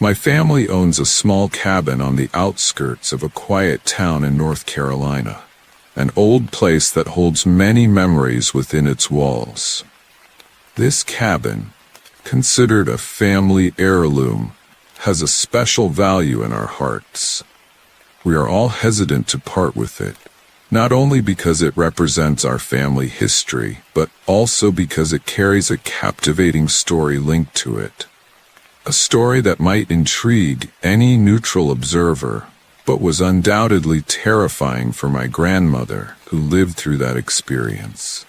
My family owns a small cabin on the outskirts of a quiet town in North Carolina, an old place that holds many memories within its walls. This cabin, considered a family heirloom, has a special value in our hearts. We are all hesitant to part with it, not only because it represents our family history, but also because it carries a captivating story linked to it. A story that might intrigue any neutral observer, but was undoubtedly terrifying for my grandmother, who lived through that experience.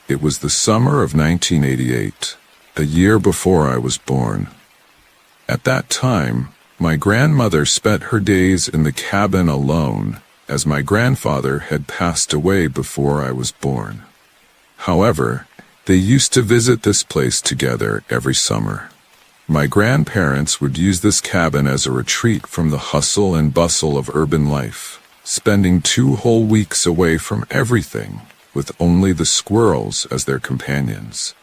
It was the summer of 1988, a year before I was born. At that time, my grandmother spent her days in the cabin alone, as my grandfather had passed away before I was born. However, they used to visit this place together every summer. My grandparents would use this cabin as a retreat from the hustle and bustle of urban life, spending 2 whole weeks away from everything, with only the squirrels as their companions.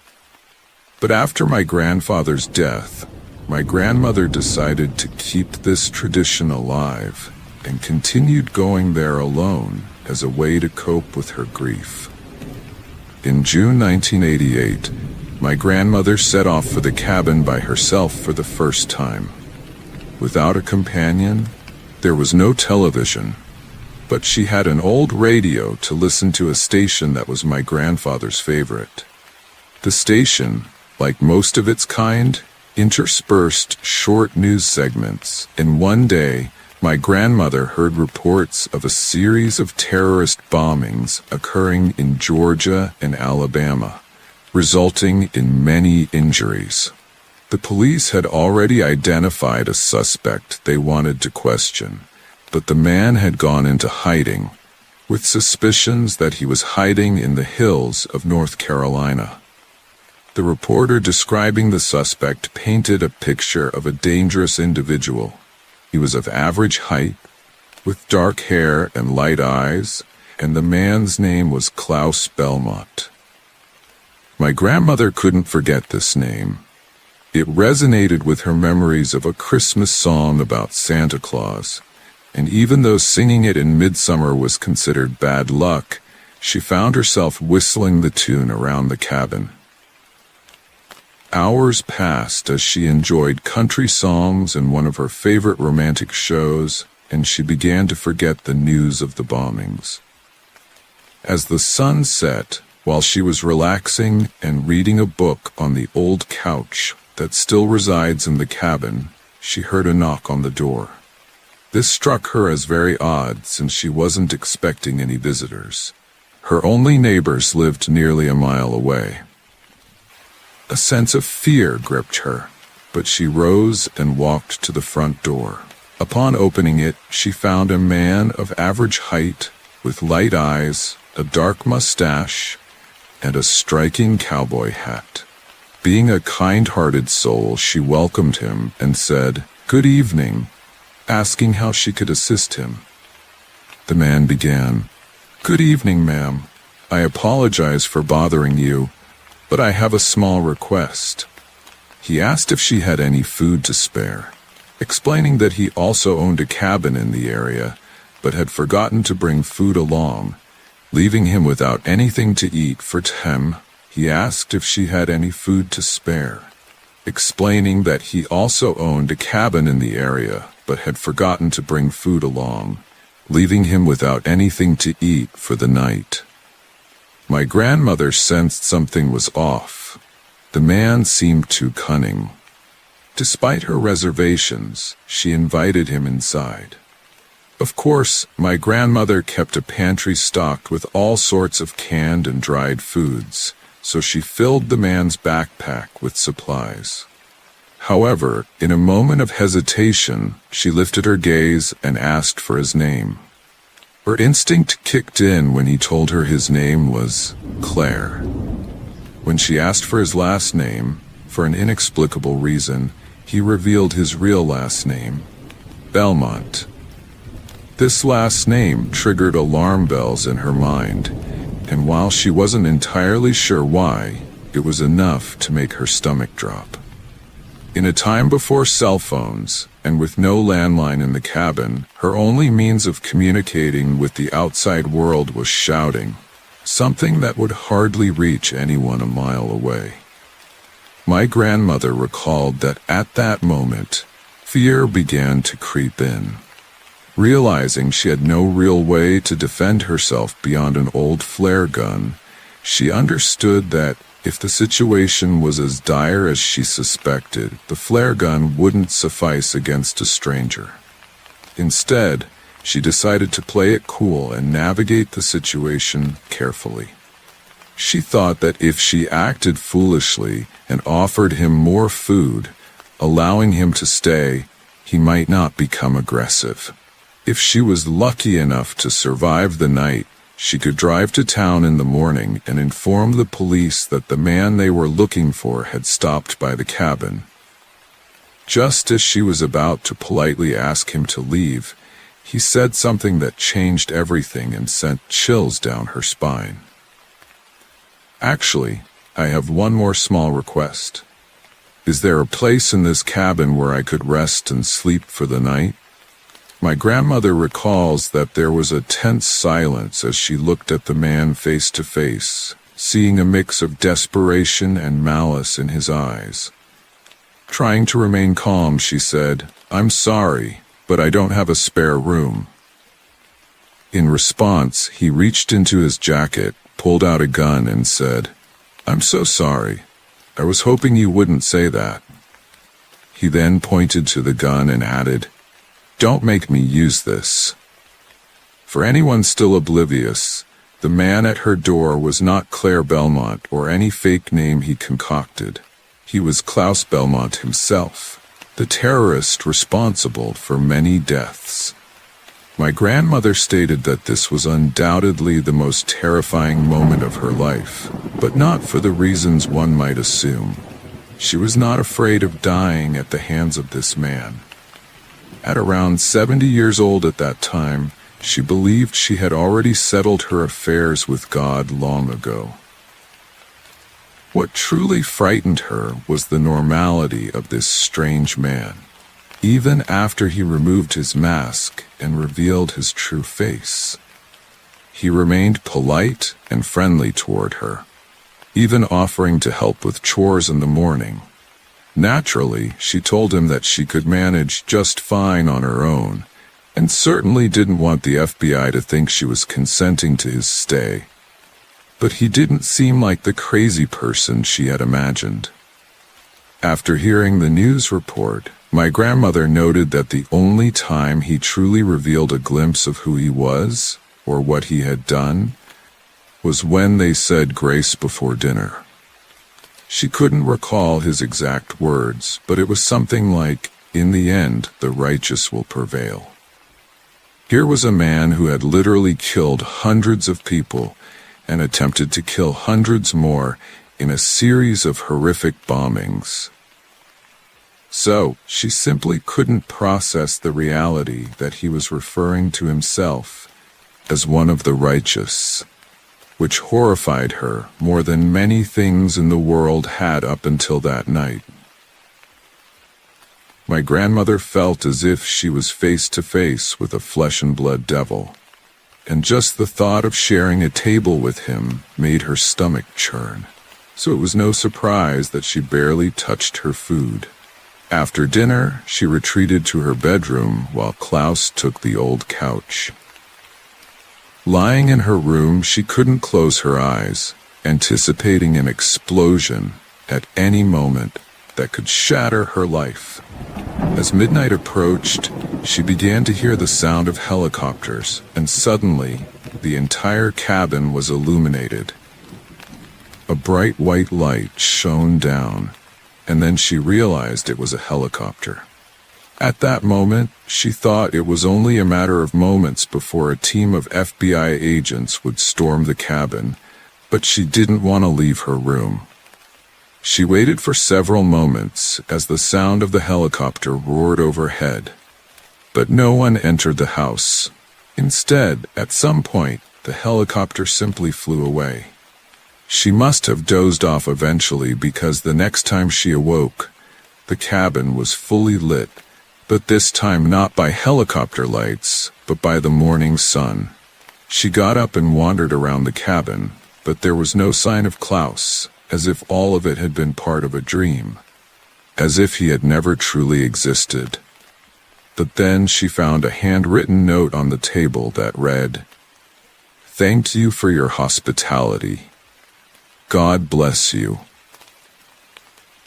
But after my grandfather's death, my grandmother decided to keep this tradition alive and continued going there alone as a way to cope with her grief. In June 1988, my grandmother set off for the cabin by herself for the first time. Without a companion, there was no television, but she had an old radio to listen to a station that was my grandfather's favorite. The station, like most of its kind, interspersed short news segments, and one day, my grandmother heard reports of a series of terrorist bombings occurring in Georgia and Alabama, resulting in many injuries. The police had already identified a suspect they wanted to question, but the man had gone into hiding, with suspicions that he was hiding in the hills of North Carolina. The reporter describing the suspect painted a picture of a dangerous individual. He was of average height, with dark hair and light eyes, and the man's name was Klaus Belmont. My grandmother couldn't forget this name. It resonated with her memories of a Christmas song about Santa Claus, and even though singing it in midsummer was considered bad luck, she found herself whistling the tune around the cabin. Hours passed as she enjoyed country songs and one of her favorite romantic shows, and she began to forget the news of the bombings. As the sun set, while she was relaxing and reading a book on the old couch that still resides in the cabin, she heard a knock on the door. This struck her as very odd since she wasn't expecting any visitors. Her only neighbors lived nearly a mile away. A sense of fear gripped her, but she rose and walked to the front door. Upon opening it, she found a man of average height, with light eyes, a dark mustache, and a striking cowboy hat. Being a kind-hearted soul, she welcomed him and said, "Good evening," asking how she could assist him. The man began, "Good evening, ma'am. I apologize for bothering you, but I have a small request." He asked if she had any food to spare, explaining that he also owned a cabin in the area, but had forgotten to bring food along. Leaving him without anything to eat for him, he asked if she had any food to spare, explaining that he also owned a cabin in the area, but had forgotten to bring food along, leaving him without anything to eat for the night. My grandmother sensed something was off. The man seemed too cunning. Despite her reservations, she invited him inside. Of course, my grandmother kept a pantry stocked with all sorts of canned and dried foods, so she filled the man's backpack with supplies. However, in a moment of hesitation, she lifted her gaze and asked for his name. Her instinct kicked in when he told her his name was Claire. When she asked for his last name, for an inexplicable reason, he revealed his real last name, Belmont. This last name triggered alarm bells in her mind, and while she wasn't entirely sure why, it was enough to make her stomach drop. In a time before cell phones, and with no landline in the cabin, her only means of communicating with the outside world was shouting, something that would hardly reach anyone a mile away. My grandmother recalled that at that moment, fear began to creep in. Realizing she had no real way to defend herself beyond an old flare gun, she understood that if the situation was as dire as she suspected, the flare gun wouldn't suffice against a stranger. Instead, she decided to play it cool and navigate the situation carefully. She thought that if she acted foolishly and offered him more food, allowing him to stay, he might not become aggressive. If she was lucky enough to survive the night, she could drive to town in the morning and inform the police that the man they were looking for had stopped by the cabin. Just as she was about to politely ask him to leave, he said something that changed everything and sent chills down her spine. "Actually, I have one more small request. Is there a place in this cabin where I could rest and sleep for the night?" My grandmother recalls that there was a tense silence as she looked at the man face to face, seeing a mix of desperation and malice in his eyes. Trying to remain calm, she said, "I'm sorry, but I don't have a spare room." In response, he reached into his jacket, pulled out a gun, and said, "I'm so sorry. I was hoping you wouldn't say that." He then pointed to the gun and added, "Don't make me use this." For anyone still oblivious, the man at her door was not Claire Belmont or any fake name he concocted. He was Klaus Belmont himself, the terrorist responsible for many deaths. My grandmother stated that this was undoubtedly the most terrifying moment of her life, but not for the reasons one might assume. She was not afraid of dying at the hands of this man. At around 70 years old at that time, she believed she had already settled her affairs with God long ago. What truly frightened her was the normality of this strange man. Even after he removed his mask and revealed his true face, he remained polite and friendly toward her, even offering to help with chores in the morning. Naturally, she told him that she could manage just fine on her own, and certainly didn't want the FBI to think she was consenting to his stay. But he didn't seem like the crazy person she had imagined. After hearing the news report, my grandmother noted that the only time he truly revealed a glimpse of who he was, or what he had done, was when they said grace before dinner. She couldn't recall his exact words, but it was something like, "In the end, the righteous will prevail." Here was a man who had literally killed hundreds of people and attempted to kill hundreds more in a series of horrific bombings. So, she simply couldn't process the reality that he was referring to himself as one of the righteous, which horrified her more than many things in the world had up until that night. My grandmother felt as if she was face to face with a flesh and blood devil, and just the thought of sharing a table with him made her stomach churn, so it was no surprise that she barely touched her food. After dinner, she retreated to her bedroom while Klaus took the old couch. Lying in her room, she couldn't close her eyes, anticipating an explosion at any moment that could shatter her life. As midnight approached, she began to hear the sound of helicopters, and suddenly, the entire cabin was illuminated. A bright white light shone down, and then she realized it was a helicopter. At that moment, she thought it was only a matter of moments before a team of FBI agents would storm the cabin, but she didn't want to leave her room. She waited for several moments as the sound of the helicopter roared overhead, but no one entered the house. Instead, at some point, the helicopter simply flew away. She must have dozed off eventually because the next time she awoke, The cabin was fully lit, but this time not by helicopter lights, but by the morning sun. She got up and wandered around the cabin, but there was no sign of Klaus, as if all of it had been part of a dream, as if he had never truly existed. But then she found a handwritten note on the table that read, "Thank you for your hospitality. God bless you."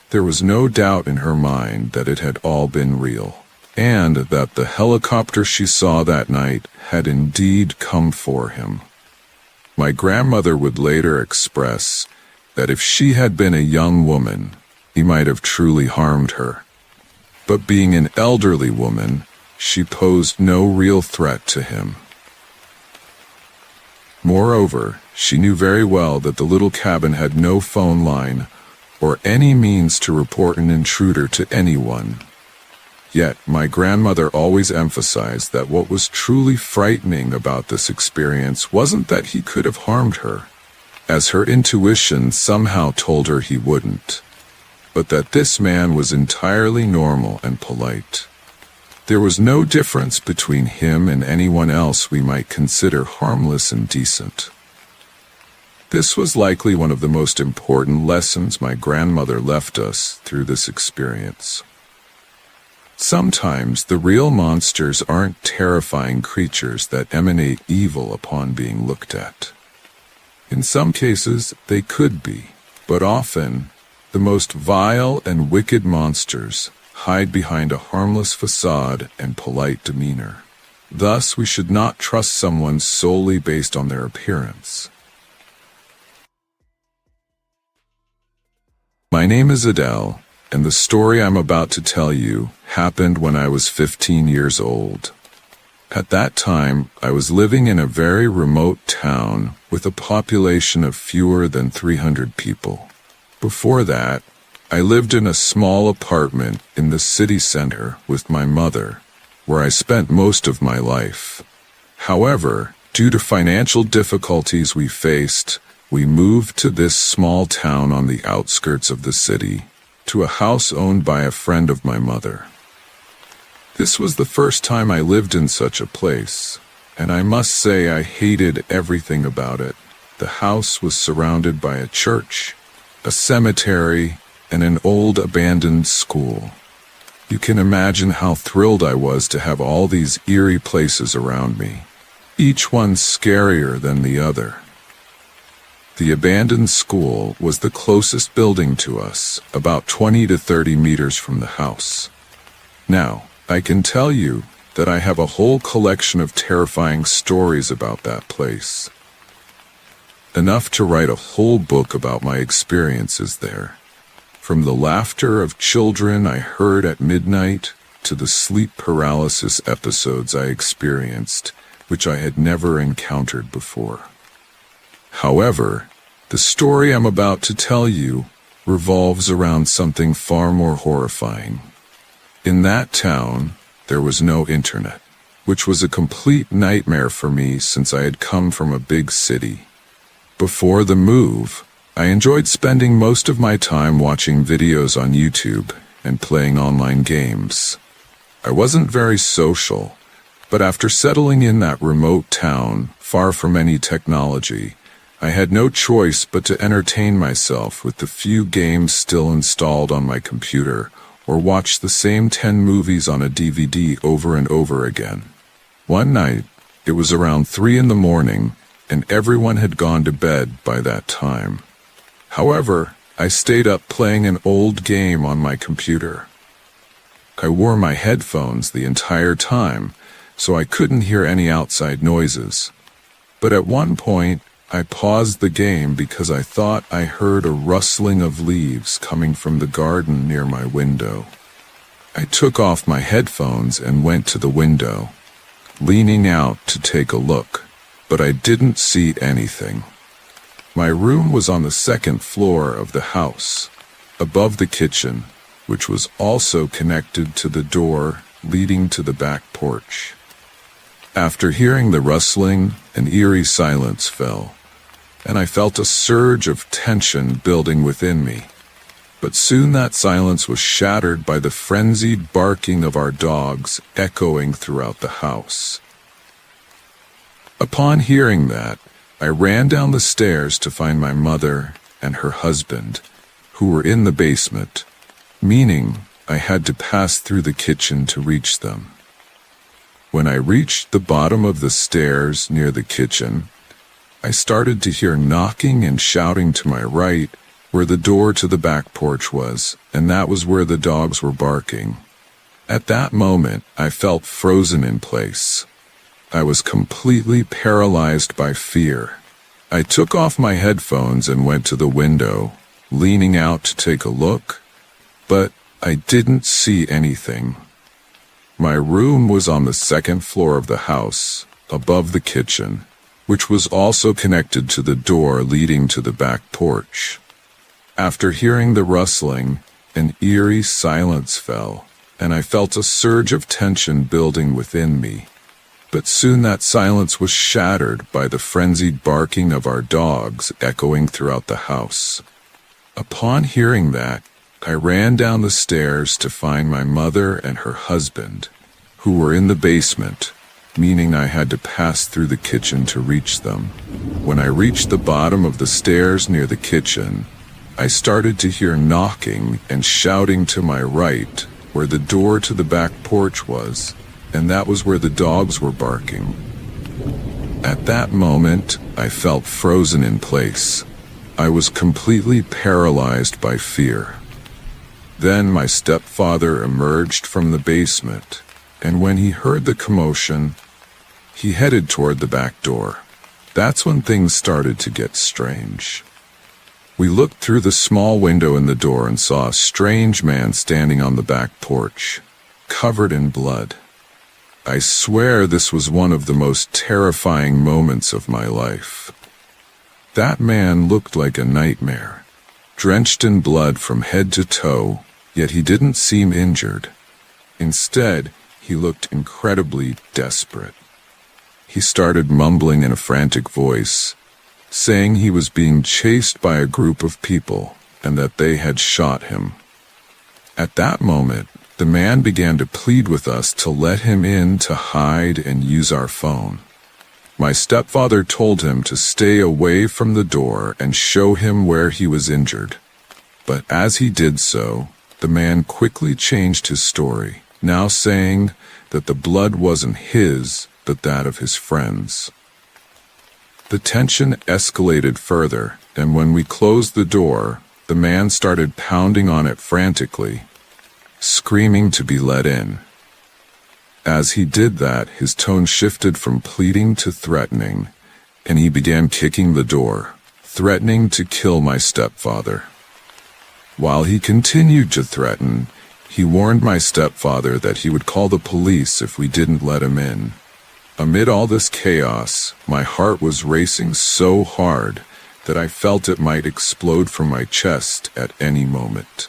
There was no doubt in her mind that it had all been real, and that the helicopter she saw that night had indeed come for him. My grandmother would later express that if she had been a young woman, he might have truly harmed her. But being an elderly woman, she posed no real threat to him. Moreover, she knew very well that the little cabin had no phone line or any means to report an intruder to anyone. Yet my grandmother always emphasized that what was truly frightening about this experience wasn't that he could have harmed her, as her intuition somehow told her he wouldn't, but that this man was entirely normal and polite. There was no difference between him and anyone else we might consider harmless and decent. This was likely one of the most important lessons my grandmother left us through this experience. Sometimes the real monsters aren't terrifying creatures that emanate evil upon being looked at. In some cases, they could be, but often, the most vile and wicked monsters hide behind a harmless facade and polite demeanor. Thus, we should not trust someone solely based on their appearance. My name is Adele, and the story I'm about to tell you happened when I was 15 years old. At that time, I was living in a very remote town with a population of fewer than 300 people. Before that, I lived in a small apartment in the city center with my mother, where I spent most of my life. However, due to financial difficulties we faced, we moved to this small town on the outskirts of the city, to a house owned by a friend of my mother. This was the first time I lived in such a place, and I must say I hated everything about it. The house was surrounded by a church, a cemetery, and an old abandoned school. You can imagine how thrilled I was to have all these eerie places around me, each one scarier than the other. The abandoned school was the closest building to us, about 20 to 30 meters from the house. Now, I can tell you that I have a whole collection of terrifying stories about that place. Enough to write a whole book about my experiences there. From the laughter of children I heard at midnight to the sleep paralysis episodes I experienced, which I had never encountered before. However, the story I'm about to tell you revolves around something far more horrifying. In that town, there was no internet, which was a complete nightmare for me since I had come from a big city. Before the move, I enjoyed spending most of my time watching videos on YouTube and playing online games. I wasn't very social, but after settling in that remote town, far from any technology, I had no choice but to entertain myself with the few games still installed on my computer, or watch the same 10 movies on a DVD over and over again. One night, it was around 3 in the morning, and everyone had gone to bed by that time. However, I stayed up playing an old game on my computer. I wore my headphones the entire time, so I couldn't hear any outside noises. But at one point, I paused the game because I thought I heard a rustling of leaves coming from the garden near my window. I took off my headphones and went to the window, leaning out to take a look, but I didn't see anything. My room was on the second floor of the house, above the kitchen, which was also connected to the door leading to the back porch. After hearing the rustling, an eerie silence fell, and I felt a surge of tension building within me. But soon that silence was shattered by the frenzied barking of our dogs echoing throughout the house. Upon hearing that, I ran down the stairs to find my mother and her husband, who were in the basement, meaning I had to pass through the kitchen to reach them. When I reached the bottom of the stairs near the kitchen, I started to hear knocking and shouting to my right, where the door to the back porch was, and that was where the dogs were barking. At that moment, I felt frozen in place. I was completely paralyzed by fear. I took off my headphones and went to the window, leaning out to take a look, but I didn't see anything. My room was on the second floor of the house, above the kitchen, which was also connected to the door leading to the back porch. After hearing the rustling, an eerie silence fell, and I felt a surge of tension building within me. But soon that silence was shattered by the frenzied barking of our dogs echoing throughout the house. Upon hearing that, I ran down the stairs to find my mother and her husband, who were in the basement, meaning I had to pass through the kitchen to reach them. When I reached the bottom of the stairs near the kitchen, I started to hear knocking and shouting to my right, where the door to the back porch was, and that was where the dogs were barking. At that moment, I felt frozen in place. I was completely paralyzed by fear. Then my stepfather emerged from the basement, and when he heard the commotion, he headed toward the back door. That's when things started to get strange. We looked through the small window in the door and saw a strange man standing on the back porch, covered in blood. I swear this was one of the most terrifying moments of my life. That man looked like a nightmare, drenched in blood from head to toe, yet he didn't seem injured. Instead, he looked incredibly desperate. He started mumbling in a frantic voice, saying he was being chased by a group of people and that they had shot him. At that moment, the man began to plead with us to let him in to hide and use our phone. My stepfather told him to stay away from the door and show him where he was injured. But as he did so, the man quickly changed his story, now saying that the blood wasn't his, but that of his friends. The tension escalated further, and when we closed the door, the man started pounding on it frantically, screaming to be let in. As he did that, his tone shifted from pleading to threatening, and he began kicking the door, threatening to kill my stepfather. While he continued to threaten, he warned my stepfather that he would call the police if we didn't let him in. Amid all this chaos, my heart was racing so hard that I felt it might explode from my chest at any moment.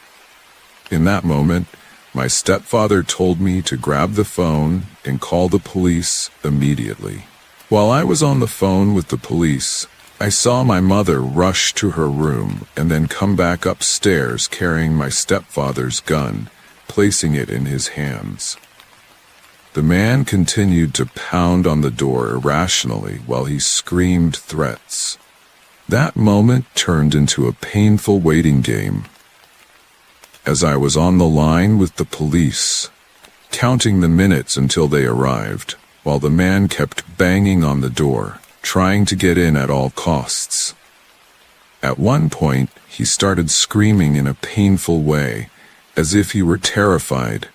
In that moment, my stepfather told me to grab the phone and call the police immediately. While I was on the phone with the police, I saw my mother rush to her room and then come back upstairs carrying my stepfather's gun, placing it in his hands. The man continued to pound on the door irrationally while he screamed threats. That moment turned into a painful waiting game. As I was on the line with the police, counting the minutes until they arrived, while the man kept banging on the door, trying to get in at all costs. At one point, he started screaming in a painful way, as if he were terrified,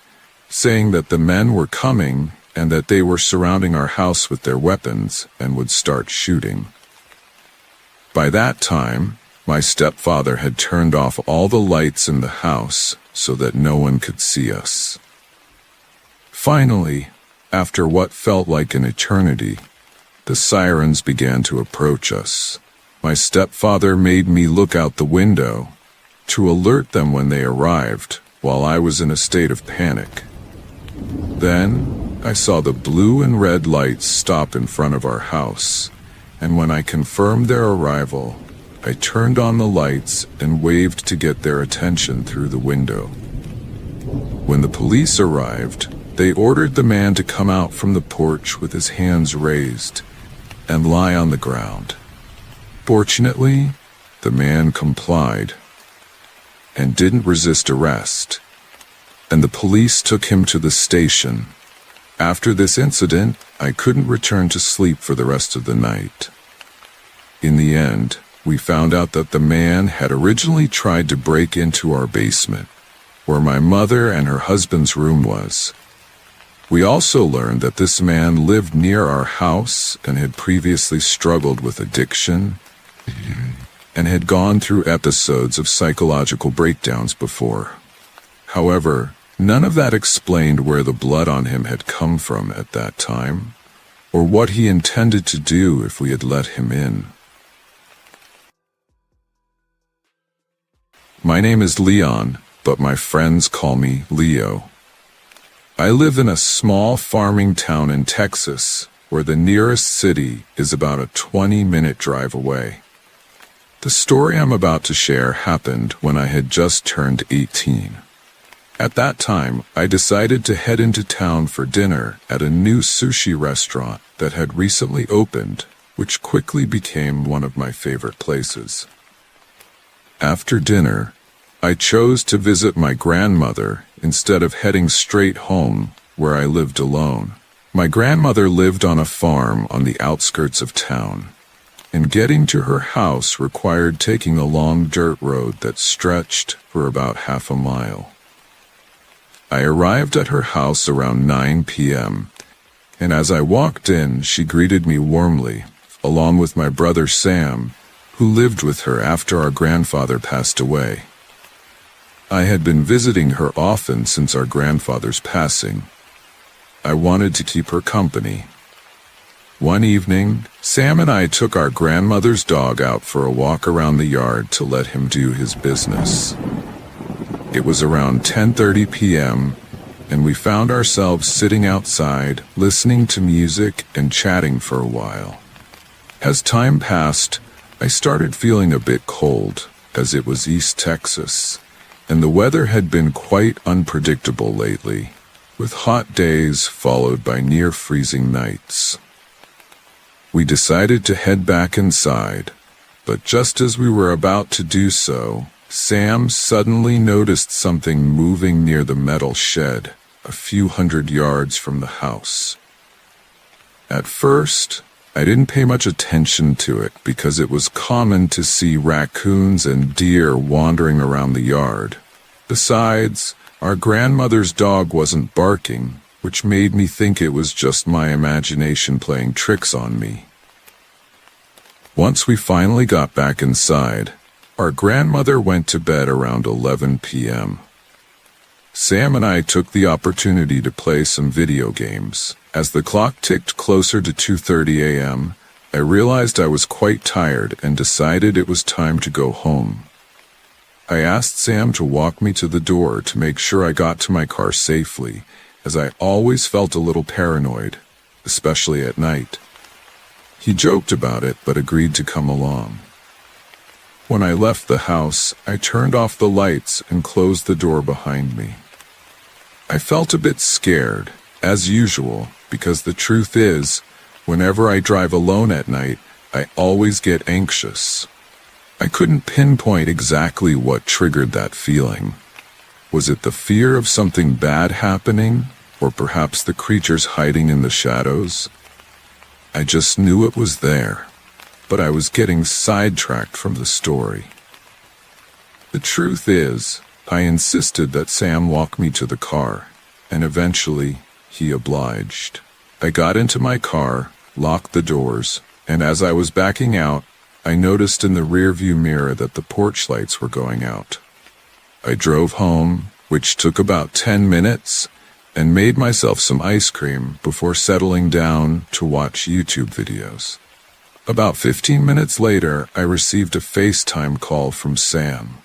saying that the men were coming and that they were surrounding our house with their weapons and would start shooting. By that time, my stepfather had turned off all the lights in the house so that no one could see us. Finally, after what felt like an eternity, the sirens began to approach us. My stepfather made me look out the window to alert them when they arrived, while I was in a state of panic. Then, I saw the blue and red lights stop in front of our house, and when I confirmed their arrival, I turned on the lights and waved to get their attention through the window. When the police arrived, they ordered the man to come out from the porch with his hands raised and lie on the ground. Fortunately, the man complied and didn't resist arrest, and the police took him to the station. After this incident, I couldn't return to sleep for the rest of the night. In the end, we found out that the man had originally tried to break into our basement, where my mother and her husband's room was. We also learned that this man lived near our house and had previously struggled with addiction and had gone through episodes of psychological breakdowns before. However, none of that explained where the blood on him had come from at that time, or what he intended to do if we had let him in. My name is Leon, but my friends call me Leo. I live in a small farming town in Texas, where the nearest city is about a 20-minute drive away. The story I'm about to share happened when I had just turned 18. At that time, I decided to head into town for dinner at a new sushi restaurant that had recently opened, which quickly became one of my favorite places. After dinner, I chose to visit my grandmother instead of heading straight home, where I lived alone. My grandmother lived on a farm on the outskirts of town, and getting to her house required taking a long dirt road that stretched for about half a mile. I arrived at her house around 9 p.m., and as I walked in, she greeted me warmly, along with my brother Sam, who lived with her after our grandfather passed away. I had been visiting her often since our grandfather's passing. I wanted to keep her company. One evening, Sam and I took our grandmother's dog out for a walk around the yard to let him do his business. It was around 10:30 p.m., and we found ourselves sitting outside, listening to music and chatting for a while. As time passed, I started feeling a bit cold, as it was East Texas, and the weather had been quite unpredictable lately, with hot days followed by near-freezing nights. We decided to head back inside, but just as we were about to do so, Sam suddenly noticed something moving near the metal shed, a few hundred yards from the house. At first, I didn't pay much attention to it because it was common to see raccoons and deer wandering around the yard. Besides, our grandmother's dog wasn't barking, which made me think it was just my imagination playing tricks on me. Once we finally got back inside, our grandmother went to bed around 11 p.m. Sam and I took the opportunity to play some video games. As the clock ticked closer to 2:30 a.m., I realized I was quite tired and decided it was time to go home. I asked Sam to walk me to the door to make sure I got to my car safely, as I always felt a little paranoid, especially at night. He joked about it but agreed to come along. When I left the house, I turned off the lights and closed the door behind me. I felt a bit scared, as usual, because the truth is, whenever I drive alone at night, I always get anxious. I couldn't pinpoint exactly what triggered that feeling. Was it the fear of something bad happening, or perhaps the creatures hiding in the shadows? I just knew it was there, but I was getting sidetracked from the story. The truth is, I insisted that Sam walk me to the car, and eventually, he obliged. I got into my car, locked the doors, and as I was backing out, I noticed in the rearview mirror that the porch lights were going out. I drove home, which took about 10 minutes, and made myself some ice cream before settling down to watch YouTube videos. About 15 minutes later, I received a FaceTime call from Sam.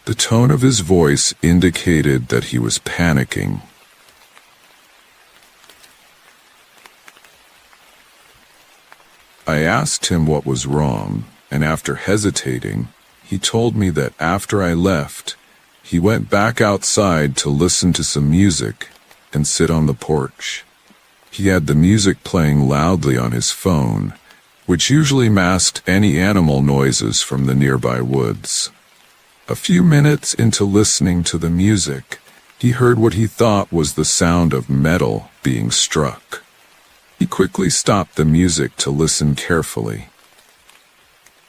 The tone of his voice indicated that he was panicking. I asked him what was wrong, and after hesitating, he told me that after I left, he went back outside to listen to some music and sit on the porch. He had the music playing loudly on his phone, which usually masked any animal noises from the nearby woods. A few minutes into listening to the music, he heard what he thought was the sound of metal being struck. He quickly stopped the music to listen carefully.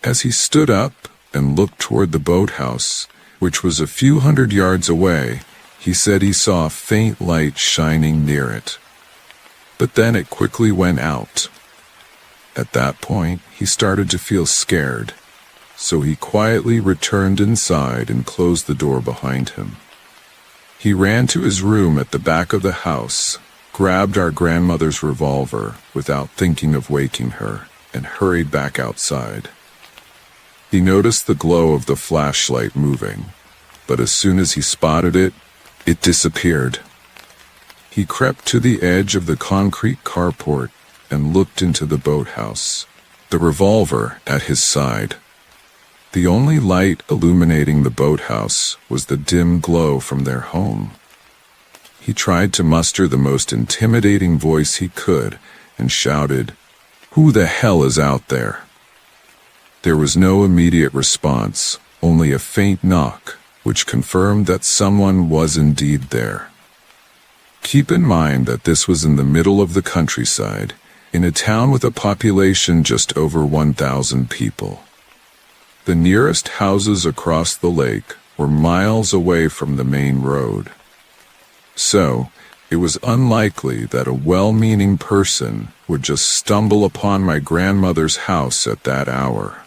As he stood up and looked toward the boathouse, which was a few hundred yards away, he said he saw a faint light shining near it. But then it quickly went out. At that point, he started to feel scared, so he quietly returned inside and closed the door behind him. He ran to his room at the back of the house, grabbed our grandmother's revolver without thinking of waking her, and hurried back outside. He noticed the glow of the flashlight moving, but as soon as he spotted it, it disappeared. He crept to the edge of the concrete carport and looked into the boathouse, the revolver at his side. The only light illuminating the boathouse was the dim glow from their home. He tried to muster the most intimidating voice he could and shouted, "Who the hell is out there?" There was no immediate response, only a faint knock, which confirmed that someone was indeed there. Keep in mind that this was in the middle of the countryside, in a town with a population just over 1,000 people. The nearest houses across the lake were miles away from the main road. So, it was unlikely that a well-meaning person would just stumble upon my grandmother's house at that hour.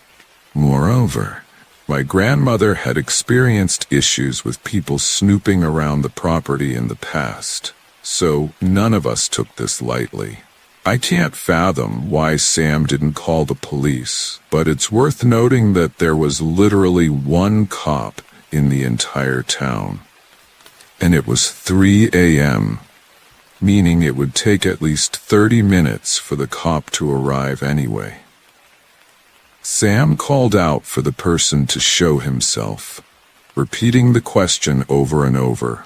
Moreover, my grandmother had experienced issues with people snooping around the property in the past, so none of us took this lightly. I can't fathom why Sam didn't call the police, but it's worth noting that there was literally one cop in the entire town. And it was 3 a.m., meaning it would take at least 30 minutes for the cop to arrive anyway. Sam called out for the person to show himself, repeating the question over and over.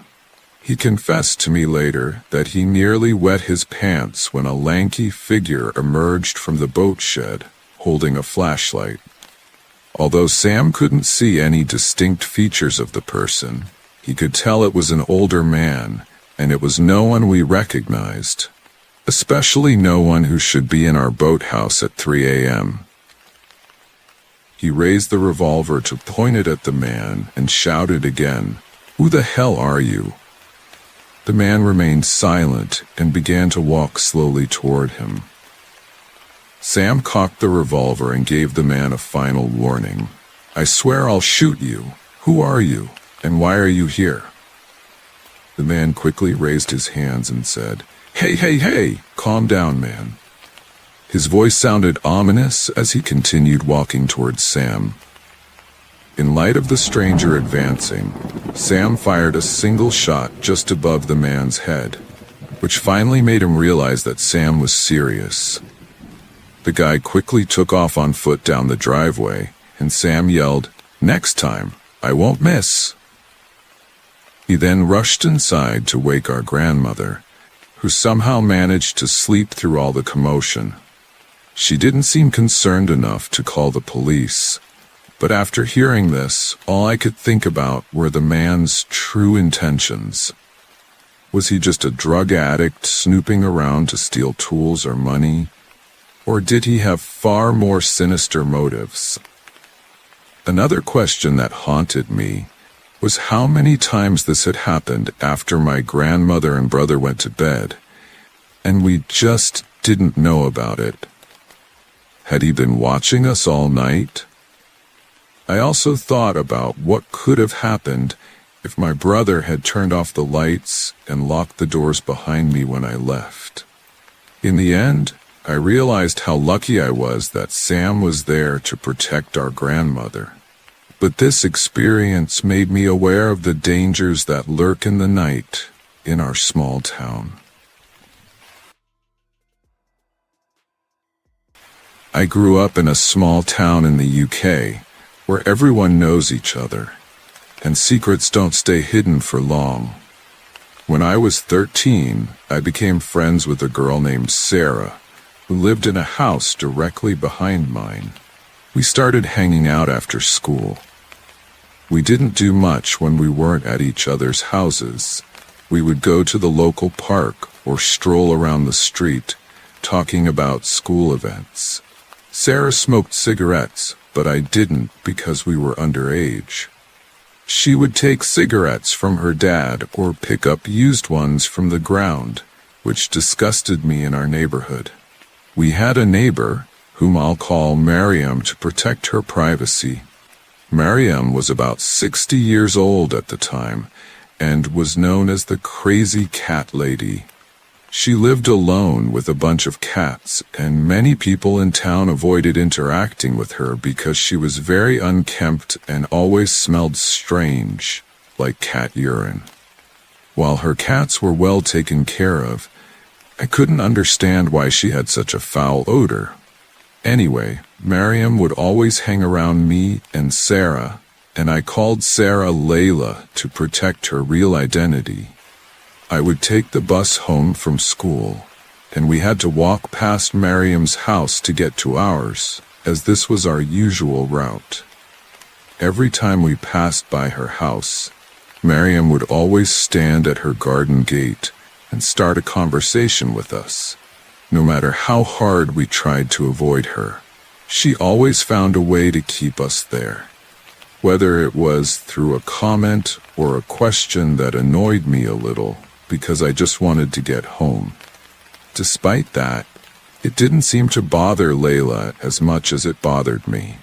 He confessed to me later that he nearly wet his pants when a lanky figure emerged from the boat shed, holding a flashlight. Although Sam couldn't see any distinct features of the person, he could tell it was an older man, and it was no one we recognized, especially no one who should be in our boathouse at 3 a.m. He raised the revolver to point it at the man and shouted again, "Who the hell are you?" The man remained silent and began to walk slowly toward him. Sam cocked the revolver and gave the man a final warning. "I swear I'll shoot you. Who are you, and why are you here?" The man quickly raised his hands and said, Hey, calm down, man." His voice sounded ominous as he continued walking towards Sam. In light of the stranger advancing, Sam fired a single shot just above the man's head, which finally made him realize that Sam was serious. The guy quickly took off on foot down the driveway, and Sam yelled, "Next time, I won't miss." He then rushed inside to wake our grandmother, who somehow managed to sleep through all the commotion. She didn't seem concerned enough to call the police, but after hearing this, all I could think about were the man's true intentions. Was he just a drug addict snooping around to steal tools or money? Or did he have far more sinister motives? Another question that haunted me was how many times this had happened after my grandmother and brother went to bed, and we just didn't know about it. Had he been watching us all night? I also thought about what could have happened if my brother had turned off the lights and locked the doors behind me when I left. In the end, I realized how lucky I was that Sam was there to protect our grandmother. But this experience made me aware of the dangers that lurk in the night in our small town. I grew up in a small town in the UK where everyone knows each other, and secrets don't stay hidden for long. When I was 13, I became friends with a girl named Sarah, who lived in a house directly behind mine. We started hanging out after school. We didn't do much when we weren't at each other's houses. We would go to the local park or stroll around the street, talking about school events. Sarah smoked cigarettes, but I didn't because we were underage. She would take cigarettes from her dad or pick up used ones from the ground, which disgusted me in our neighborhood. We had a neighbor, whom I'll call Miriam to protect her privacy. Miriam was about 60 years old at the time, and was known as the crazy cat lady. She lived alone with a bunch of cats, and many people in town avoided interacting with her because she was very unkempt and always smelled strange, like cat urine. While her cats were well taken care of, I couldn't understand why she had such a foul odor. Anyway, Miriam would always hang around me and Sarah, and I called Sarah Layla to protect her real identity. I would take the bus home from school, and we had to walk past Miriam's house to get to ours, as this was our usual route. Every time we passed by her house, Miriam would always stand at her garden gate and start a conversation with us. No matter how hard we tried to avoid her, she always found a way to keep us there. Whether it was through a comment or a question that annoyed me a little because I just wanted to get home. Despite that, it didn't seem to bother Layla as much as it bothered me.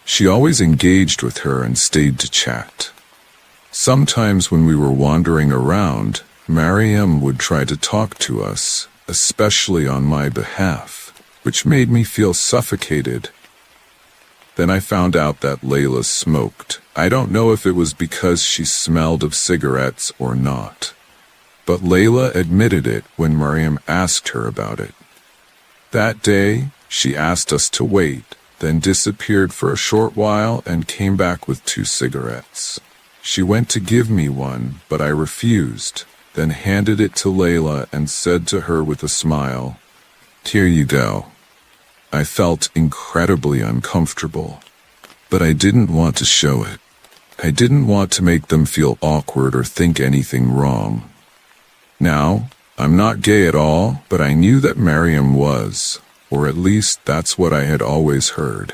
She always engaged with her and stayed to chat. Sometimes when we were wandering around, Miriam would try to talk to us, especially on my behalf, which made me feel suffocated. Then I found out that Layla smoked. I don't know if it was because she smelled of cigarettes or not, but Layla admitted it when Miriam asked her about it. That day, she asked us to wait, then disappeared for a short while and came back with 2 cigarettes. She went to give me one, but I refused, then handed it to Layla and said to her with a smile, "Here you go." I felt incredibly uncomfortable, but I didn't want to show it. I didn't want to make them feel awkward or think anything wrong. Now, I'm not gay at all, but I knew that Miriam was, or at least that's what I had always heard.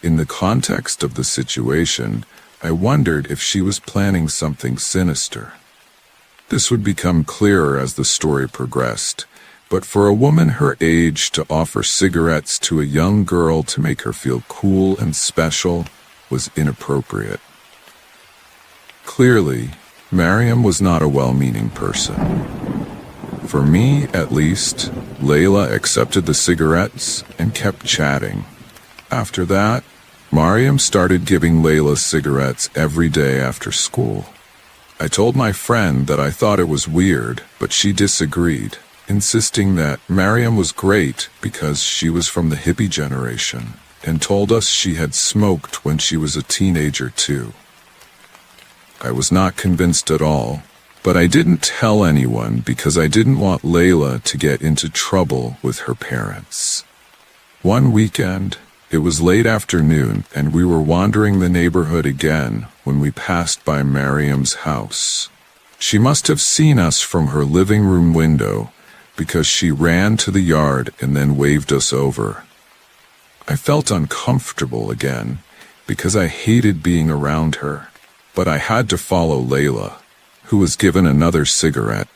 In the context of the situation, I wondered if she was planning something sinister. This would become clearer as the story progressed, but for a woman her age to offer cigarettes to a young girl to make her feel cool and special was inappropriate. Clearly, Miriam was not a well-meaning person. For me, at least, Layla accepted the cigarettes and kept chatting. After that, Miriam started giving Layla cigarettes every day after school. I told my friend that I thought it was weird, but she disagreed, insisting that Miriam was great because she was from the hippie generation, and told us she had smoked when she was a teenager too. I was not convinced at all, but I didn't tell anyone because I didn't want Layla to get into trouble with her parents. One weekend, it was late afternoon and we were wandering the neighborhood again when we passed by Miriam's house. She must have seen us from her living room window because she ran to the yard and then waved us over. I felt uncomfortable again because I hated being around her, but I had to follow Layla, who was given another cigarette.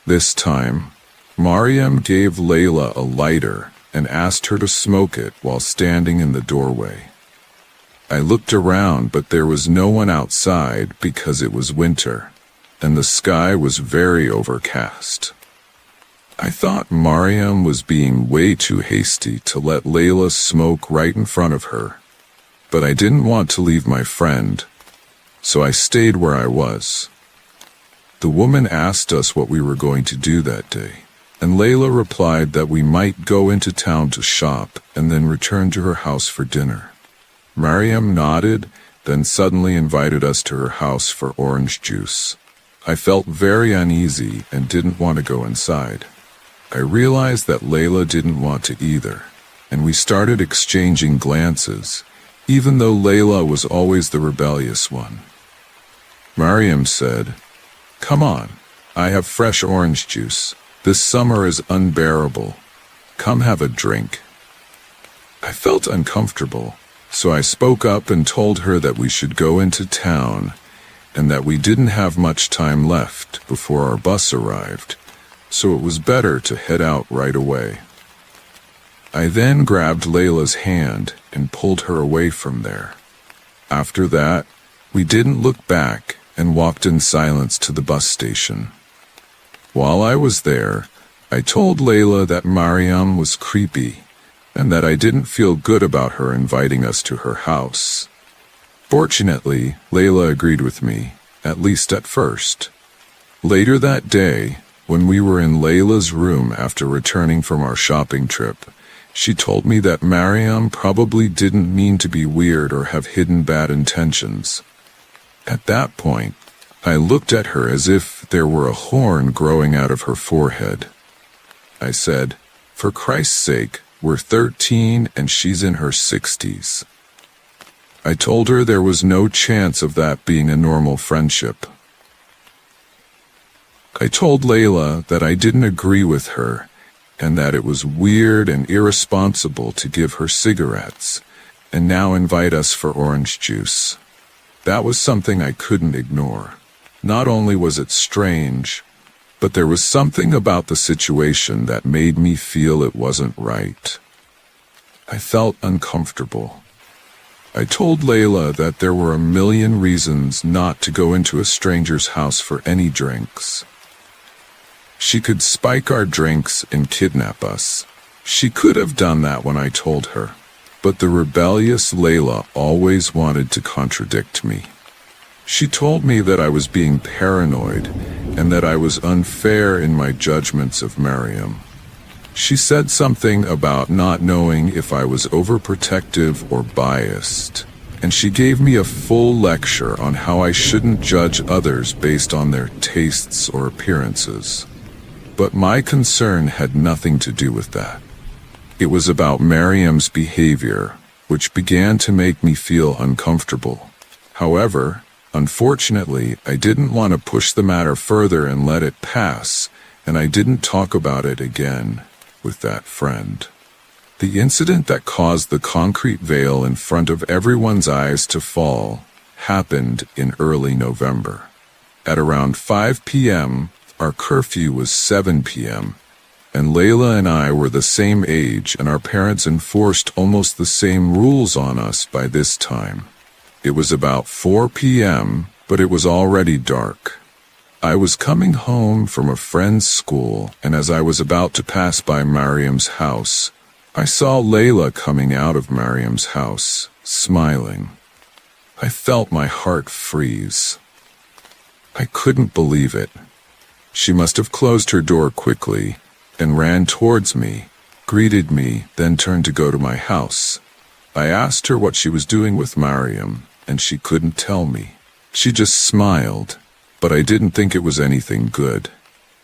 This time, Miriam gave Layla a lighter and asked her to smoke it while standing in the doorway. I looked around, but there was no one outside because it was winter, and the sky was very overcast. I thought Miriam was being way too hasty to let Layla smoke right in front of her, but I didn't want to leave my friend, so I stayed where I was. The woman asked us what we were going to do that day. and Layla replied that we might go into town to shop and then return to her house for dinner. Mariam nodded, then suddenly invited us to her house for orange juice. I felt very uneasy and didn't want to go inside. I realized that Layla didn't want to either, and we started exchanging glances, even though Layla was always the rebellious one. Mariam said, "Come on, I have fresh orange juice. This summer is unbearable. Come have a drink." I felt uncomfortable, so I spoke up and told her that we should go into town and that we didn't have much time left before our bus arrived, so it was better to head out right away. I then grabbed Layla's hand and pulled her away from there. After that, we didn't look back and walked in silence to the bus station. While I was there, I told Layla that Mariam was creepy and that I didn't feel good about her inviting us to her house. Fortunately, Layla agreed with me, at least at first. Later that day, when we were in Layla's room after returning from our shopping trip, she told me that Mariam probably didn't mean to be weird or have hidden bad intentions. At that point, I looked at her as if there were a horn growing out of her forehead. I said, "For Christ's sake, we're 13 and she's in her 60s. I told her there was no chance of that being a normal friendship. I told Layla that I didn't agree with her and that it was weird and irresponsible to give her cigarettes and now invite us for orange juice. That was something I couldn't ignore. Not only was it strange, but there was something about the situation that made me feel it wasn't right. I felt uncomfortable. I told Layla that there were a million reasons not to go into a stranger's house for any drinks. She could spike our drinks and kidnap us. She could have done that when I told her, but the rebellious Layla always wanted to contradict me. She told me that I was being paranoid and that I was unfair in my judgments of Mariam. She said something about not knowing if I was overprotective or biased, and she gave me a full lecture on how I shouldn't judge others based on their tastes or appearances. But my concern had nothing to do with that. It was about Mariam's behavior, which began to make me feel uncomfortable. However, unfortunately, I didn't want to push the matter further and let it pass, and I didn't talk about it again with that friend. The incident that caused the concrete veil in front of everyone's eyes to fall happened in early November. At around 5 p.m., our curfew was 7 p.m., and Layla and I were the same age, and our parents enforced almost the same rules on us by this time. It was about 4 p.m., but it was already dark. I was coming home from a friend's school, and as I was about to pass by Mariam's house, I saw Layla coming out of Mariam's house, smiling. I felt my heart freeze. I couldn't believe it. She must have closed her door quickly and ran towards me, greeted me, then turned to go to my house. I asked her what she was doing with Mariam, and she couldn't tell me. She just smiled, but I didn't think it was anything good.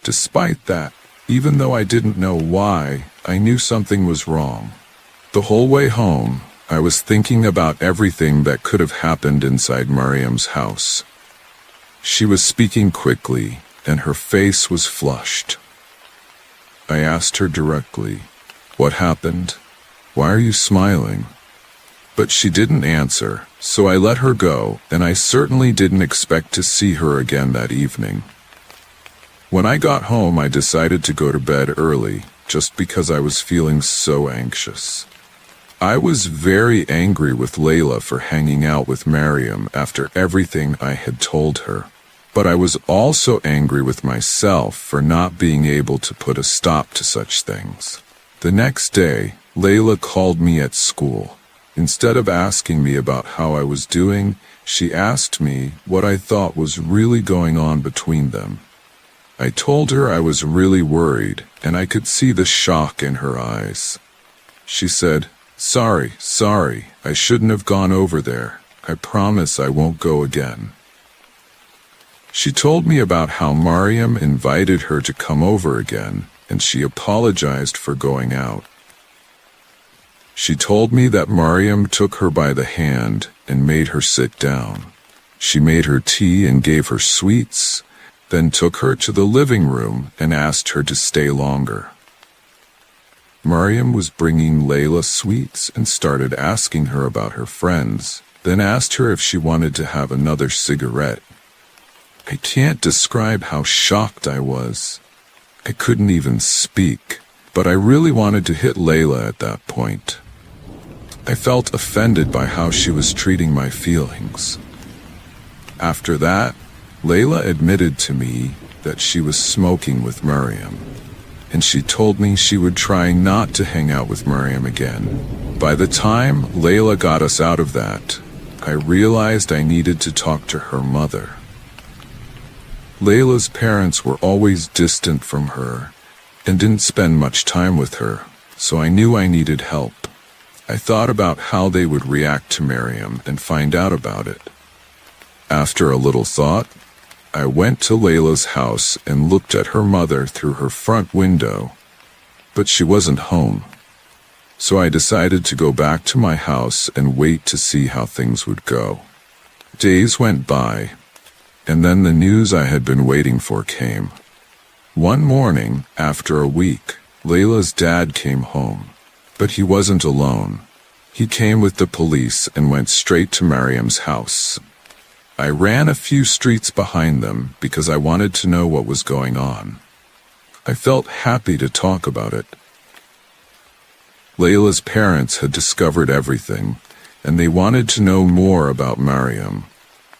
Despite that, even though I didn't know why, I knew something was wrong. The whole way home, I was thinking about everything that could have happened inside Mariam's house. She was speaking quickly, and her face was flushed. I asked her directly, "What happened? Why are you smiling?" But she didn't answer, so I let her go, and I certainly didn't expect to see her again that evening. When I got home, I decided to go to bed early, just because I was feeling so anxious. I was very angry with Layla for hanging out with Mariam after everything I had told her. But I was also angry with myself for not being able to put a stop to such things. The next day, Layla called me at school. Instead of asking me about how I was doing, she asked me what I thought was really going on between them. I told her I was really worried, and I could see the shock in her eyes. She said, sorry, I shouldn't have gone over there. I promise I won't go again." She told me about how Mariam invited her to come over again, and she apologized for going out. She told me that Mariam took her by the hand and made her sit down. She made her tea and gave her sweets, then took her to the living room and asked her to stay longer. Mariam was bringing Layla sweets and started asking her about her friends, then asked her if she wanted to have another cigarette. I can't describe how shocked I was. I couldn't even speak, but I really wanted to hit Layla at that point. I felt offended by how she was treating my feelings. After that, Layla admitted to me that she was smoking with Mariam, and she told me she would try not to hang out with Mariam again. By the time Layla got us out of that, I realized I needed to talk to her mother. Layla's parents were always distant from her and didn't spend much time with her, so I knew I needed help. I thought about how they would react to Mariam and find out about it. After a little thought, I went to Layla's house and looked at her mother through her front window, but she wasn't home. So I decided to go back to my house and wait to see how things would go. Days went by, and then the news I had been waiting for came. One morning, after a week, Layla's dad came home, but he wasn't alone. He came with the police and went straight to Mariam's house. I ran a few streets behind them because I wanted to know what was going on. I felt happy to talk about it. Layla's parents had discovered everything, and they wanted to know more about Mariam.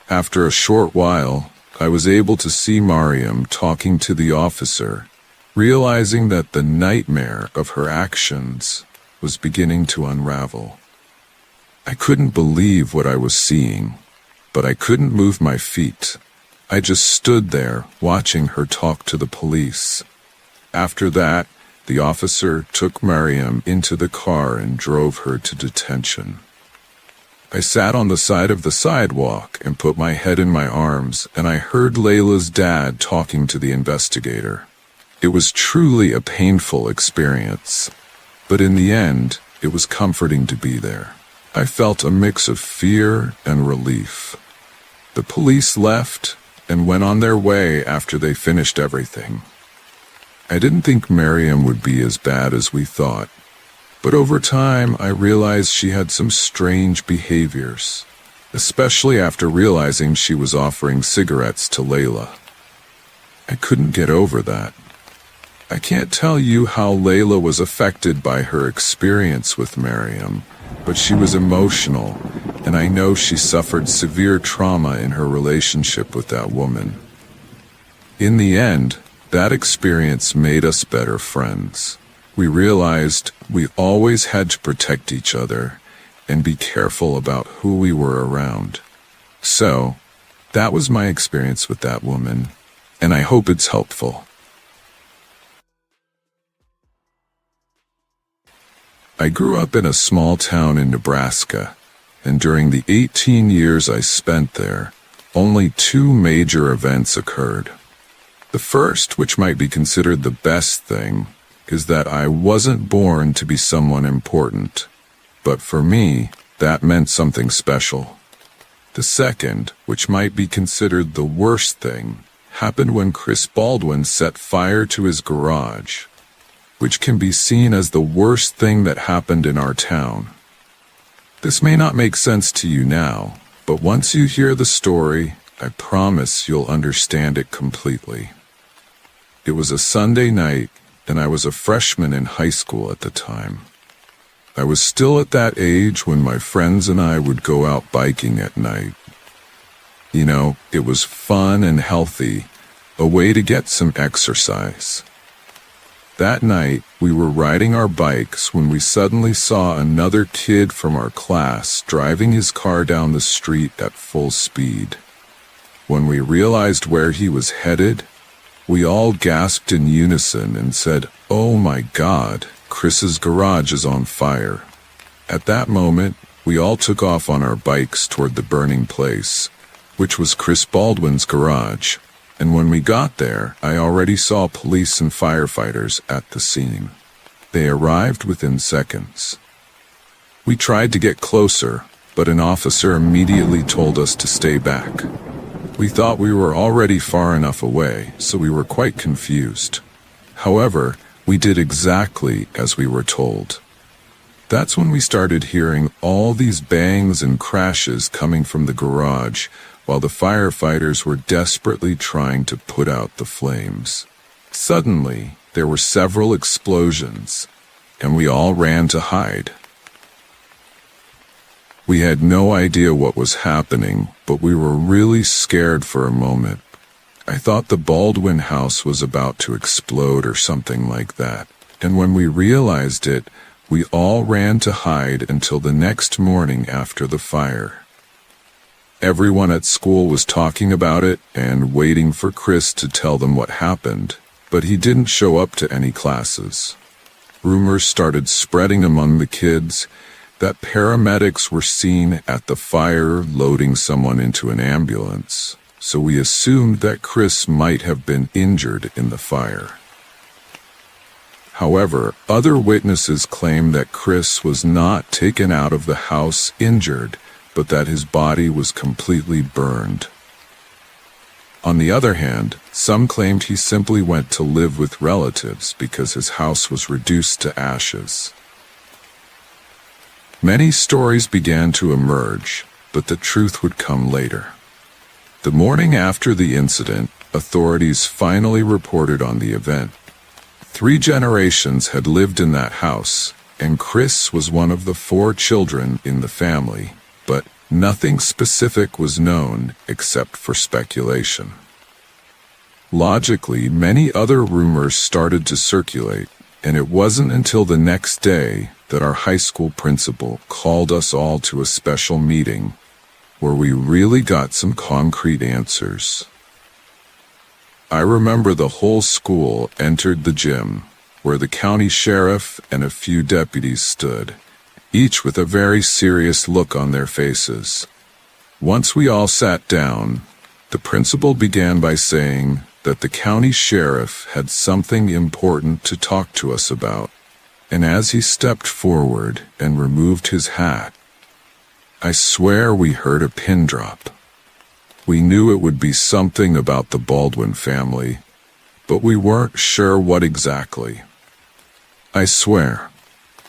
After a short while, I was able to see Mariam talking to the officer, realizing that the nightmare of her actions was beginning to unravel. I couldn't believe what I was seeing, but I couldn't move my feet. I just stood there watching her talk to the police. After that, the officer took Mariam into the car and drove her to detention. I sat on the side of the sidewalk and put my head in my arms, and I heard Layla's dad talking to the investigator. It was truly a painful experience, but in the end, it was comforting to be there. I felt a mix of fear and relief. The police left and went on their way after they finished everything. I didn't think Mariam would be as bad as we thought, but over time I realized she had some strange behaviors, especially after realizing she was offering cigarettes to Layla. I couldn't get over that. I can't tell you how Layla was affected by her experience with Mariam, but she was emotional, and I know she suffered severe trauma in her relationship with that woman. In the end, that experience made us better friends. We realized we always had to protect each other and be careful about who we were around. So, that was my experience with that woman, and I hope it's helpful. I grew up in a small town in Nebraska, and during the 18 years I spent there, only 2 major events occurred. The first, which might be considered the best thing, is that I wasn't born to be someone important, but for me, that meant something special. The second, which might be considered the worst thing, happened when Chris Baldwin set fire to his garage, which can be seen as the worst thing that happened in our town. This may not make sense to you now, but once you hear the story, I promise you'll understand it completely. It was a Sunday night, and I was a freshman in high school at the time. I was still at that age when my friends and I would go out biking at night. You know, it was fun and healthy, a way to get some exercise. That night, we were riding our bikes when we suddenly saw another kid from our class driving his car down the street at full speed. When we realized where he was headed, We all gasped in unison and said, "Oh my God, Chris's garage is on fire." At that moment, we all took off on our bikes toward the burning place, which was Chris Baldwin's garage, and when we got there, I already saw police and firefighters at the scene. They arrived within seconds. We tried to get closer, but an officer immediately told us to stay back. We thought we were already far enough away, so we were quite confused. However, we did exactly as we were told. That's when we started hearing all these bangs and crashes coming from the garage, while the firefighters were desperately trying to put out the flames. Suddenly, there were several explosions, and we all ran to hide. We had no idea what was happening, but we were really scared for a moment. I thought the Baldwin house was about to explode or something like that, and when we realized it, we all ran to hide until the next morning after the fire. Everyone at school was talking about it and waiting for Chris to tell them what happened, but he didn't show up to any classes. Rumors started spreading among the kids that paramedics were seen at the fire loading someone into an ambulance, so we assumed that Chris might have been injured in the fire. However, other witnesses claimed that Chris was not taken out of the house injured, but that his body was completely burned. On the other hand, some claimed he simply went to live with relatives because his house was reduced to ashes. Many stories began to emerge, but the truth would come later. The morning after the incident, authorities finally reported on the event. 3 generations had lived in that house, and Chris was one of the 4 children in the family, but nothing specific was known except for speculation. Logically, many other rumors started to circulate, and it wasn't until the next day that our high school principal called us all to a special meeting where we really got some concrete answers. I remember the whole school entered the gym, where the county sheriff and a few deputies stood, each with a very serious look on their faces. Once we all sat down, the principal began by saying that the county sheriff had something important to talk to us about, and as he stepped forward and removed his hat, I swear we heard a pin drop. We knew it would be something about the Baldwin family, but we weren't sure what exactly. I swear,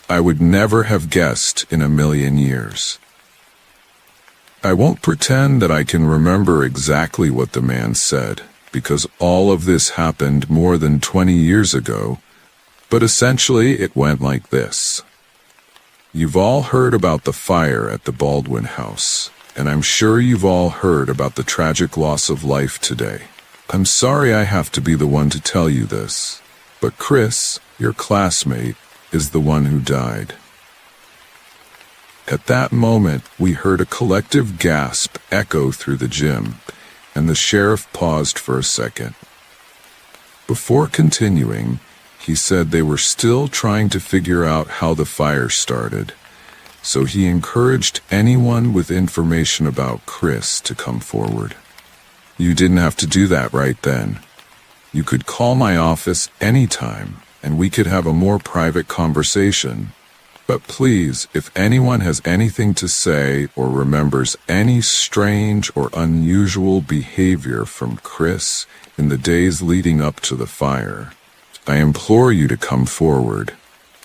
I would never have guessed in a million years. I won't pretend that I can remember exactly what the man said, because all of this happened more than 20 years ago, but essentially it went like this. You've all heard about the fire at the Baldwin house, and I'm sure you've all heard about the tragic loss of life today. I'm sorry I have to be the one to tell you this, but Chris, your classmate, is the one who died. At that moment, we heard a collective gasp echo through the gym, and the sheriff paused for a second. Before continuing, he said they were still trying to figure out how the fire started, so he encouraged anyone with information about Chris to come forward. You didn't have to do that right then. You could call my office anytime, and we could have a more private conversation. But please, if anyone has anything to say or remembers any strange or unusual behavior from Chris in the days leading up to the fire, I implore you to come forward.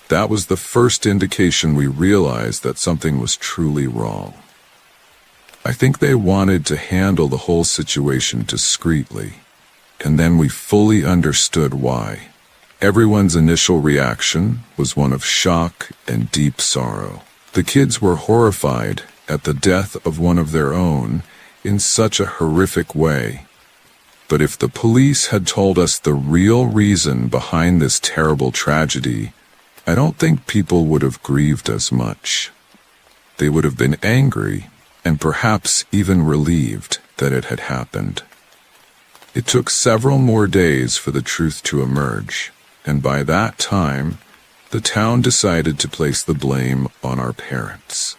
That was the first indication we realized that something was truly wrong. I think they wanted to handle the whole situation discreetly, and then we fully understood why. Everyone's initial reaction was one of shock and deep sorrow. The kids were horrified at the death of one of their own in such a horrific way. But if the police had told us the real reason behind this terrible tragedy, I don't think people would have grieved as much. They would have been angry and perhaps even relieved that it had happened. It took several more days for the truth to emerge, and by that time, the town decided to place the blame on our parents.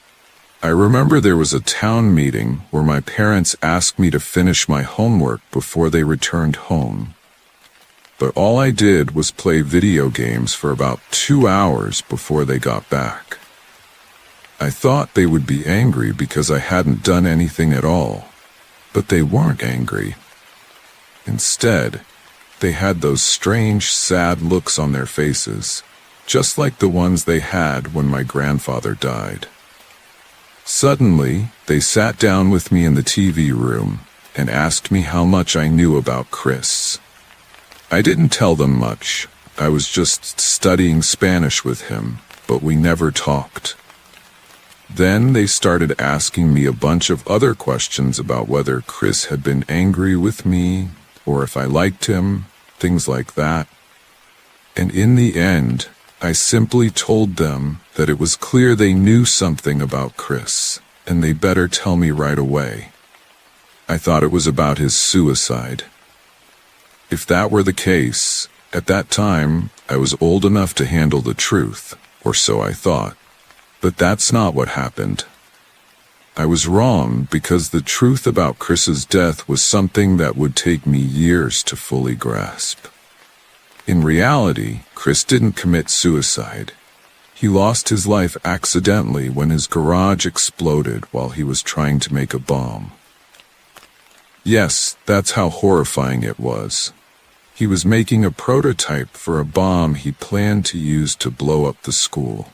I remember there was a town meeting where my parents asked me to finish my homework before they returned home. But all I did was play video games for about 2 hours before they got back. I thought they would be angry because I hadn't done anything at all, but they weren't angry. Instead, they had those strange, sad looks on their faces, just like the ones they had when my grandfather died. Suddenly, they sat down with me in the TV room and asked me how much I knew about Chris. I didn't tell them much. I was just studying Spanish with him, but we never talked. Then they started asking me a bunch of other questions about whether Chris had been angry with me, or if I liked him, things like that. And in the end, I simply told them that it was clear they knew something about Chris, and they better tell me right away. I thought it was about his suicide. If that were the case, at that time, I was old enough to handle the truth, or so I thought. But that's not what happened. I was wrong because the truth about Chris's death was something that would take me years to fully grasp. In reality, Chris didn't commit suicide. He lost his life accidentally when his garage exploded while he was trying to make a bomb. Yes, that's how horrifying it was. He was making a prototype for a bomb he planned to use to blow up the school.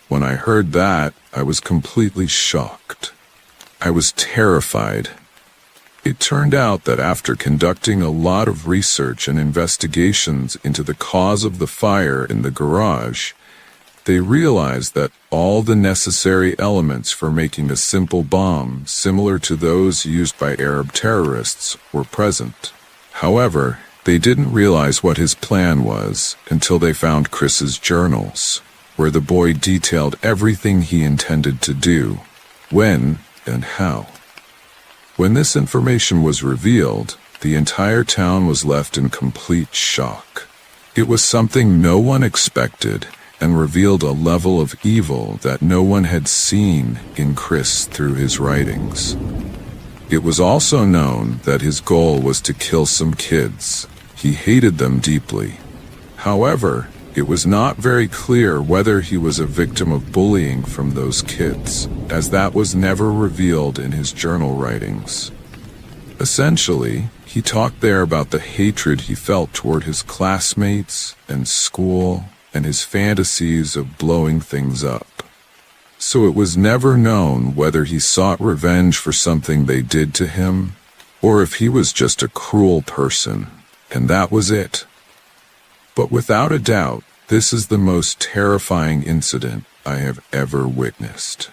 When I heard that, I was completely shocked. I was terrified. It turned out that after conducting a lot of research and investigations into the cause of the fire in the garage, they realized that all the necessary elements for making a simple bomb similar to those used by Arab terrorists were present. However, they didn't realize what his plan was until they found Chris's journals, where the boy detailed everything he intended to do, when, and how. When this information was revealed, the entire town was left in complete shock. It was something no one expected and revealed a level of evil that no one had seen in Chris through his writings. It was also known that his goal was to kill some kids. He hated them deeply. However, it was not very clear whether he was a victim of bullying from those kids, as that was never revealed in his journal writings. Essentially, he talked there about the hatred he felt toward his classmates and school and his fantasies of blowing things up. So it was never known whether he sought revenge for something they did to him, or if he was just a cruel person, and that was it. But without a doubt, this is the most terrifying incident I have ever witnessed.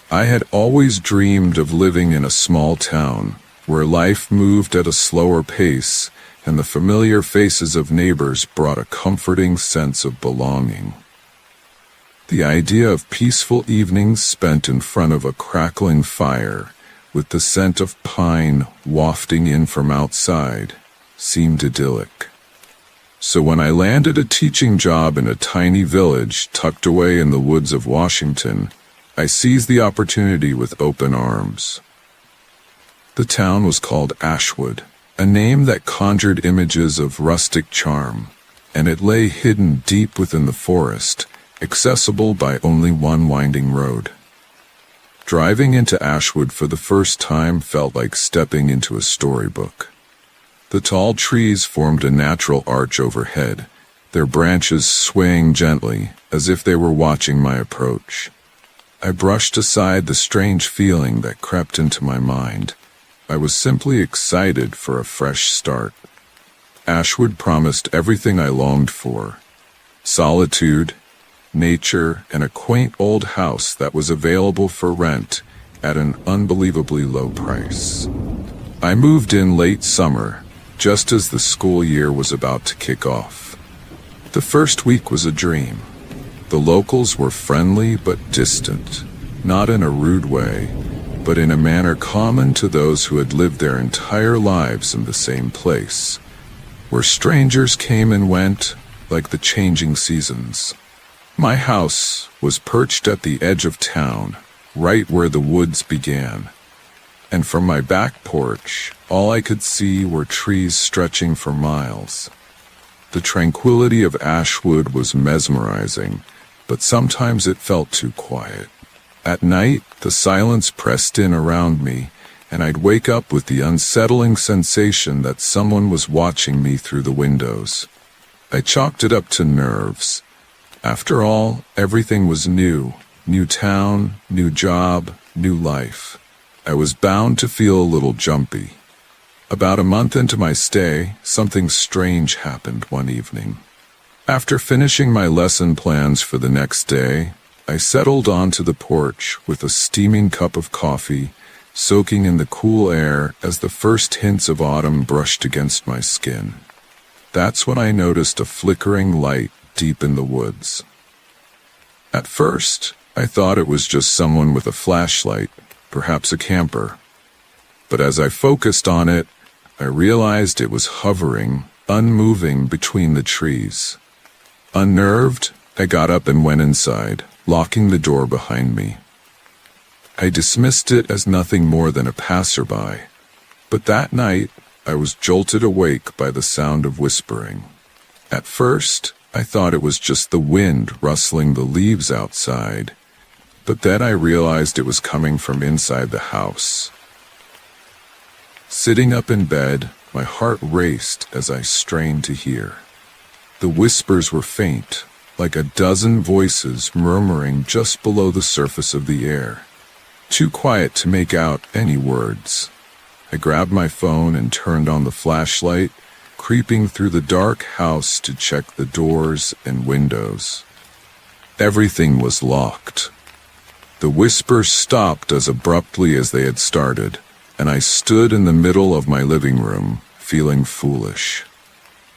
I had always dreamed of living in a small town where life moved at a slower pace and the familiar faces of neighbors brought a comforting sense of belonging. The idea of peaceful evenings spent in front of a crackling fire with the scent of pine wafting in from outside, seemed idyllic. So when I landed a teaching job in a tiny village tucked away in the woods of Washington, I seized the opportunity with open arms. The town was called Ashwood, a name that conjured images of rustic charm, and it lay hidden deep within the forest, accessible by only one winding road. Driving into Ashwood for the first time felt like stepping into a storybook. The tall trees formed a natural arch overhead, their branches swaying gently as if they were watching my approach. I brushed aside the strange feeling that crept into my mind. I was simply excited for a fresh start. Ashwood promised everything I longed for: solitude, nature, and a quaint old house that was available for rent at an unbelievably low price. I moved in late summer, just as the school year was about to kick off. The first week was a dream. The locals were friendly but distant. not in a rude way, but in a manner common to those who had lived their entire lives in the same place, where strangers came and went like the changing seasons. My house was perched at the edge of town, right where the woods began, and from my back porch, all I could see were trees stretching for miles. The tranquility of Ashwood was mesmerizing, but sometimes it felt too quiet. At night, the silence pressed in around me, and I'd wake up with the unsettling sensation that someone was watching me through the windows. I chalked it up to nerves. After all, everything was new. New town, new job, new life. I was bound to feel a little jumpy. About a month into my stay, something strange happened one evening. After finishing my lesson plans for the next day, I settled onto the porch with a steaming cup of coffee, soaking in the cool air as the first hints of autumn brushed against my skin. That's when I noticed a flickering light deep in the woods. At first, I thought it was just someone with a flashlight, perhaps a camper. But as I focused on it, I realized it was hovering, unmoving between the trees. Unnerved, I got up and went inside, locking the door behind me. I dismissed it as nothing more than a passerby, but that night I was jolted awake by the sound of whispering. At first, I thought it was just the wind rustling the leaves outside, but then I realized it was coming from inside the house. Sitting up in bed, my heart raced as I strained to hear. The whispers were faint, like a dozen voices murmuring just below the surface of the air, too quiet to make out any words. I grabbed my phone and turned on the flashlight, creeping through the dark house to check the doors and windows. Everything was locked. The whispers stopped as abruptly as they had started, and I stood in the middle of my living room, feeling foolish.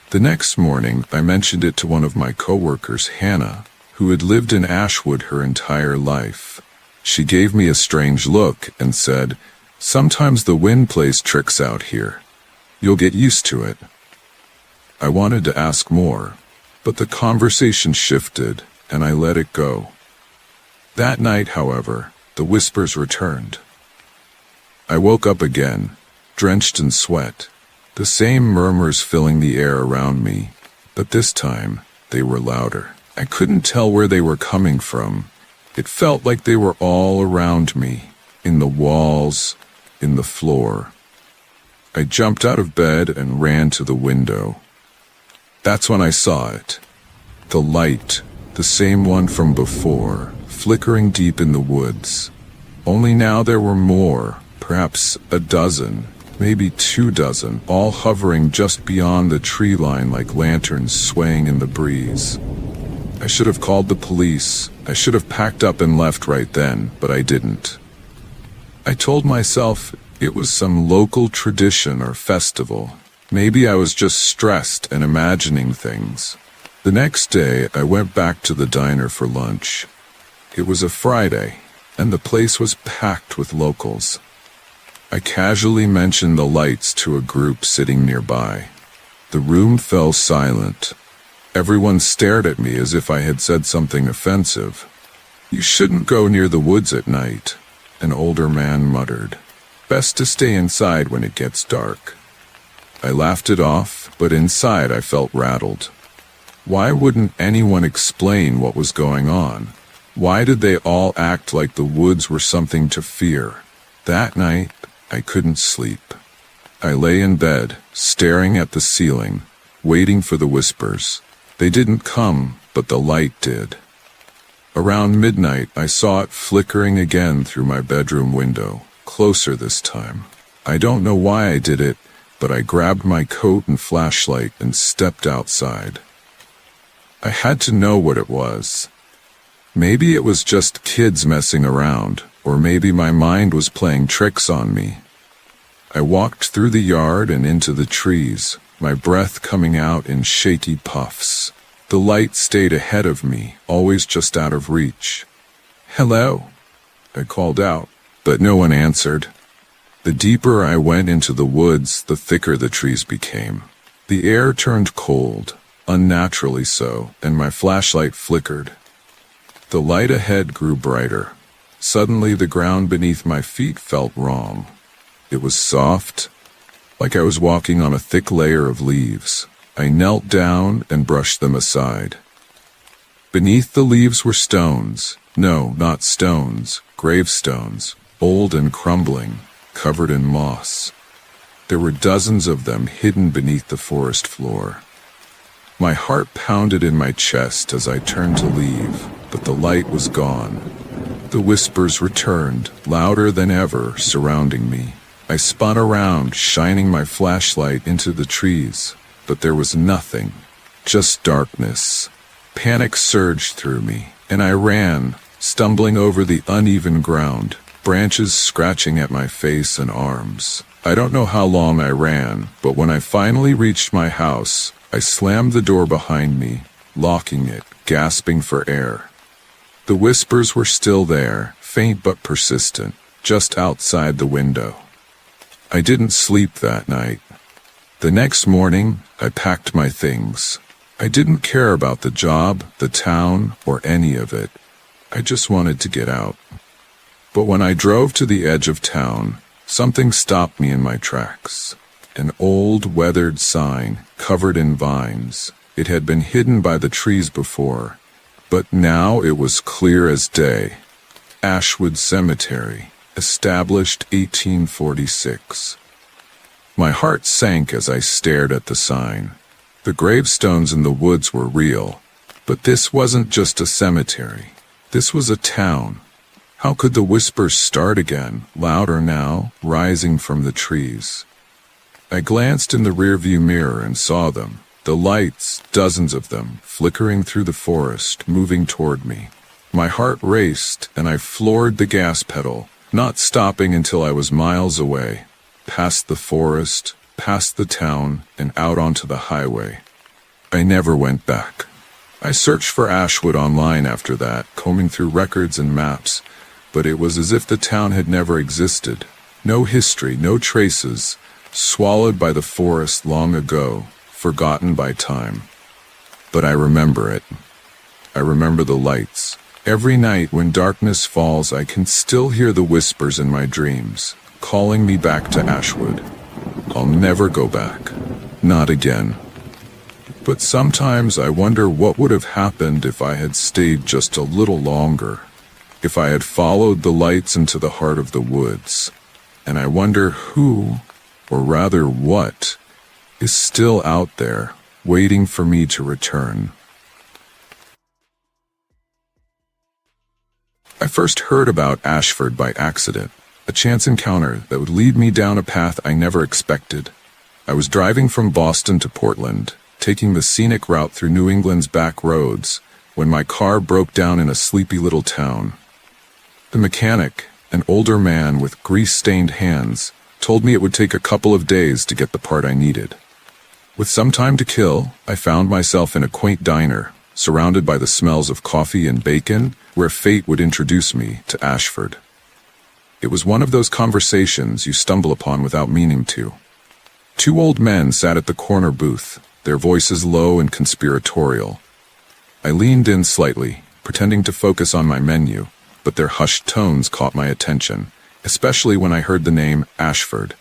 The next morning, I mentioned it to one of my coworkers, Hannah, who had lived in Ashwood her entire life. She gave me a strange look and said, "Sometimes the wind plays tricks out here. You'll get used to it." I wanted to ask more, but the conversation shifted, and I let it go. That night, however, the whispers returned. I woke up again, drenched in sweat, the same murmurs filling the air around me, but this time they were louder. I couldn't tell where they were coming from. It felt like they were all around me, in the walls, in the floor. I jumped out of bed and ran to the window. That's when I saw it. The light, the same one from before, flickering deep in the woods. Only now there were more, perhaps a dozen, maybe 24, all hovering just beyond the tree line like lanterns swaying in the breeze. I should have called the police. I should have packed up and left right then, but I didn't. I told myself it was some local tradition or festival. Maybe I was just stressed and imagining things. The next day, I went back to the diner for lunch. It was a Friday, and the place was packed with locals. I casually mentioned the lights to a group sitting nearby. The room fell silent. Everyone stared at me as if I had said something offensive. "You shouldn't go near the woods at night," an older man muttered. "Best to stay inside when it gets dark." I laughed it off, but inside I felt rattled. Why wouldn't anyone explain what was going on? Why did they all act like the woods were something to fear? That night, I couldn't sleep. I lay in bed, staring at the ceiling, waiting for the whispers. They didn't come, but the light did. Around midnight, I saw it flickering again through my bedroom window, closer this time. I don't know why I did it, but I grabbed my coat and flashlight and stepped outside. I had to know what it was. Maybe it was just kids messing around, or maybe my mind was playing tricks on me. I walked through the yard and into the trees, my breath coming out in shaky puffs. The light stayed ahead of me, always just out of reach. "Hello," I called out, but no one answered. The deeper I went into the woods, the thicker the trees became. The air turned cold, unnaturally so, and my flashlight flickered. The light ahead grew brighter. Suddenly the ground beneath my feet felt wrong. It was soft, like I was walking on a thick layer of leaves. I knelt down and brushed them aside. Beneath the leaves were stones. No, not stones, gravestones, old and crumbling, covered in moss. There were dozens of them hidden beneath the forest floor. My heart pounded in my chest as I turned to leave, but the light was gone. The whispers returned, louder than ever, surrounding me. I spun around, shining my flashlight into the trees, but there was nothing, just darkness. Panic surged through me, and I ran, stumbling over the uneven ground, branches scratching at my face and arms. I don't know how long I ran, but when I finally reached my house, I slammed the door behind me, locking it, gasping for air. The whispers were still there, faint but persistent, just outside the window. I didn't sleep that night. The next morning, I packed my things. I didn't care about the job, the town, or any of it. I just wanted to get out. But when I drove to the edge of town, something stopped me in my tracks. An old, weathered sign, covered in vines. It had been hidden by the trees before, but now it was clear as day. Ashwood Cemetery, established 1846. My heart sank as I stared at the sign. The gravestones in the woods were real, but this wasn't just a cemetery. This was a town. How could the whispers start again, louder now, rising from the trees? I glanced in the rearview mirror and saw them. The lights, dozens of them, flickering through the forest, moving toward me. My heart raced, and I floored the gas pedal, not stopping until I was miles away, past the forest, past the town, and out onto the highway. I never went back. I searched for Ashwood online after that, combing through records and maps, but it was as if the town had never existed. No history, no traces, swallowed by the forest long ago, forgotten by time. But I remember it. I remember the lights. Every night when darkness falls, I can still hear the whispers in my dreams, calling me back to Ashwood. I'll never go back. Not again. But sometimes I wonder what would have happened if I had stayed just a little longer, if I had followed the lights into the heart of the woods. And I wonder who, or rather what, is still out there, waiting for me to return. I first heard about Ashford by accident, a chance encounter that would lead me down a path I never expected. I was driving from Boston to Portland, taking the scenic route through New England's back roads, when my car broke down in a sleepy little town. The mechanic, an older man with grease-stained hands, told me it would take a couple of days to get the part I needed. With some time to kill, I found myself in a quaint diner, surrounded by the smells of coffee and bacon, where fate would introduce me to Ashford. It was one of those conversations you stumble upon without meaning to. Two old men sat at the corner booth, their voices low and conspiratorial. I leaned in slightly, pretending to focus on my menu, but their hushed tones caught my attention, especially when I heard the name Ashford.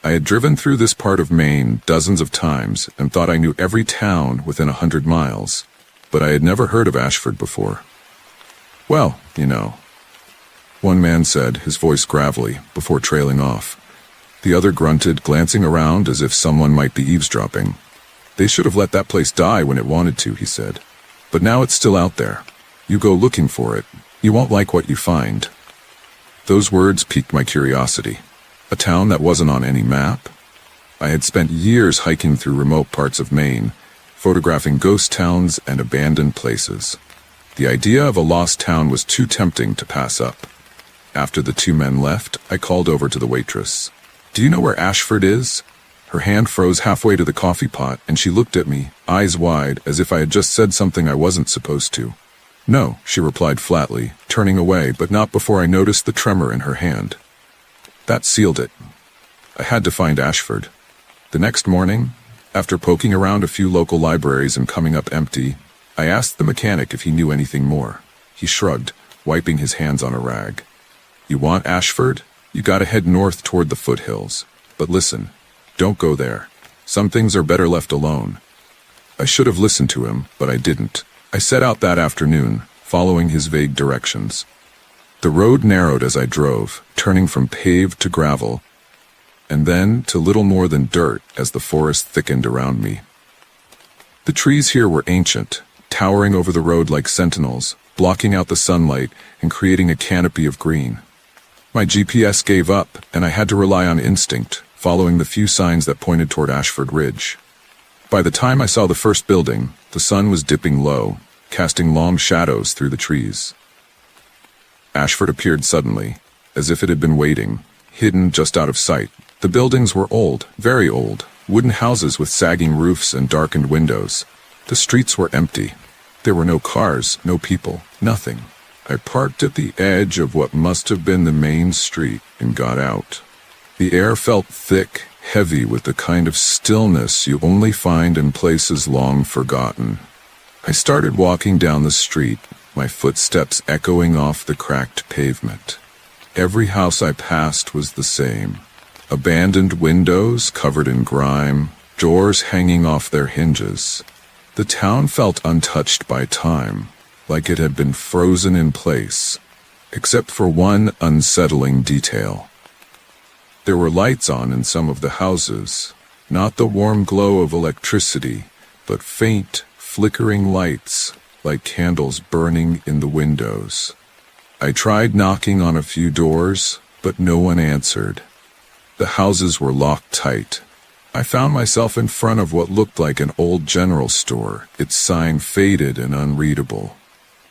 I had driven through this part of Maine dozens of times and thought I knew every town within 100 miles, but I had never heard of Ashford before. Well, you know, one man said, his voice gravelly, before trailing off. The other grunted, glancing around as if someone might be eavesdropping. They should have let that place die when it wanted to, he said. But now it's still out there. You go looking for it. You won't like what you find. Those words piqued my curiosity. A town that wasn't on any map? I had spent years hiking through remote parts of Maine, photographing ghost towns and abandoned places. The idea of a lost town was too tempting to pass up. After the two men left, I called over to the waitress. "Do you know where Ashford is?" Her hand froze halfway to the coffee pot, and she looked at me, eyes wide, as if I had just said something I wasn't supposed to. "No," she replied flatly, turning away, but not before I noticed the tremor in her hand. That sealed it. I had to find Ashford. The next morning, after poking around a few local libraries and coming up empty, I asked the mechanic if he knew anything more. He shrugged, wiping his hands on a rag. "You want Ashford? You gotta head north toward the foothills. But listen, don't go there. Some things are better left alone." I should have listened to him, but I didn't. I set out that afternoon, following his vague directions. The road narrowed as I drove, turning from paved to gravel, and then to little more than dirt as the forest thickened around me. The trees here were ancient, towering over the road like sentinels, blocking out the sunlight and creating a canopy of green. My GPS gave up, and I had to rely on instinct, following the few signs that pointed toward Ashford Ridge. By the time I saw the first building, the sun was dipping low, casting long shadows through the trees. Ashford appeared suddenly, as if it had been waiting, hidden just out of sight. The buildings were old, very old, wooden houses with sagging roofs and darkened windows. The streets were empty. There were no cars, no people, nothing. I parked at the edge of what must have been the main street and got out. The air felt thick, heavy with the kind of stillness you only find in places long forgotten. I started walking down the street, my footsteps echoing off the cracked pavement. Every house I passed was the same. Abandoned windows covered in grime, doors hanging off their hinges. The town felt untouched by time, like it had been frozen in place, except for one unsettling detail. There were lights on in some of the houses, not the warm glow of electricity, but faint, flickering lights, like candles burning in the windows. I tried knocking on a few doors, but no one answered. The houses were locked tight. I found myself in front of what looked like an old general store, its sign faded and unreadable.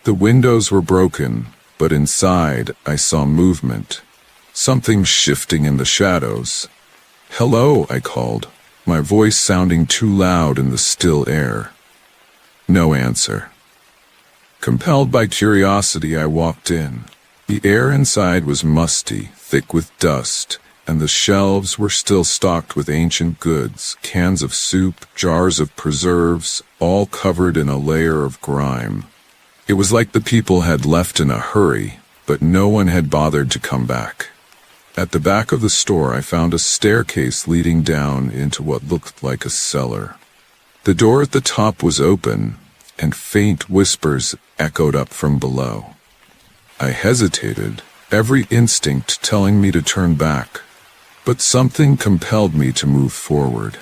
The windows were broken, but inside I saw movement. Something shifting in the shadows. "Hello," I called, my voice sounding too loud in the still air. No answer. Compelled by curiosity, I walked in. The air inside was musty, thick with dust, and the shelves were still stocked with ancient goods, cans of soup, jars of preserves, all covered in a layer of grime. It was like the people had left in a hurry, but no one had bothered to come back. At the back of the store, I found a staircase leading down into what looked like a cellar. The door at the top was open, and faint whispers echoed up from below. I hesitated, every instinct telling me to turn back, but something compelled me to move forward.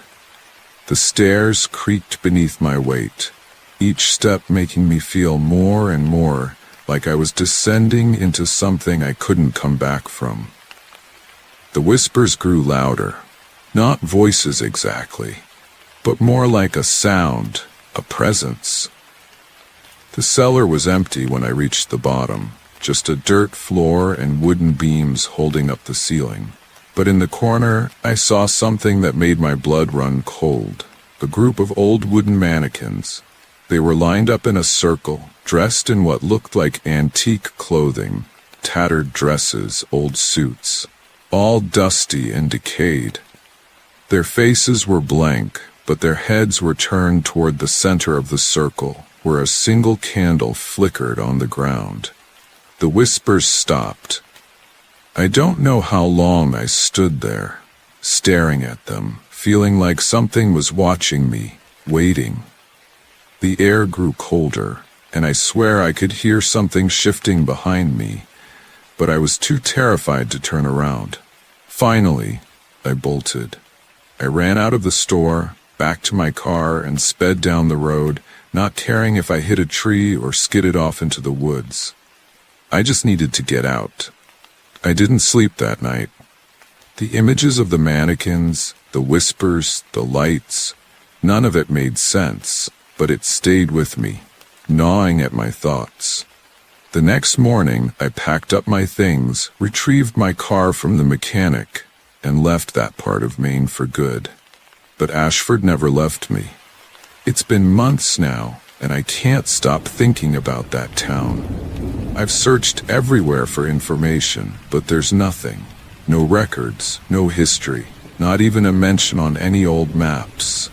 The stairs creaked beneath my weight, each step making me feel more and more like I was descending into something I couldn't come back from. The whispers grew louder, not voices exactly, but more like a sound, a presence. The cellar was empty when I reached the bottom, just a dirt floor and wooden beams holding up the ceiling. But in the corner, I saw something that made my blood run cold. A group of old wooden mannequins. They were lined up in a circle, dressed in what looked like antique clothing, tattered dresses, old suits, all dusty and decayed. Their faces were blank, but their heads were turned toward the center of the circle, where a single candle flickered on the ground. The whispers stopped. I don't know how long I stood there, staring at them, feeling like something was watching me, waiting. The air grew colder, and I swear I could hear something shifting behind me, but I was too terrified to turn around. Finally, I bolted. I ran out of the store, back to my car, and sped down the road, not caring if I hit a tree or skidded off into the woods. I just needed to get out. I didn't sleep that night. The images of the mannequins, the whispers, the lights, none of it made sense, but it stayed with me, gnawing at my thoughts. The next morning, I packed up my things, retrieved my car from the mechanic, and left that part of Maine for good. But Ashford never left me. It's been months now, and I can't stop thinking about that town. I've searched everywhere for information, but there's nothing. No records, no history, not even a mention on any old maps.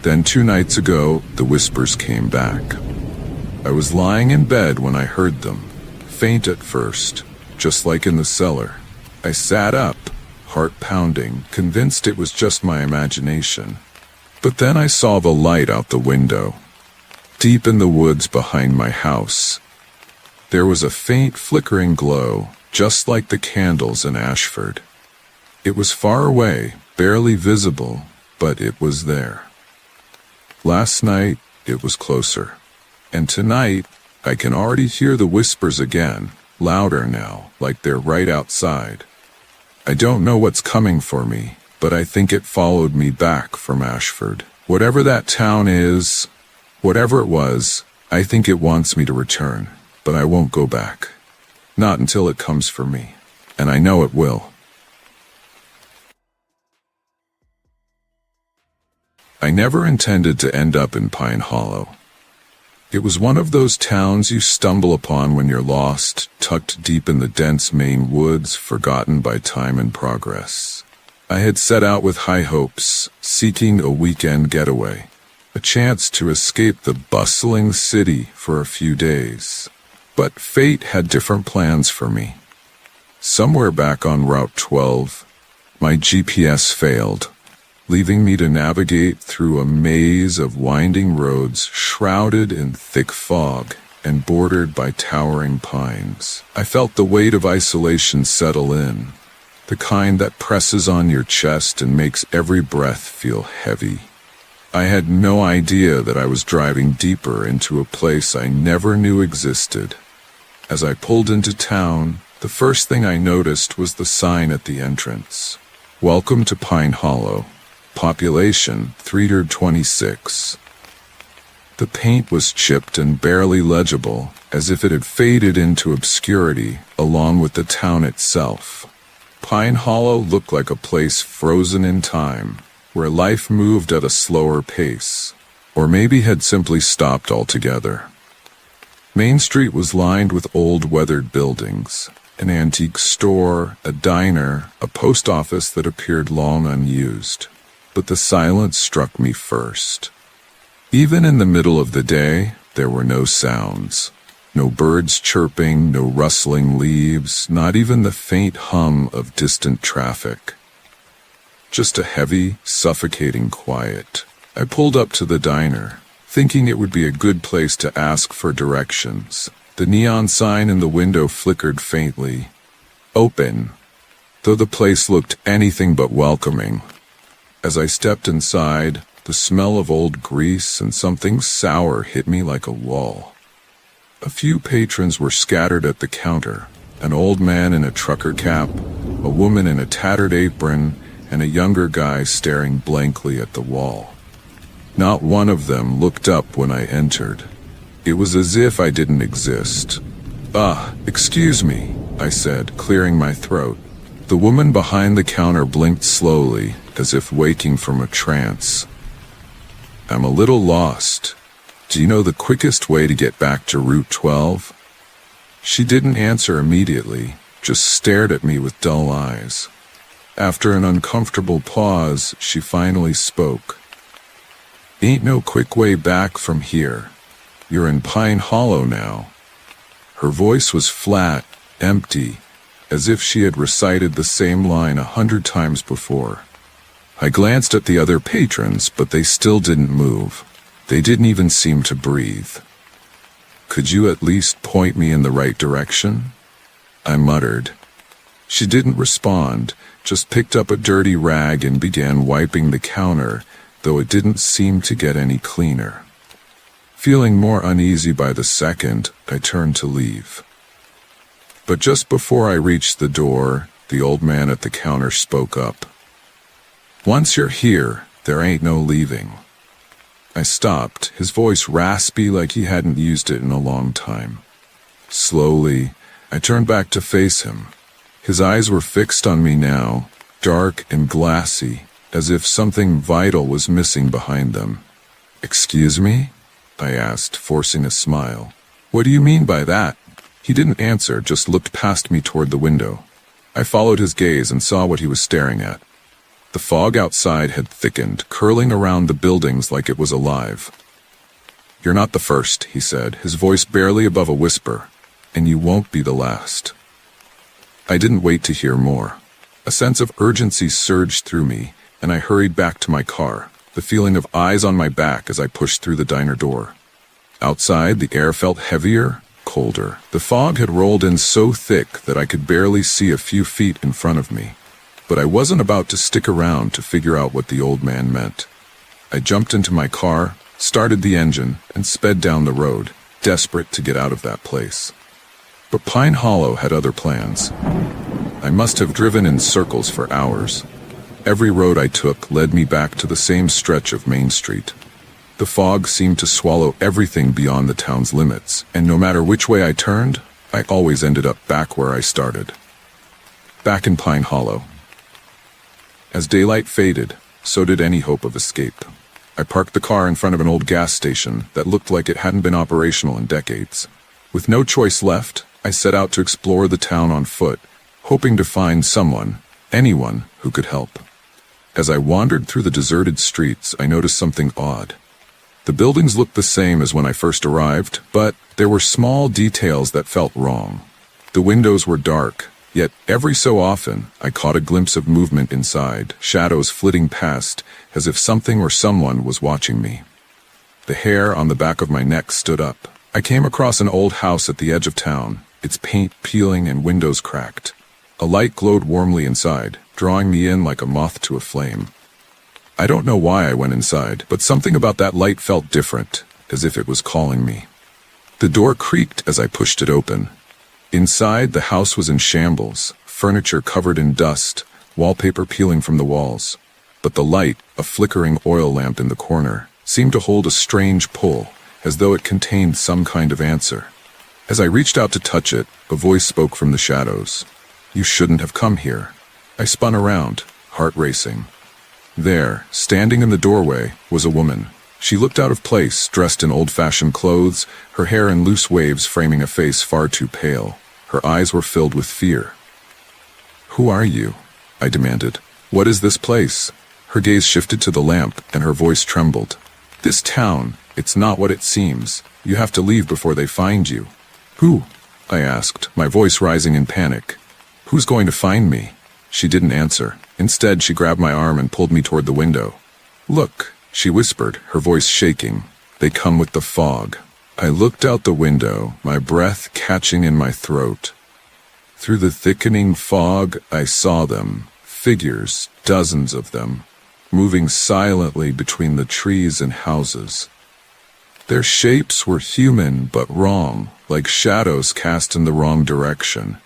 Then 2 nights ago, the whispers came back. I was lying in bed when I heard them, faint at first, just like in the cellar. I sat up, heart pounding, convinced it was just my imagination. But then I saw the light out the window, deep in the woods behind my house. There was a faint flickering glow, just like the candles in Ashford. It was far away, barely visible, but it was there. Last night, it was closer. And tonight, I can already hear the whispers again, louder now, like they're right outside. I don't know what's coming for me, but I think it followed me back from Ashford. Whatever that town is, whatever it was, I think it wants me to return, but I won't go back. Not until it comes for me, and I know it will. I never intended to end up in Pine Hollow. It was one of those towns you stumble upon when you're lost, tucked deep in the dense Maine woods, forgotten by time and progress. I had set out with high hopes, seeking a weekend getaway, a chance to escape the bustling city for a few days. But fate had different plans for me. Somewhere back on Route 12, my GPS failed, leaving me to navigate through a maze of winding roads shrouded in thick fog and bordered by towering pines. I felt the weight of isolation settle in, the kind that presses on your chest and makes every breath feel heavy. I had no idea that I was driving deeper into a place I never knew existed. As I pulled into town, the first thing I noticed was the sign at the entrance. Welcome to Pine Hollow. Population 326. The paint was chipped and barely legible, as if it had faded into obscurity, along with the town itself. Pine Hollow looked like a place frozen in time, where life moved at a slower pace, or maybe had simply stopped altogether. Main Street was lined with old weathered buildings, an antique store, a diner, a post office that appeared long unused. But the silence struck me first. Even in the middle of the day, there were no sounds. No birds chirping, no rustling leaves, not even the faint hum of distant traffic. Just a heavy, suffocating quiet. I pulled up to the diner, thinking it would be a good place to ask for directions. The neon sign in the window flickered faintly. Open, though the place looked anything but welcoming. As I stepped inside, the smell of old grease and something sour hit me like a wall. A few patrons were scattered at the counter, an old man in a trucker cap, a woman in a tattered apron, and a younger guy staring blankly at the wall. Not one of them looked up when I entered. It was as if I didn't exist. Excuse me, I said, clearing my throat. The woman behind the counter blinked slowly, as if waking from a trance. I'm a little lost. Do you know the quickest way to get back to Route 12? She didn't answer immediately, just stared at me with dull eyes. After an uncomfortable pause, she finally spoke. Ain't no quick way back from here. You're in Pine Hollow now. Her voice was flat, empty, as if she had recited the same line 100 times before. I glanced at the other patrons, but they still didn't move. They didn't even seem to breathe. Could you at least point me in the right direction? I muttered. She didn't respond, just picked up a dirty rag and began wiping the counter, though it didn't seem to get any cleaner. Feeling more uneasy by the second, I turned to leave. But just before I reached the door, the old man at the counter spoke up. Once you're here, there ain't no leaving. I stopped, his voice raspy like he hadn't used it in a long time. Slowly, I turned back to face him. His eyes were fixed on me now, dark and glassy, as if something vital was missing behind them. Excuse me? I asked, forcing a smile. What do you mean by that? He didn't answer, just looked past me toward the window. I followed his gaze and saw what he was staring at. The fog outside had thickened, curling around the buildings like it was alive. You're not the first, he said, his voice barely above a whisper, and you won't be the last. I didn't wait to hear more. A sense of urgency surged through me, and I hurried back to my car, the feeling of eyes on my back as I pushed through the diner door. Outside, the air felt heavier, colder. The fog had rolled in so thick that I could barely see a few feet in front of me. But I wasn't about to stick around to figure out what the old man meant. I jumped into my car, started the engine, and sped down the road, desperate to get out of that place. But Pine Hollow had other plans. I must have driven in circles for hours. Every road I took led me back to the same stretch of Main Street. The fog seemed to swallow everything beyond the town's limits, and no matter which way I turned, I always ended up back where I started. Back in Pine Hollow. As daylight faded, so did any hope of escape. I parked the car in front of an old gas station that looked like it hadn't been operational in decades. With no choice left, I set out to explore the town on foot, hoping to find someone, anyone, who could help. As I wandered through the deserted streets, I noticed something odd. The buildings looked the same as when I first arrived, but there were small details that felt wrong. The windows were dark, yet every so often I caught a glimpse of movement inside, shadows flitting past, as if something or someone was watching me. The hair on the back of my neck stood up. I came across an old house at the edge of town, its paint peeling and windows cracked. A light glowed warmly inside, drawing me in like a moth to a flame. I don't know why I went inside, but something about that light felt different, as if it was calling me. The door creaked as I pushed it open. Inside, the house was in shambles, furniture covered in dust, wallpaper peeling from the walls. But the light, a flickering oil lamp in the corner, seemed to hold a strange pull, as though it contained some kind of answer. As I reached out to touch it, a voice spoke from the shadows. You shouldn't have come here. I spun around, heart racing. There, standing in the doorway, was a woman. She looked out of place, dressed in old-fashioned clothes, her hair in loose waves framing a face far too pale. Her eyes were filled with fear. Who are you? I demanded. What is this place? Her gaze shifted to the lamp, and her voice trembled. This town, it's not what it seems. You have to leave before they find you. Who? I asked, my voice rising in panic. Who's going to find me? She didn't answer. Instead, she grabbed my arm and pulled me toward the window. Look, she whispered, her voice shaking. They come with the fog. I looked out the window, my breath catching in my throat. Through the thickening fog, I saw them, figures, dozens of them, moving silently between the trees and houses. Their shapes were human but wrong, like shadows cast in the wrong direction.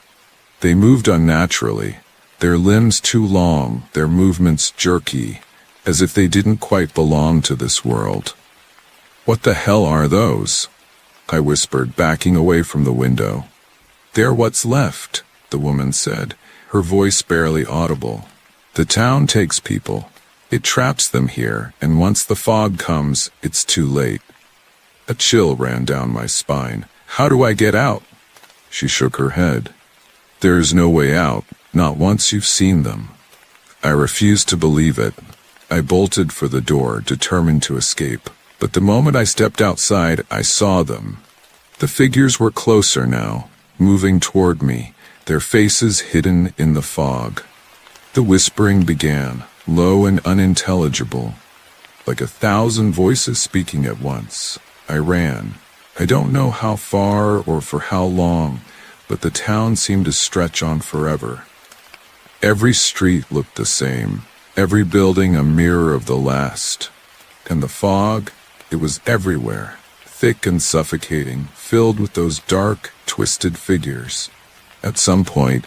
They moved unnaturally, their limbs too long, their movements jerky, as if they didn't quite belong to this world. What the hell are those? I whispered, backing away from the window. They're what's left, the woman said, her voice barely audible. The town takes people. It traps them here, and once the fog comes, it's too late. A chill ran down my spine. How do I get out? She shook her head. There's no way out, not once you've seen them. I refused to believe it. I bolted for the door, determined to escape. But the moment I stepped outside, I saw them. The figures were closer now, moving toward me, their faces hidden in the fog. The whispering began, low and unintelligible, like 1,000 voices speaking at once. I ran. I don't know how far or for how long, but the town seemed to stretch on forever. Every street looked the same, every building a mirror of the last. And the fog, it was everywhere, thick and suffocating, filled with those dark, twisted figures. At some point,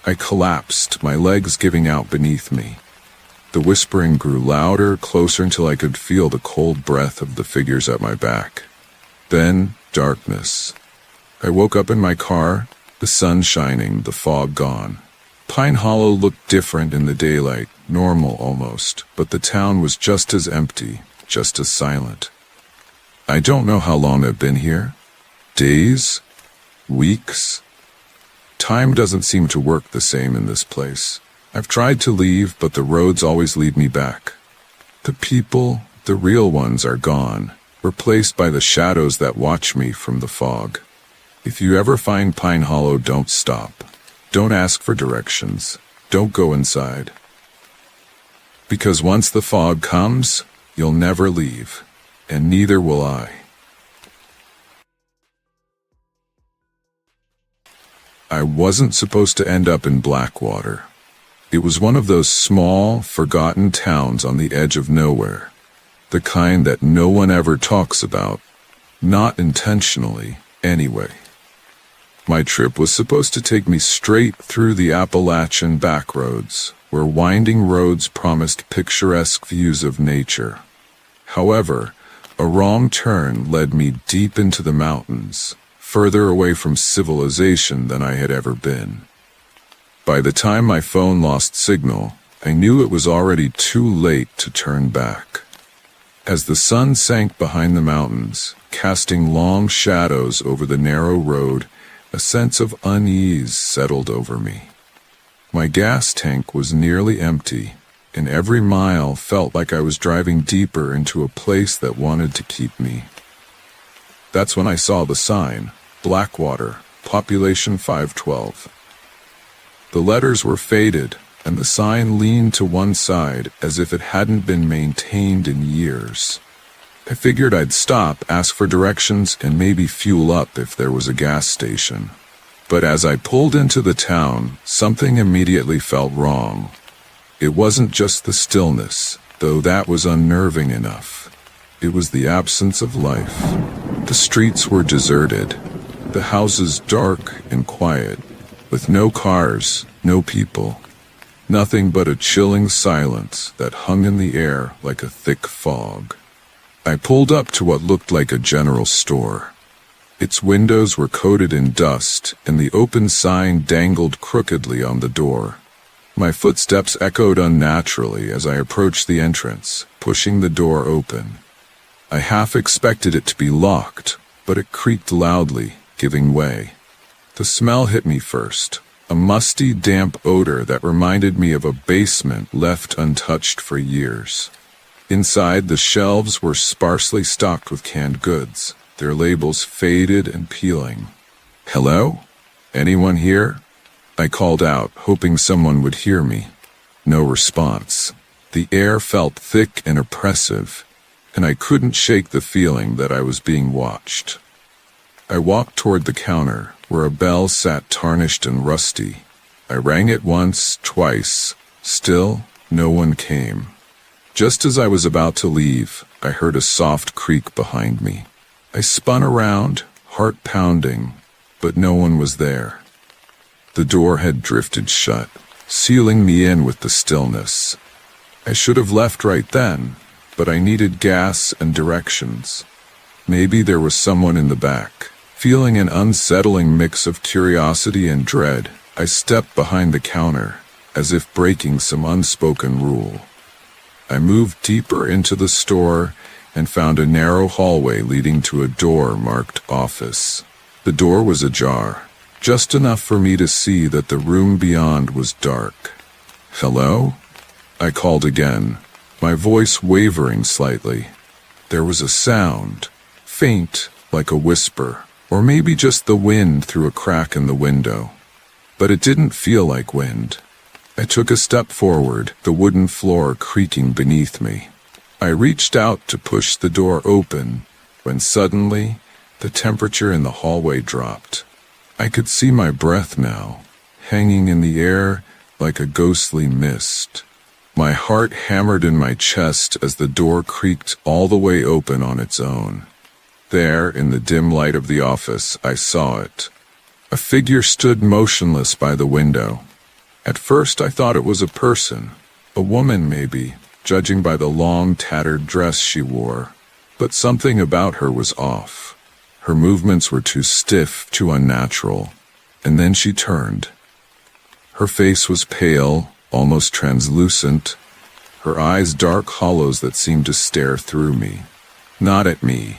I collapsed, my legs giving out beneath me. The whispering grew louder, closer until I could feel the cold breath of the figures at my back. Then, darkness. I woke up in my car, the sun shining, the fog gone. Pine Hollow looked different in the daylight, normal almost, but the town was just as empty, just as silent. I don't know how long I've been here. Days? Weeks? Time doesn't seem to work the same in this place. I've tried to leave, but the roads always lead me back. The people, the real ones, are gone, replaced by the shadows that watch me from the fog. If you ever find Pine Hollow, don't stop. Don't ask for directions. Don't go inside. Because once the fog comes, you'll never leave, and neither will I. I wasn't supposed to end up in Blackwater. It was one of those small, forgotten towns on the edge of nowhere. The kind that no one ever talks about. Not intentionally, anyway. My trip was supposed to take me straight through the Appalachian backroads, where winding roads promised picturesque views of nature. However, a wrong turn led me deep into the mountains, further away from civilization than I had ever been. By the time my phone lost signal, I knew it was already too late to turn back. As the sun sank behind the mountains, casting long shadows over the narrow road, a sense of unease settled over me. My gas tank was nearly empty, and every mile felt like I was driving deeper into a place that wanted to keep me. That's when I saw the sign, Blackwater, population 512. The letters were faded, and the sign leaned to one side as if it hadn't been maintained in years. I figured I'd stop, ask for directions, and maybe fuel up if there was a gas station. But as I pulled into the town, something immediately felt wrong. It wasn't just the stillness, though that was unnerving enough. It was the absence of life. The streets were deserted, the houses dark and quiet, with no cars, no people. Nothing but a chilling silence that hung in the air like a thick fog. I pulled up to what looked like a general store. Its windows were coated in dust, and the open sign dangled crookedly on the door. My footsteps echoed unnaturally as I approached the entrance, pushing the door open. I half expected it to be locked, but it creaked loudly, giving way. The smell hit me first, a musty, damp odor that reminded me of a basement left untouched for years. Inside, the shelves were sparsely stocked with canned goods, their labels faded and peeling. "Hello? Anyone here?" I called out, hoping someone would hear me. No response. The air felt thick and oppressive, and I couldn't shake the feeling that I was being watched. I walked toward the counter, where a bell sat tarnished and rusty. I rang it once, twice. Still, no one came. Just as I was about to leave, I heard a soft creak behind me. I spun around, heart pounding, but no one was there. The door had drifted shut, sealing me in with the stillness. I should have left right then, but I needed gas and directions. Maybe there was someone in the back. Feeling an unsettling mix of curiosity and dread, I stepped behind the counter, as if breaking some unspoken rule. I moved deeper into the store and found a narrow hallway leading to a door marked office. The door was ajar, just enough for me to see that the room beyond was dark. "Hello?" I called again, my voice wavering slightly. There was a sound, faint like a whisper, or maybe just the wind through a crack in the window. But it didn't feel like wind. I took a step forward, the wooden floor creaking beneath me. I reached out to push the door open, when suddenly, the temperature in the hallway dropped. I could see my breath now, hanging in the air like a ghostly mist. My heart hammered in my chest as the door creaked all the way open on its own. There, in the dim light of the office, I saw it. A figure stood motionless by the window. At first I thought it was a person, a woman maybe, judging by the long, tattered dress she wore. But something about her was off. Her movements were too stiff, too unnatural. And then she turned. Her face was pale, almost translucent, her eyes dark hollows that seemed to stare through me. Not at me,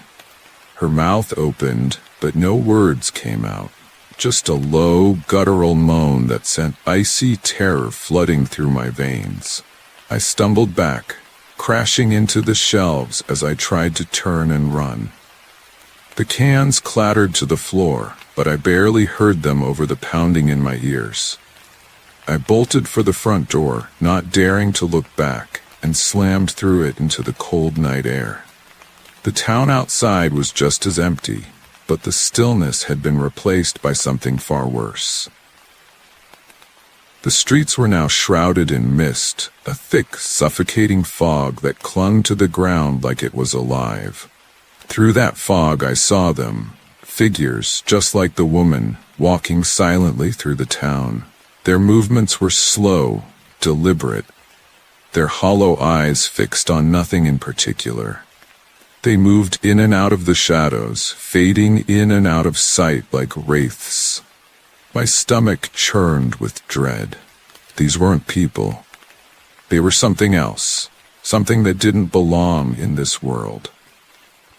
Her mouth opened, but no words came out. Just a low, guttural moan that sent icy terror flooding through my veins. I stumbled back, crashing into the shelves as I tried to turn and run. The cans clattered to the floor, but I barely heard them over the pounding in my ears. I bolted for the front door, not daring to look back, and slammed through it into the cold night air. The town outside was just as empty, but the stillness had been replaced by something far worse. The streets were now shrouded in mist, a thick, suffocating fog that clung to the ground like it was alive. Through that fog I saw them, figures just like the woman, walking silently through the town. Their movements were slow, deliberate, their hollow eyes fixed on nothing in particular. They moved in and out of the shadows, fading in and out of sight like wraiths. My stomach churned with dread. These weren't people. They were something else, something that didn't belong in this world.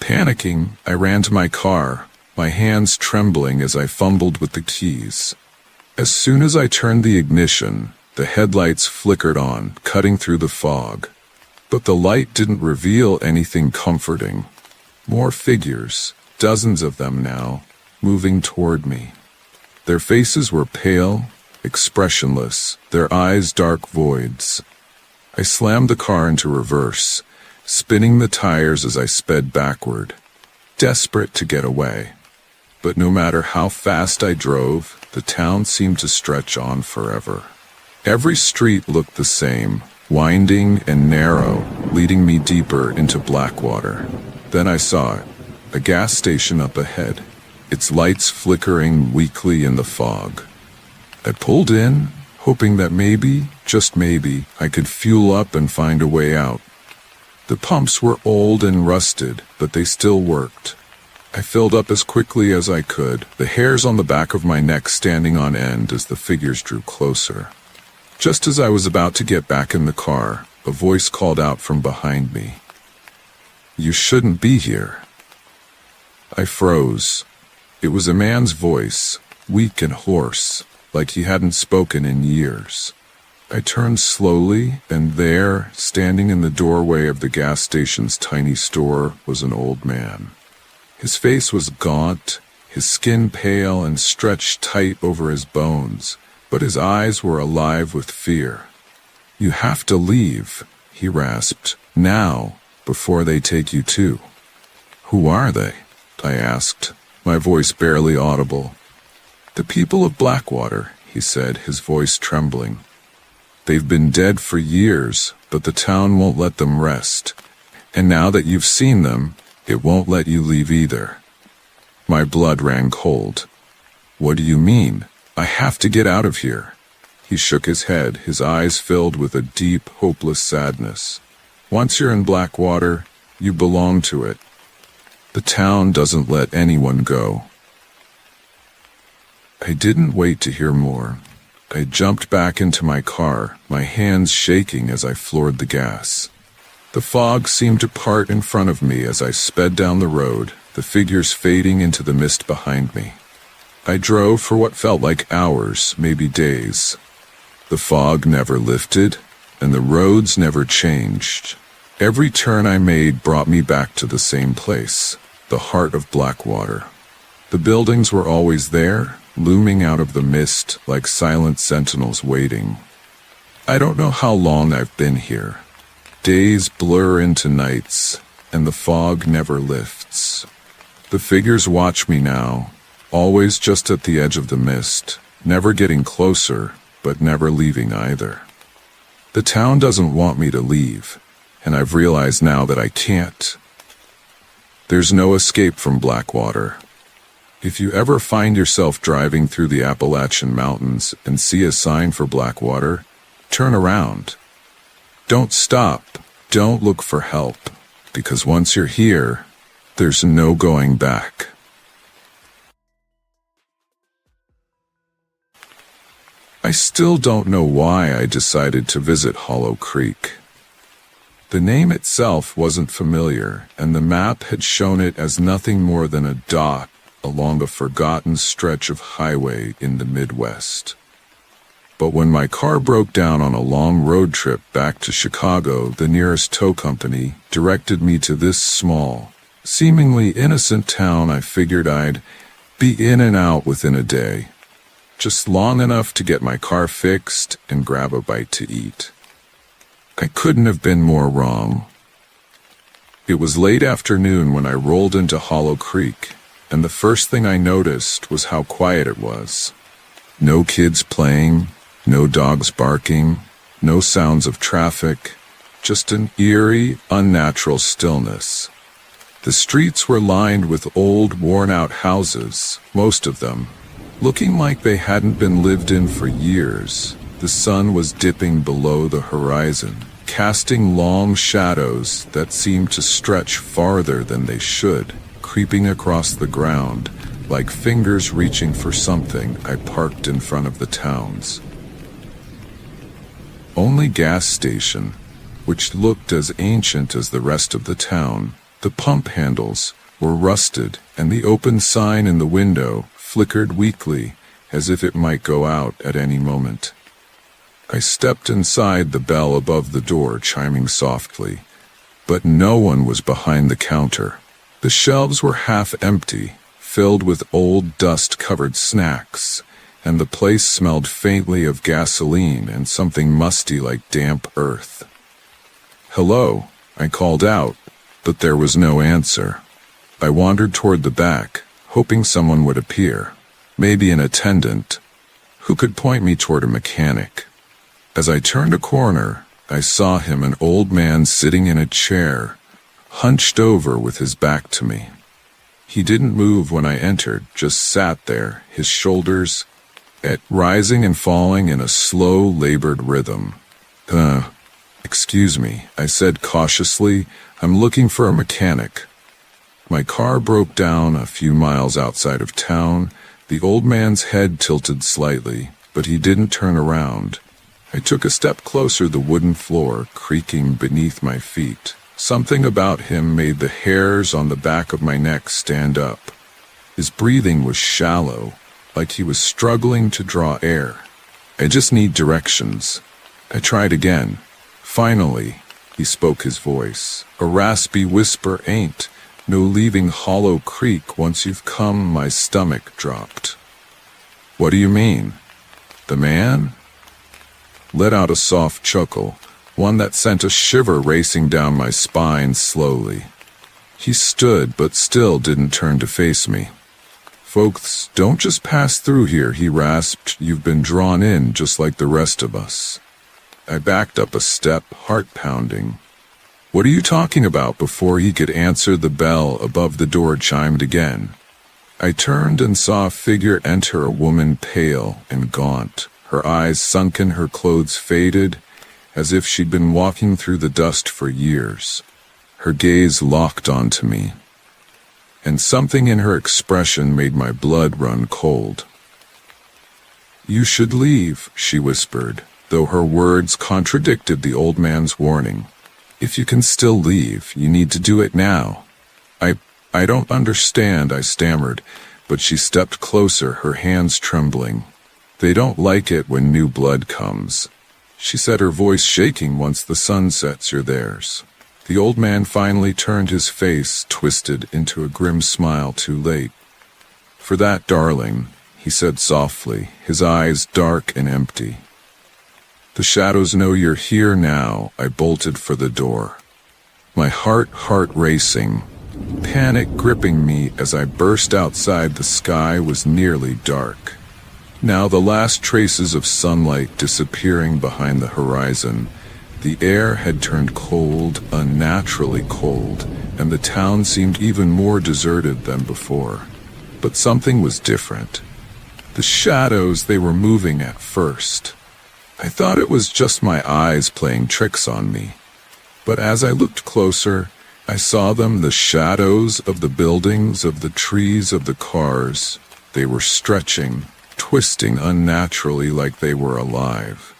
Panicking, I ran to my car, my hands trembling as I fumbled with the keys. As soon as I turned the ignition, the headlights flickered on, cutting through the fog. But the light didn't reveal anything comforting. More figures, dozens of them now, moving toward me. Their faces were pale, expressionless, their eyes dark voids. I slammed the car into reverse, spinning the tires as I sped backward, desperate to get away. But no matter how fast I drove, the town seemed to stretch on forever. Every street looked the same, winding and narrow, leading me deeper into Blackwater. Then I saw it, a gas station up ahead, its lights flickering weakly in the fog. I pulled in, hoping that maybe, just maybe, I could fuel up and find a way out. The pumps were old and rusted, but they still worked. I filled up as quickly as I could, the hairs on the back of my neck standing on end as the figures drew closer. Just as I was about to get back in the car, a voice called out from behind me. "You shouldn't be here." I froze. It was a man's voice, weak and hoarse, like he hadn't spoken in years. I turned slowly, and there, standing in the doorway of the gas station's tiny store, was an old man. His face was gaunt, his skin pale and stretched tight over his bones, but his eyes were alive with fear. "You have to leave," he rasped, "now, before they take you too." "Who are they?" I asked, my voice barely audible. "The people of Blackwater," he said, his voice trembling. "They've been dead for years, but the town won't let them rest. And now that you've seen them, it won't let you leave either." My blood ran cold. "What do you mean? I have to get out of here." He shook his head, his eyes filled with a deep, hopeless sadness. "Once you're in Blackwater, you belong to it. The town doesn't let anyone go." I didn't wait to hear more. I jumped back into my car, my hands shaking as I floored the gas. The fog seemed to part in front of me as I sped down the road, the figures fading into the mist behind me. I drove for what felt like hours, maybe days. The fog never lifted, and the roads never changed. Every turn I made brought me back to the same place, the heart of Blackwater. The buildings were always there, looming out of the mist like silent sentinels waiting. I don't know how long I've been here. Days blur into nights, and the fog never lifts. The figures watch me now, always just at the edge of the mist, never getting closer, but never leaving either. The town doesn't want me to leave, and I've realized now that I can't. There's no escape from Blackwater. If you ever find yourself driving through the Appalachian Mountains and see a sign for Blackwater, turn around. Don't stop. Don't look for help, because once you're here, there's no going back. I still don't know why I decided to visit Hollow Creek. The name itself wasn't familiar, and the map had shown it as nothing more than a dot along a forgotten stretch of highway in the Midwest. But when my car broke down on a long road trip back to Chicago, the nearest tow company directed me to this small, seemingly innocent town. I figured I'd be in and out within a day, just long enough to get my car fixed and grab a bite to eat. I couldn't have been more wrong. It was late afternoon when I rolled into Hollow Creek, and the first thing I noticed was how quiet it was. No kids playing, no dogs barking, no sounds of traffic, just an eerie, unnatural stillness. The streets were lined with old, worn-out houses, most of them, looking like they hadn't been lived in for years. The sun was dipping below the horizon, casting long shadows that seemed to stretch farther than they should, creeping across the ground, like fingers reaching for something. I parked in front of the town's only gas station, which looked as ancient as the rest of the town. The pump handles were rusted, and the open sign in the window flickered weakly, as if it might go out at any moment. I stepped inside, the bell above the door chiming softly, but no one was behind the counter. The shelves were half empty, filled with old dust-covered snacks, and the place smelled faintly of gasoline and something musty like damp earth. "Hello," I called out, but there was no answer. I wandered toward the back, hoping someone would appear, maybe an attendant, who could point me toward a mechanic. As I turned a corner, I saw him, an old man sitting in a chair, hunched over with his back to me. He didn't move when I entered, just sat there, his shoulders rising and falling in a slow, labored rhythm. Excuse me," I said cautiously. "I'm looking for a mechanic." My car broke down a few miles outside of town. The old man's head tilted slightly, but he didn't turn around. I took a step closer, the wooden floor creaking beneath my feet. Something about him made the hairs on the back of my neck stand up. His breathing was shallow, like he was struggling to draw air. "I just need directions." I tried again. Finally, he spoke, his voice a raspy whisper. "Ain't no leaving Hollow Creek once you've come." My stomach dropped. "What do you mean?" The man let out a soft chuckle, one that sent a shiver racing down my spine slowly. He stood, but still didn't turn to face me. "Folks don't just pass through here," he rasped. "You've been drawn in just like the rest of us." I backed up a step, heart pounding. "What are you talking about?" Before he could answer, the bell above the door chimed again. I turned and saw a figure enter, a woman, pale and gaunt, her eyes sunken, her clothes faded, as if she'd been walking through the dust for years. Her gaze locked onto me, and something in her expression made my blood run cold. "You should leave," she whispered, though her words contradicted the old man's warning. "If you can still leave, you need to do it now." I don't understand," I stammered, but she stepped closer, her hands trembling. "They don't like it when new blood comes," she said, her voice shaking. "Once the sun sets, you're theirs." The old man finally turned, his face twisted into a grim smile. "Too late for that, darling," he said softly, his eyes dark and empty. "The shadows know you're here now." I bolted for the door, my heart racing, panic gripping me as I burst outside. The sky was nearly dark, now, the last traces of sunlight disappearing behind the horizon. The air had turned cold, unnaturally cold, and the town seemed even more deserted than before. But something was different. The shadows, they were moving at first. I thought it was just my eyes playing tricks on me. But as I looked closer, I saw them, the shadows of the buildings, of the trees, of the cars. They were stretching, twisting unnaturally, like they were alive.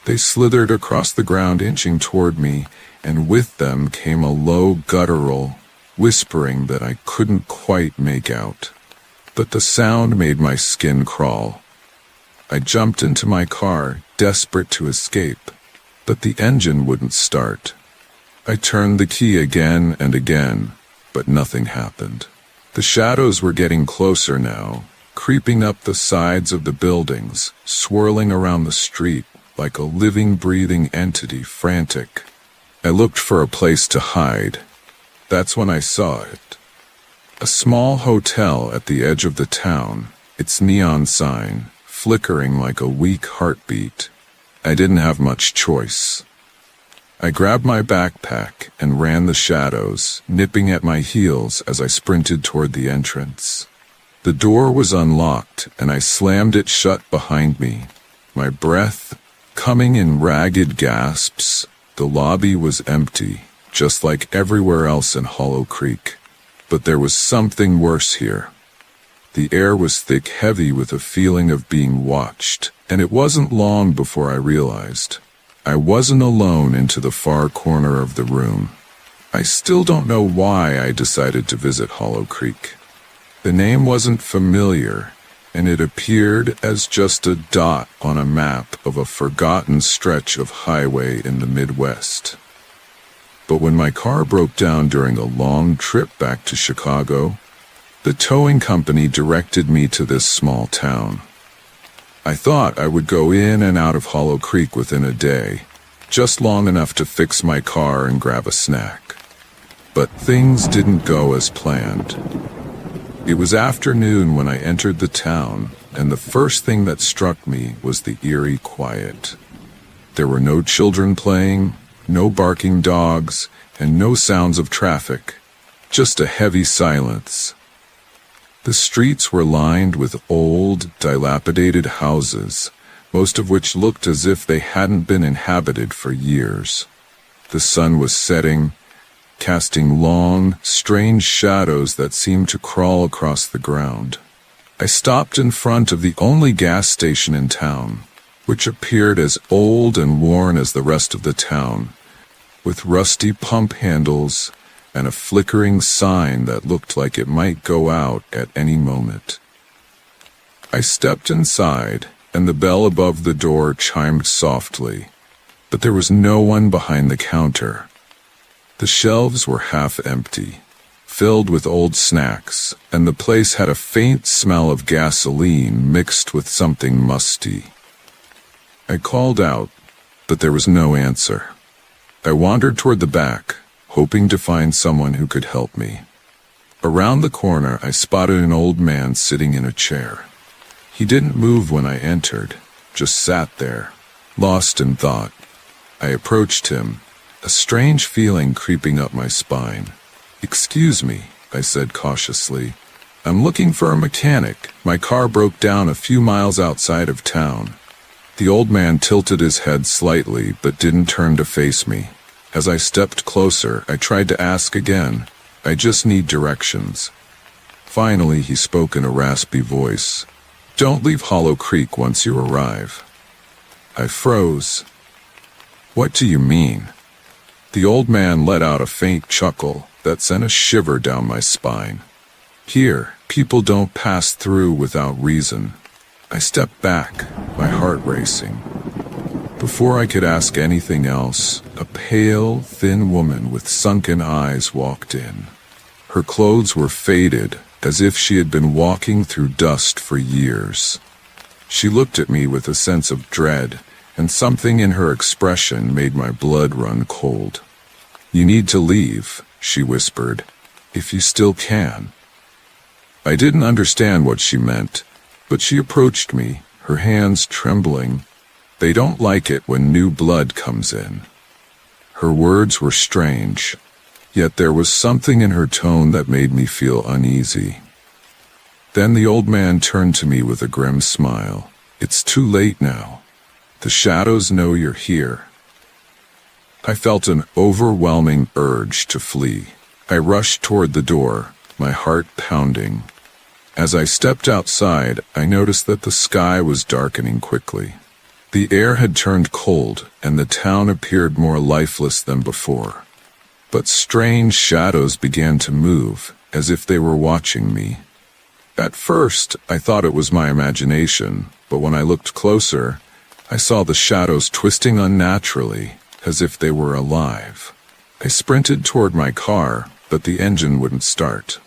They slithered across the ground, inching toward me, and with them came a low guttural whispering that I couldn't quite make out. But the sound made my skin crawl. I jumped into my car, desperate to escape, but the engine wouldn't start. I turned the key again and again, but nothing happened. The shadows were getting closer now, creeping up the sides of the buildings, swirling around the street like a living, breathing entity, frantic. I looked for a place to hide. That's when I saw it. A small hotel at the edge of the town, its neon sign flickering like a weak heartbeat. I didn't have much choice. I grabbed my backpack and ran the shadows, nipping at my heels as I sprinted toward the entrance. The door was unlocked, and I slammed it shut behind me. My breath coming in ragged gasps. The lobby was empty, just like everywhere else in Hollow Creek. But there was something worse here. The air was thick, heavy with a feeling of being watched, and it wasn't long before I realized I wasn't alone. Into the far corner of the room. I still don't know why I decided to visit Hollow Creek. The name wasn't familiar, and it appeared as just a dot on a map of a forgotten stretch of highway in the Midwest. But when my car broke down during a long trip back to Chicago, the towing company directed me to this small town. I thought I would go in and out of Hollow Creek within a day, just long enough to fix my car and grab a snack. But things didn't go as planned. It was afternoon when I entered the town, and the first thing that struck me was the eerie quiet. There were no children playing, no barking dogs, and no sounds of traffic, just a heavy silence. The streets were lined with old, dilapidated houses, most of which looked as if they hadn't been inhabited for years. The sun was setting, casting long, strange shadows that seemed to crawl across the ground. I stopped in front of the only gas station in town, which appeared as old and worn as the rest of the town, with rusty pump handles and a flickering sign that looked like it might go out at any moment. I stepped inside, and the bell above the door chimed softly, but there was no one behind the counter. The shelves were half empty, filled with old snacks, and the place had a faint smell of gasoline mixed with something musty. I called out, but there was no answer. I wandered toward the back, hoping to find someone who could help me. Around the corner, I spotted an old man sitting in a chair. He didn't move when I entered, just sat there, lost in thought. I approached him, a strange feeling creeping up my spine. "Excuse me," I said cautiously. "I'm looking for a mechanic. My car broke down a few miles outside of town." The old man tilted his head slightly but didn't turn to face me. As I stepped closer, I tried to ask again. "I just need directions." Finally, he spoke in a raspy voice. "Don't leave Hollow Creek once you arrive." I froze. "What do you mean?" The old man let out a faint chuckle that sent a shiver down my spine. "Here, people don't pass through without reason." I stepped back, my heart racing. Before I could ask anything else, a pale, thin woman with sunken eyes walked in. Her clothes were faded, as if she had been walking through dust for years. She looked at me with a sense of dread, and something in her expression made my blood run cold. "You need to leave," she whispered, "if you still can." I didn't understand what she meant, but she approached me, her hands trembling. "They don't like it when new blood comes in." Her words were strange, yet there was something in her tone that made me feel uneasy. Then the old man turned to me with a grim smile. "It's too late now. The shadows know you're here." I felt an overwhelming urge to flee. I rushed toward the door, my heart pounding. As I stepped outside, I noticed that the sky was darkening quickly. The air had turned cold, and the town appeared more lifeless than before. But strange shadows began to move, as if they were watching me. At first, I thought it was my imagination, but when I looked closer, I saw the shadows twisting unnaturally, as if they were alive. I sprinted toward my car, but the engine wouldn't start.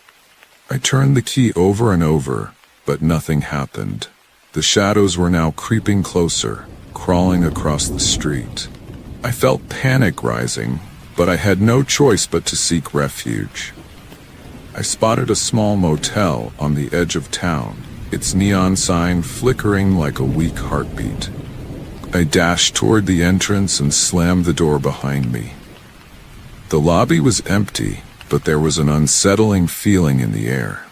I turned the key over and over, but nothing happened. The shadows were now creeping closer, crawling across the street. I felt panic rising, but I had no choice but to seek refuge. I spotted a small motel on the edge of town, its neon sign flickering like a weak heartbeat. I dashed toward the entrance and slammed the door behind me. The lobby was empty, but there was an unsettling feeling in the air.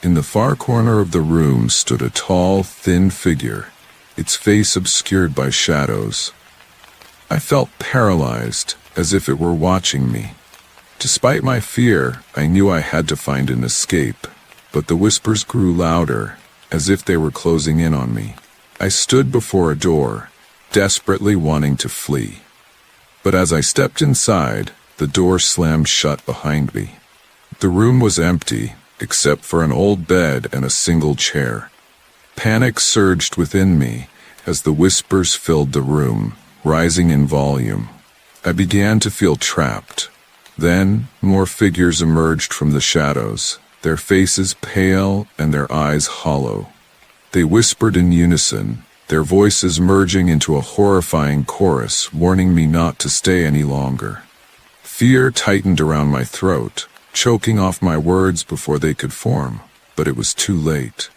In the far corner of the room stood a tall, thin figure, its face obscured by shadows. I felt paralyzed, as if it were watching me. Despite my fear, I knew I had to find an escape, but the whispers grew louder, as if they were closing in on me. I stood before a door, desperately wanting to flee. But as I stepped inside, the door slammed shut behind me. The room was empty, except for an old bed and a single chair. Panic surged within me as the whispers filled the room, rising in volume. I began to feel trapped. Then, more figures emerged from the shadows, their faces pale and their eyes hollow. They whispered in unison, their voices merging into a horrifying chorus, warning me not to stay any longer. Fear tightened around my throat, choking off my words before they could form, but it was too late.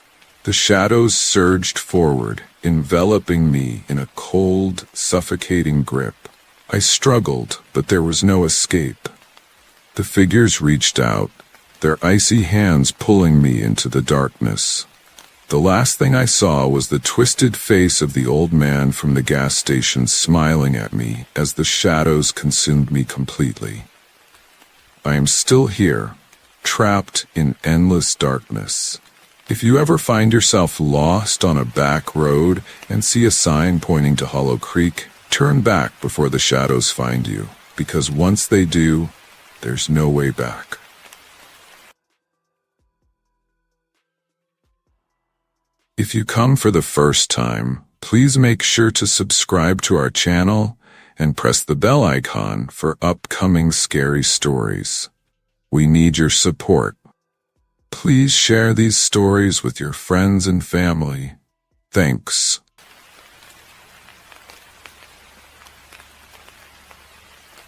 The shadows surged forward, enveloping me in a cold, suffocating grip. I struggled, but there was no escape. The figures reached out, their icy hands pulling me into the darkness. The last thing I saw was the twisted face of the old man from the gas station smiling at me as the shadows consumed me completely. I am still here, trapped in endless darkness. If you ever find yourself lost on a back road and see a sign pointing to Hollow Creek, turn back before the shadows find you, because once they do, there's no way back. If you come for the first time, please make sure to subscribe to our channel and press the bell icon for upcoming scary stories. We need your support. Please share these stories with your friends and family. Thanks.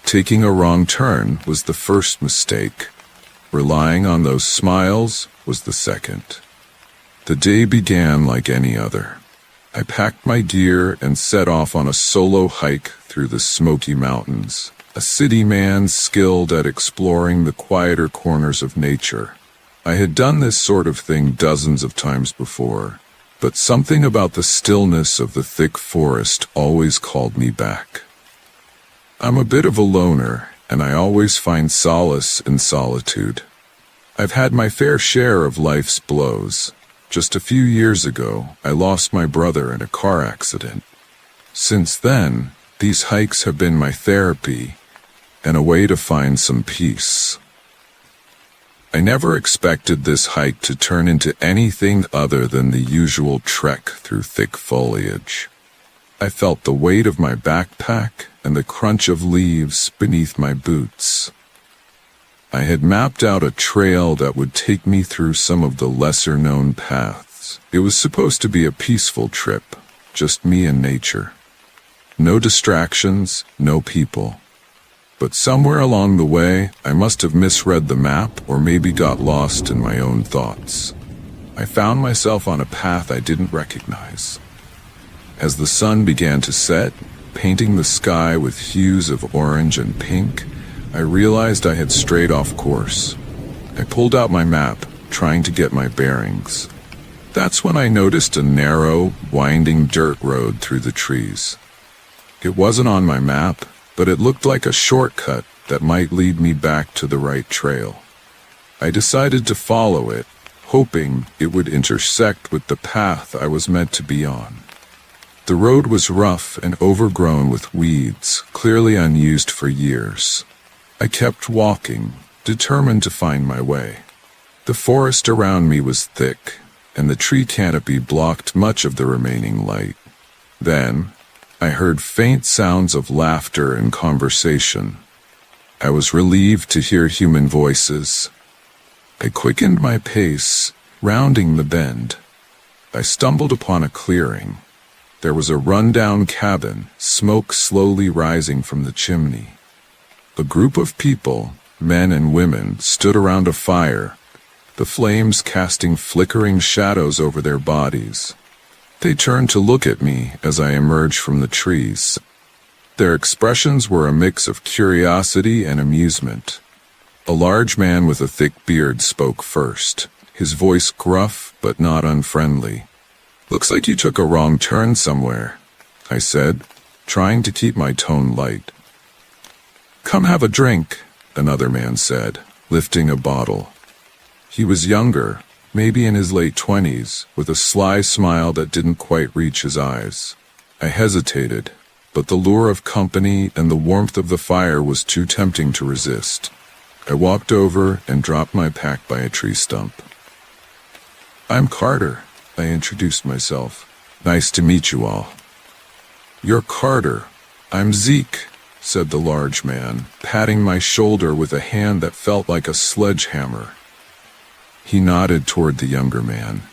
Taking a wrong turn was the first mistake. Relying on those smiles was the second. The day began like any other. I packed my gear and set off on a solo hike through the Smoky Mountains, a city man skilled at exploring the quieter corners of nature. I had done this sort of thing dozens of times before, but something about the stillness of the thick forest always called me back. I'm a bit of a loner, and I always find solace in solitude. I've had my fair share of life's blows. Just a few years ago, I lost my brother in a car accident. Since then, these hikes have been my therapy and a way to find some peace. I never expected this hike to turn into anything other than the usual trek through thick foliage. I felt the weight of my backpack and the crunch of leaves beneath my boots. I had mapped out a trail that would take me through some of the lesser-known paths. It was supposed to be a peaceful trip, just me and nature. No distractions, no people. But somewhere along the way, I must have misread the map or maybe got lost in my own thoughts. I found myself on a path I didn't recognize. As the sun began to set, painting the sky with hues of orange and pink, I realized I had strayed off course. I pulled out my map, trying to get my bearings. That's when I noticed a narrow, winding dirt road through the trees. It wasn't on my map, but it looked like a shortcut that might lead me back to the right trail. I decided to follow it, hoping it would intersect with the path I was meant to be on. The road was rough and overgrown with weeds, clearly unused for years. I kept walking, determined to find my way. The forest around me was thick, and the tree canopy blocked much of the remaining light. Then, I heard faint sounds of laughter and conversation. I was relieved to hear human voices. I quickened my pace, rounding the bend. I stumbled upon a clearing. There was a run-down cabin, smoke slowly rising from the chimney. A group of people, men and women, stood around a fire, the flames casting flickering shadows over their bodies. They turned to look at me as I emerged from the trees. Their expressions were a mix of curiosity and amusement. A large man with a thick beard spoke first, his voice gruff but not unfriendly. "Looks like you took a wrong turn somewhere," I said, trying to keep my tone light. "Come have a drink," another man said, lifting a bottle. He was younger, maybe in his late 20s, with a sly smile that didn't quite reach his eyes. I hesitated, but the lure of company and the warmth of the fire was too tempting to resist. I walked over and dropped my pack by a tree stump. "I'm Carter," I introduced myself. "Nice to meet you all." "You're Carter. I'm Zeke," said the large man, patting my shoulder with a hand that felt like a sledgehammer. He nodded toward the younger man.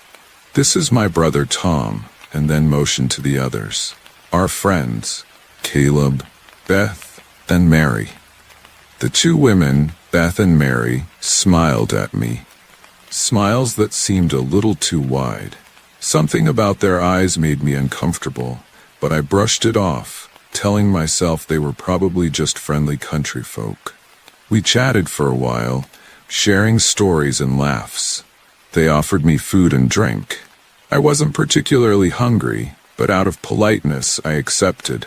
"This is my brother Tom," and then motioned to the others. "Our friends, Caleb, Beth, and Mary." The two women, Beth and Mary, smiled at me. Smiles that seemed a little too wide. Something about their eyes made me uncomfortable, but I brushed it off, telling myself they were probably just friendly country folk. We chatted for a while, sharing stories and laughs. They offered me food and drink. I wasn't particularly hungry, but out of politeness I accepted.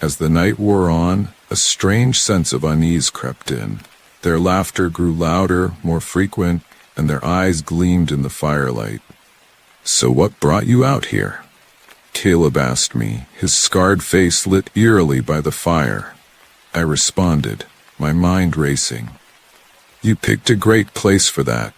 As the night wore on, a strange sense of unease crept in. Their laughter grew louder, more frequent, and their eyes gleamed in the firelight. "So what brought you out here?" Caleb asked me, his scarred face lit eerily by the fire. I responded, my mind racing. "You picked a great place for that,"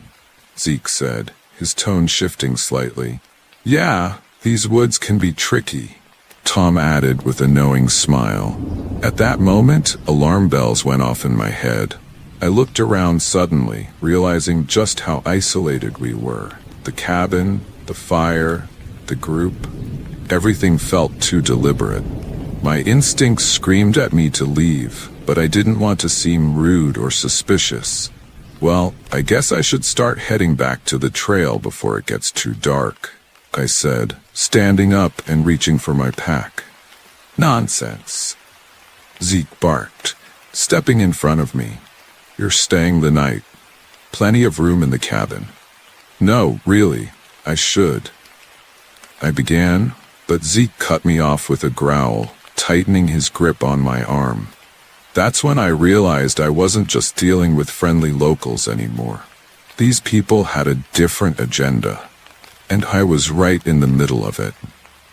Zeke said, his tone shifting slightly. "Yeah, these woods can be tricky," Tom added with a knowing smile. At that moment, alarm bells went off in my head. I looked around suddenly, realizing just how isolated we were. The cabin, the fire, the group. Everything felt too deliberate. My instincts screamed at me to leave, but I didn't want to seem rude or suspicious. "Well, I guess I should start heading back to the trail before it gets too dark," I said, standing up and reaching for my pack. "Nonsense," Zeke barked, stepping in front of me. "You're staying the night. Plenty of room in the cabin." "No, really, I should." I began, but Zeke cut me off with a growl, tightening his grip on my arm. That's when I realized I wasn't just dealing with friendly locals anymore. These people had a different agenda, and I was right in the middle of it.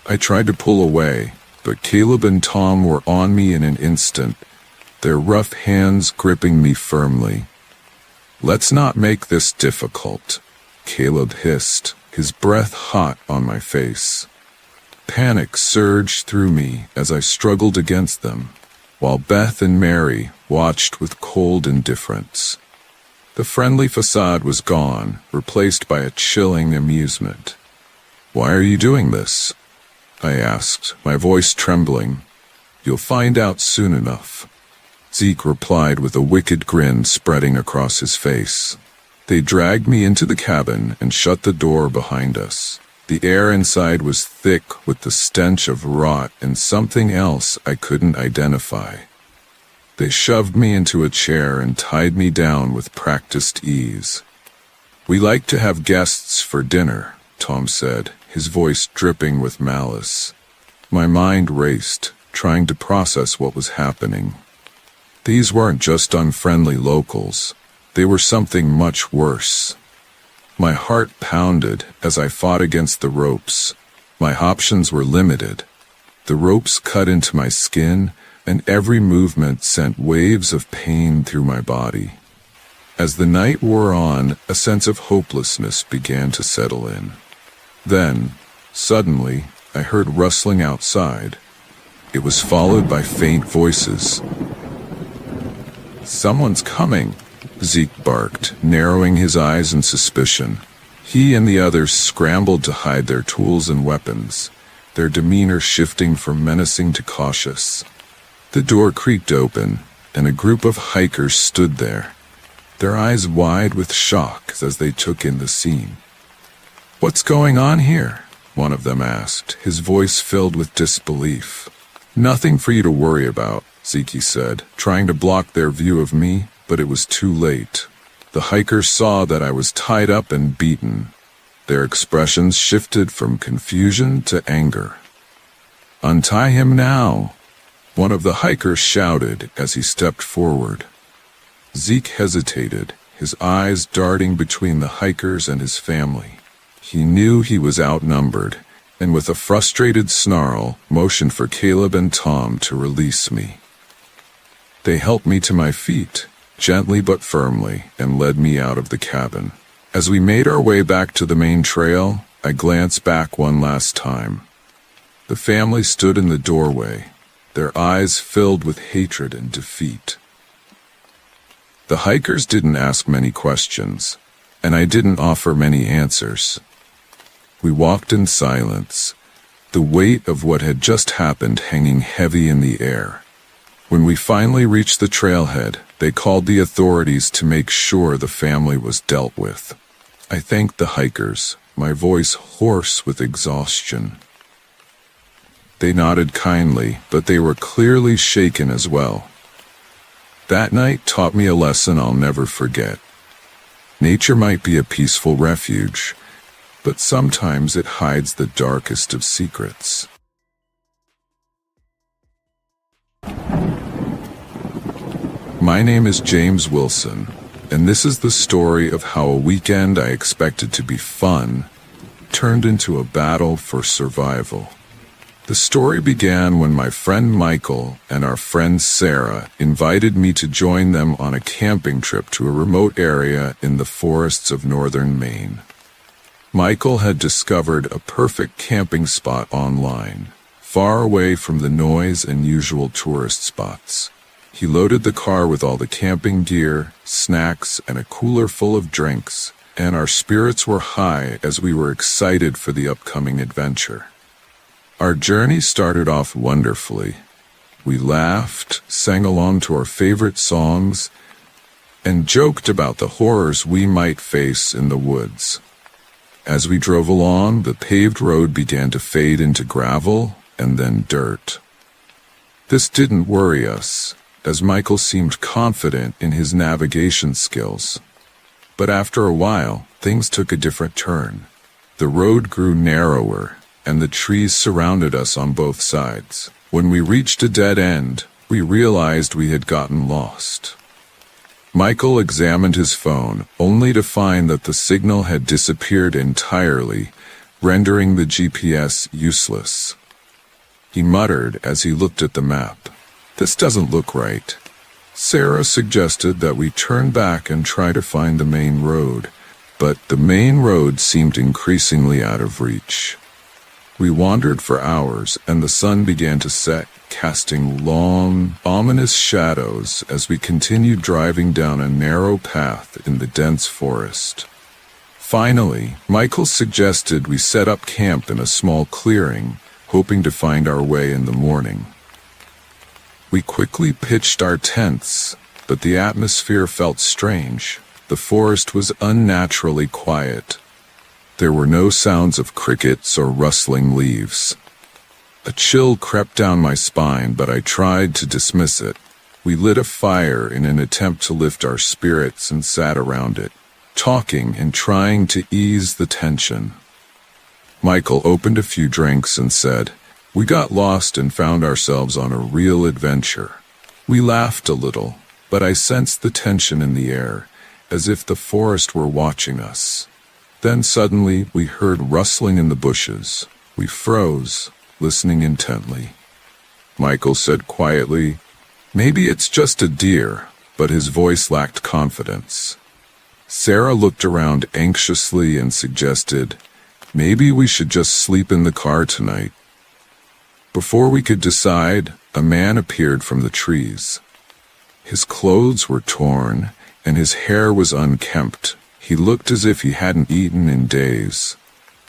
I tried to pull away, but Caleb and Tom were on me in an instant, their rough hands gripping me firmly. "Let's not make this difficult," Caleb hissed, his breath hot on my face. Panic surged through me as I struggled against them, while Beth and Mary watched with cold indifference. The friendly facade was gone, replaced by a chilling amusement. "Why are you doing this?" I asked, my voice trembling. "You'll find out soon enough," Zeke replied with a wicked grin spreading across his face. They dragged me into the cabin and shut the door behind us. The air inside was thick with the stench of rot and something else I couldn't identify. They shoved me into a chair and tied me down with practiced ease. "We like to have guests for dinner," Tom said, his voice dripping with malice. My mind raced, trying to process what was happening. These weren't just unfriendly locals. They were something much worse. My heart pounded as I fought against the ropes. My options were limited. The ropes cut into my skin, and every movement sent waves of pain through my body. As the night wore on, a sense of hopelessness began to settle in. Then, suddenly, I heard rustling outside. It was followed by faint voices. "Someone's coming," Zeke barked, narrowing his eyes in suspicion. He and the others scrambled to hide their tools and weapons, their demeanor shifting from menacing to cautious. The door creaked open, and a group of hikers stood there, their eyes wide with shock as they took in the scene. "What's going on here?" one of them asked, his voice filled with disbelief. "Nothing for you to worry about," Zeke said, trying to block their view of me, but it was too late. The hikers saw that I was tied up and beaten. Their expressions shifted from confusion to anger. "Untie him now," one of the hikers shouted as he stepped forward. Zeke hesitated, his eyes darting between the hikers and his family. He knew he was outnumbered, and with a frustrated snarl, motioned for Caleb and Tom to release me. They helped me to my feet, gently but firmly, and led me out of the cabin. As we made our way back to the main trail, I glanced back one last time. The family stood in the doorway, their eyes filled with hatred and defeat. The hikers didn't ask many questions, and I didn't offer many answers. We walked in silence, the weight of what had just happened hanging heavy in the air. When we finally reached the trailhead, they called the authorities to make sure the family was dealt with. I thanked the hikers, my voice hoarse with exhaustion. They nodded kindly, but they were clearly shaken as well. That night taught me a lesson I'll never forget. Nature might be a peaceful refuge, but sometimes it hides the darkest of secrets. My name is James Wilson, and this is the story of how a weekend I expected to be fun turned into a battle for survival. The story began when my friend Michael and our friend Sarah invited me to join them on a camping trip to a remote area in the forests of northern Maine. Michael had discovered a perfect camping spot online, far away from the noise and usual tourist spots. He loaded the car with all the camping gear, snacks, and a cooler full of drinks, and our spirits were high as we were excited for the upcoming adventure. Our journey started off wonderfully. We laughed, sang along to our favorite songs, and joked about the horrors we might face in the woods. As we drove along, the paved road began to fade into gravel and then dirt. This didn't worry us, as Michael seemed confident in his navigation skills. But after a while, things took a different turn. The road grew narrower, and the trees surrounded us on both sides. When we reached a dead end, we realized we had gotten lost. Michael examined his phone, only to find that the signal had disappeared entirely, rendering the GPS useless. He muttered as he looked at the map. "This doesn't look right." Sarah suggested that we turn back and try to find the main road, but the main road seemed increasingly out of reach. We wandered for hours, and the sun began to set, casting long, ominous shadows as we continued driving down a narrow path in the dense forest. Finally, Michael suggested we set up camp in a small clearing, hoping to find our way in the morning. We quickly pitched our tents, but the atmosphere felt strange. The forest was unnaturally quiet. There were no sounds of crickets or rustling leaves. A chill crept down my spine, but I tried to dismiss it. We lit a fire in an attempt to lift our spirits and sat around it, talking and trying to ease the tension. Michael opened a few drinks and said, "We got lost and found ourselves on a real adventure." We laughed a little, but I sensed the tension in the air, as if the forest were watching us. Then suddenly we heard rustling in the bushes. We froze, listening intently. Michael said quietly, "Maybe it's just a deer," but his voice lacked confidence. Sarah looked around anxiously and suggested, "Maybe we should just sleep in the car tonight." Before we could decide, a man appeared from the trees. His clothes were torn, and his hair was unkempt. He looked as if he hadn't eaten in days.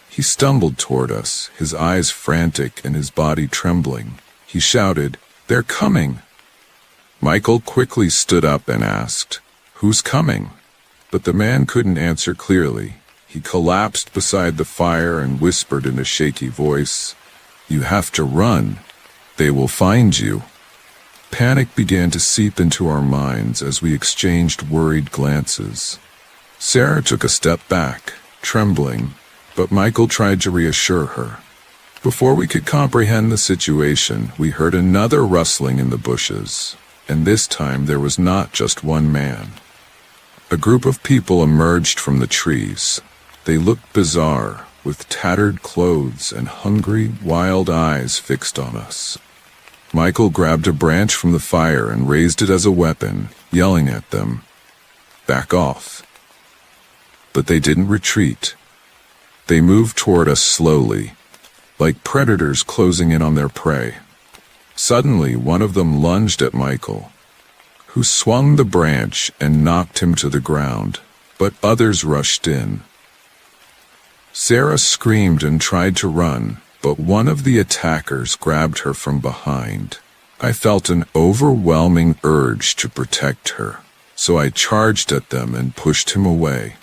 He stumbled toward us, his eyes frantic and his body trembling. He shouted, "They're coming!" Michael quickly stood up and asked, "Who's coming?" But the man couldn't answer clearly. He collapsed beside the fire and whispered in a shaky voice, "You have to run. They will find you." Panic began to seep into our minds as we exchanged worried glances. Sarah took a step back, trembling, but Michael tried to reassure her. Before we could comprehend the situation, we heard another rustling in the bushes, and this time there was not just one man. A group of people emerged from the trees. They looked bizarre, with tattered clothes and hungry, wild eyes fixed on us. Michael grabbed a branch from the fire and raised it as a weapon, yelling at them, "Back off." But they didn't retreat. They moved toward us slowly, like predators closing in on their prey. Suddenly, one of them lunged at Michael, who swung the branch and knocked him to the ground, but others rushed in. Sarah screamed and tried to run, but one of the attackers grabbed her from behind. I felt an overwhelming urge to protect her, so I charged at them and pushed him away.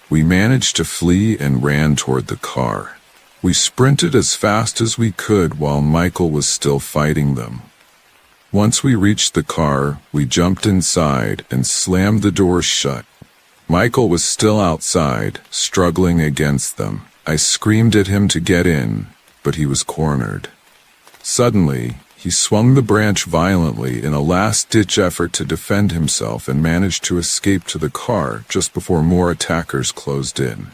We managed to flee and ran toward the car. We sprinted as fast as we could while Michael was still fighting them. Once we reached the car, we jumped inside and slammed the doors shut. Michael was still outside, struggling against them. I screamed at him to get in, but he was cornered. Suddenly, he swung the branch violently in a last-ditch effort to defend himself and managed to escape to the car just before more attackers closed in.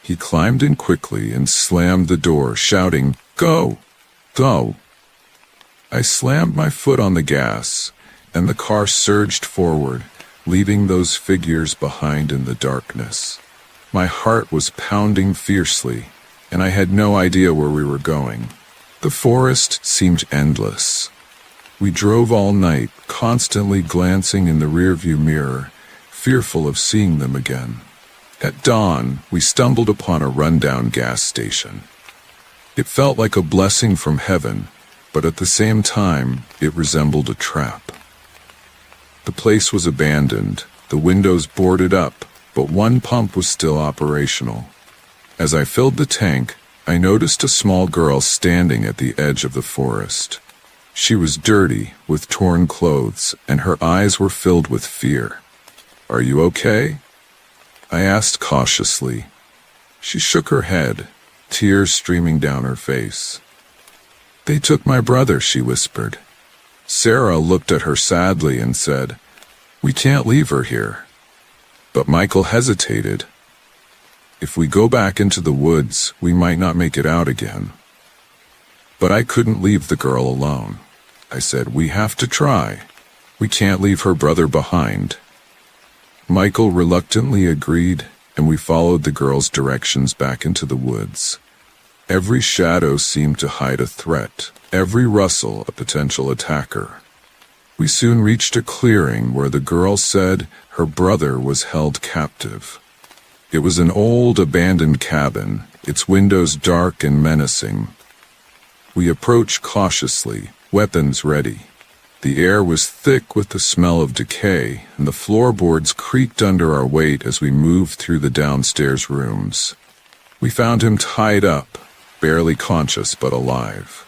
He climbed in quickly and slammed the door, shouting, "Go! Go!" I slammed my foot on the gas, and the car surged forward, leaving those figures behind in the darkness. My heart was pounding fiercely, and I had no idea where we were going. The forest seemed endless. We drove all night, constantly glancing in the rearview mirror, fearful of seeing them again. At dawn, we stumbled upon a rundown gas station. It felt like a blessing from heaven, but at the same time, it resembled a trap. The place was abandoned, the windows boarded up, but one pump was still operational. As I filled the tank, I noticed a small girl standing at the edge of the forest. She was dirty, with torn clothes, and her eyes were filled with fear. "Are you okay?" I asked cautiously. She shook her head, tears streaming down her face. "They took my brother," she whispered. Sarah looked at her sadly and said, "We can't leave her here." But Michael hesitated. "If we go back into the woods, we might not make it out again." But I couldn't leave the girl alone. I said, "We have to try. We can't leave her brother behind." Michael reluctantly agreed, and we followed the girl's directions back into the woods. Every shadow seemed to hide a threat, every rustle a potential attacker. We soon reached a clearing where the girl said her brother was held captive. It was an old, abandoned cabin, its windows dark and menacing. We approached cautiously, weapons ready. The air was thick with the smell of decay, and the floorboards creaked under our weight as we moved through the downstairs rooms. We found him tied up, barely conscious but alive.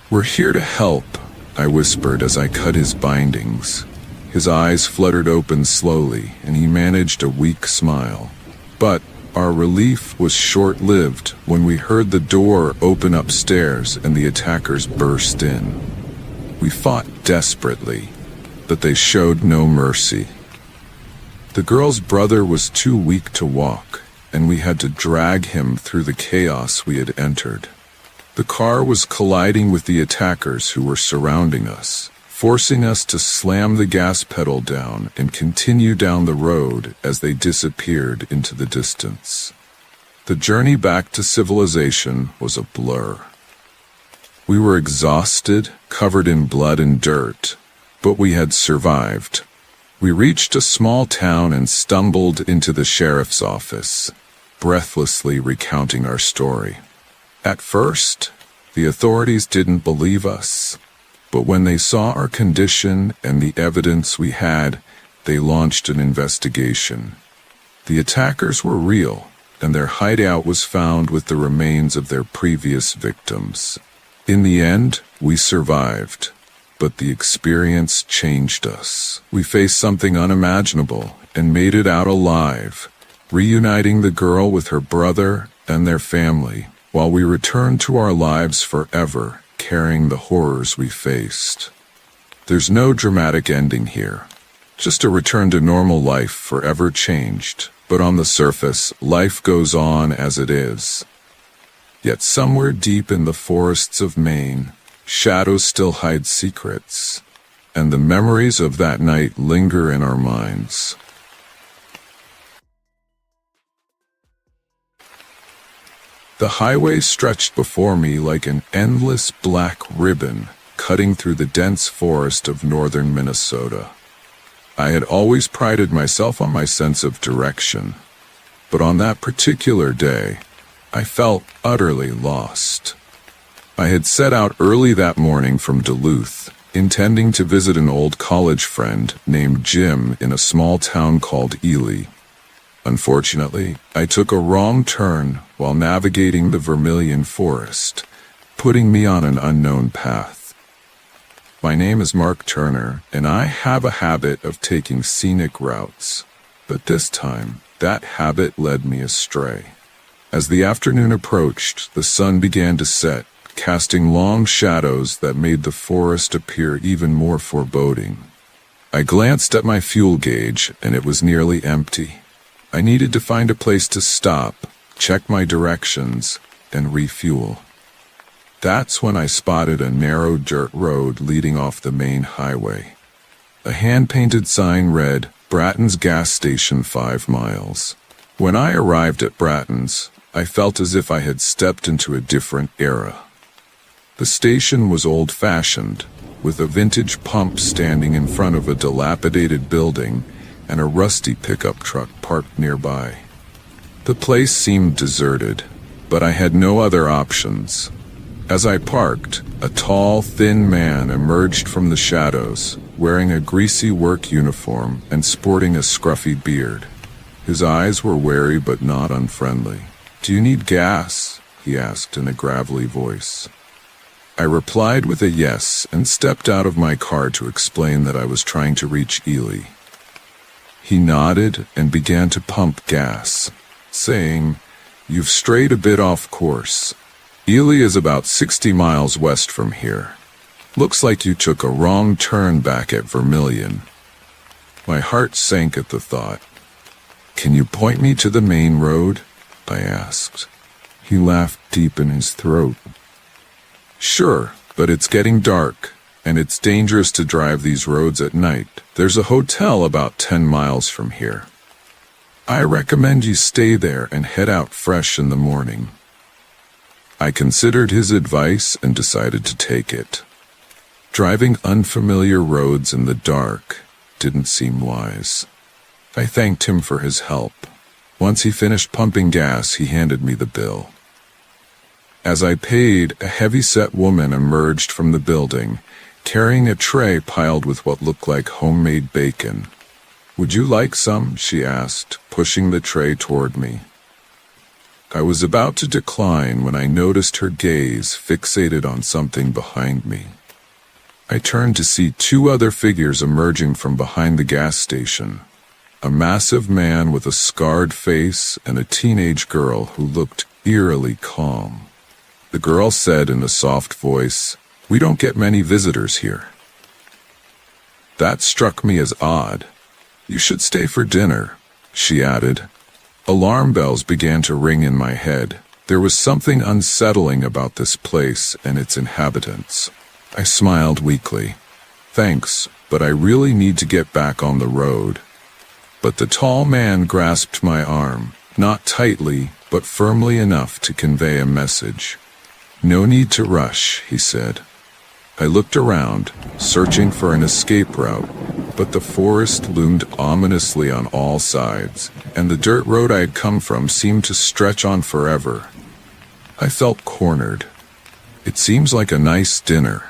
"We're here to help," I whispered as I cut his bindings. His eyes fluttered open slowly, and he managed a weak smile. But our relief was short-lived when we heard the door open upstairs and the attackers burst in. We fought desperately, but they showed no mercy. The girl's brother was too weak to walk, and we had to drag him through the chaos we had entered. The car was colliding with the attackers who were surrounding us, forcing us to slam the gas pedal down and continue down the road as they disappeared into the distance. The journey back to civilization was a blur. We were exhausted, covered in blood and dirt, but we had survived. We reached a small town and stumbled into the sheriff's office, breathlessly recounting our story. At first, the authorities didn't believe us, but when they saw our condition and the evidence we had, they launched an investigation. The attackers were real, and their hideout was found with the remains of their previous victims. In the end, we survived, but the experience changed us. We faced something unimaginable and made it out alive, reuniting the girl with her brother and their family, while we returned to our lives forever, carrying the horrors we faced. There's no dramatic ending here, just a return to normal life forever changed, but on the surface, life goes on as it is. Yet somewhere deep in the forests of Maine, shadows still hide secrets, and the memories of that night linger in our minds. The highway stretched before me like an endless black ribbon, cutting through the dense forest of northern Minnesota. I had always prided myself on my sense of direction, but on that particular day, I felt utterly lost. I had set out early that morning from Duluth, intending to visit an old college friend named Jim in a small town called Ely. Unfortunately, I took a wrong turn while navigating the Vermilion Forest, putting me on an unknown path. My name is Mark Turner, and I have a habit of taking scenic routes, but this time, that habit led me astray. As the afternoon approached, the sun began to set, casting long shadows that made the forest appear even more foreboding. I glanced at my fuel gauge, and it was nearly empty. I needed to find a place to stop, check my directions, and refuel. That's when I spotted a narrow dirt road leading off the main highway. A hand-painted sign read, "Bratton's Gas Station 5 miles." When I arrived at Bratton's, I felt as if I had stepped into a different era. The station was old-fashioned, with a vintage pump standing in front of a dilapidated building and a rusty pickup truck parked nearby. The place seemed deserted, but I had no other options. As I parked, a tall, thin man emerged from the shadows, wearing a greasy work uniform and sporting a scruffy beard. His eyes were wary but not unfriendly. "Do you need gas?" he asked in a gravelly voice. I replied with a yes and stepped out of my car to explain that I was trying to reach Ely. He nodded and began to pump gas, saying, "You've strayed a bit off course. Ely is about 60 miles west from here. Looks like you took a wrong turn back at Vermilion." My heart sank at the thought. "Can you point me to the main road?" I asked. He laughed deep in his throat. "Sure, but it's getting dark, and it's dangerous to drive these roads at night. There's a hotel about 10 miles from here. I recommend you stay there and head out fresh in the morning." I considered his advice and decided to take it. Driving unfamiliar roads in the dark didn't seem wise. I thanked him for his help. Once he finished pumping gas, he handed me the bill. As I paid, a heavy-set woman emerged from the building, carrying a tray piled with what looked like homemade bacon. "Would you like some?" she asked, pushing the tray toward me. I was about to decline when I noticed her gaze fixated on something behind me. I turned to see two other figures emerging from behind the gas station. A massive man with a scarred face and a teenage girl who looked eerily calm. The girl said in a soft voice, "We don't get many visitors here." That struck me as odd. "You should stay for dinner," she added. Alarm bells began to ring in my head. There was something unsettling about this place and its inhabitants. I smiled weakly. Thanks, but I really need to get back on the road. But the tall man grasped my arm, not tightly, but firmly enough to convey a message. No need to rush, he said. I looked around, searching for an escape route, but the forest loomed ominously on all sides, and the dirt road I had come from seemed to stretch on forever. I felt cornered. It seems like a nice dinner,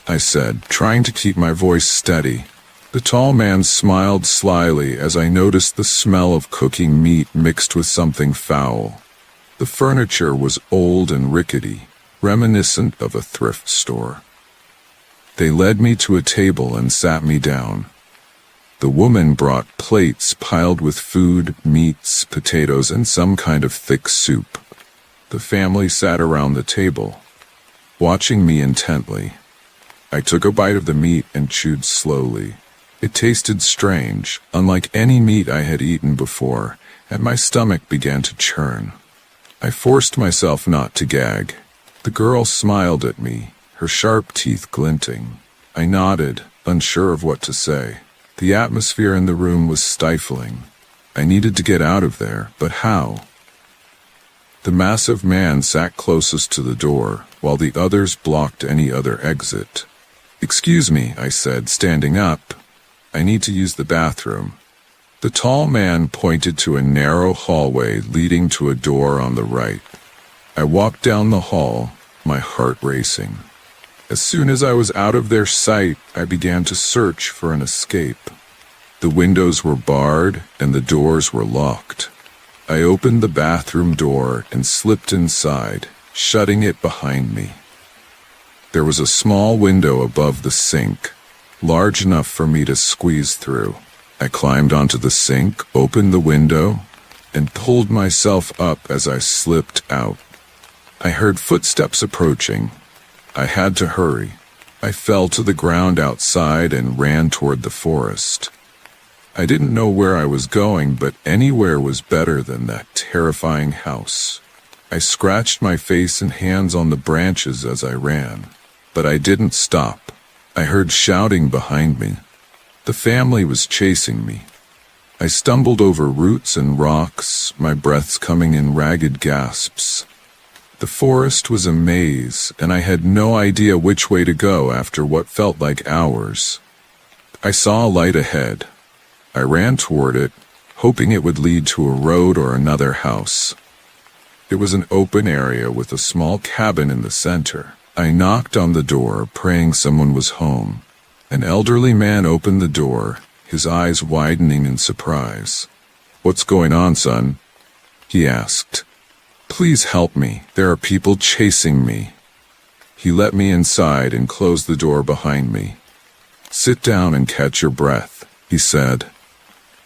I said, trying to keep my voice steady. The tall man smiled slyly as I noticed the smell of cooking meat mixed with something foul. The furniture was old and rickety, reminiscent of a thrift store. They led me to a table and sat me down. The woman brought plates piled with food, meats, potatoes, and some kind of thick soup. The family sat around the table, watching me intently. I took a bite of the meat and chewed slowly. It tasted strange, unlike any meat I had eaten before, and my stomach began to churn. I forced myself not to gag. The girl smiled at me, her sharp teeth glinting. I nodded, unsure of what to say. The atmosphere in the room was stifling. I needed to get out of there, but how? The massive man sat closest to the door, while the others blocked any other exit. "Excuse me," I said, standing up. "I need to use the bathroom." The tall man pointed to a narrow hallway leading to a door on the right. I walked down the hall, my heart racing. As soon as I was out of their sight, I began to search for an escape. The windows were barred and the doors were locked. I opened the bathroom door and slipped inside, shutting it behind me. There was a small window above the sink, large enough for me to squeeze through. I climbed onto the sink, opened the window, and pulled myself up as I slipped out. I heard footsteps approaching. I had to hurry. I fell to the ground outside and ran toward the forest. I didn't know where I was going, but anywhere was better than that terrifying house. I scratched my face and hands on the branches as I ran, but I didn't stop. I heard shouting behind me. The family was chasing me. I stumbled over roots and rocks, my breaths coming in ragged gasps. The forest was a maze, and I had no idea which way to go after what felt like hours. I saw a light ahead. I ran toward it, hoping it would lead to a road or another house. It was an open area with a small cabin in the center. I knocked on the door, praying someone was home. An elderly man opened the door, his eyes widening in surprise. "What's going on, son?" he asked. "Please help me. There are people chasing me." He let me inside and closed the door behind me. "Sit down and catch your breath," he said.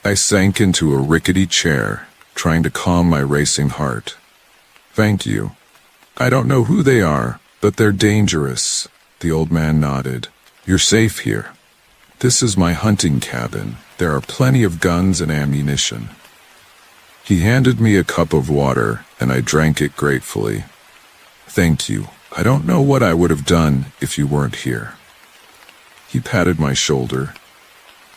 I sank into a rickety chair, trying to calm my racing heart. "Thank you. I don't know who they are, but they're dangerous," the old man nodded. "You're safe here. This is my hunting cabin. There are plenty of guns and ammunition." He handed me a cup of water, and I drank it gratefully. "Thank you. I don't know what I would have done if you weren't here." He patted my shoulder.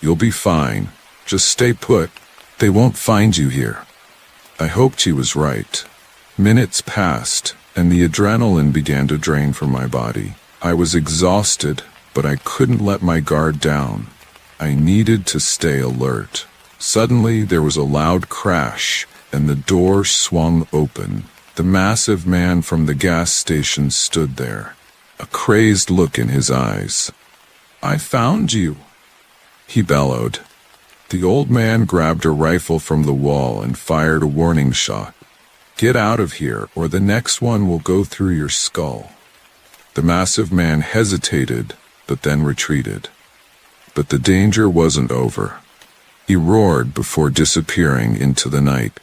"You'll be fine. Just stay put. They won't find you here." I hoped he was right. Minutes passed, and the adrenaline began to drain from my body. I was exhausted, but I couldn't let my guard down. I needed to stay alert. Suddenly, there was a loud crash, and the door swung open. The massive man from the gas station stood there, a crazed look in his eyes. "I found you," he bellowed. The old man grabbed a rifle from the wall and fired a warning shot. "Get out of here, or the next one will go through your skull." The massive man hesitated, but then retreated. But the danger wasn't over. He roared before disappearing into the night.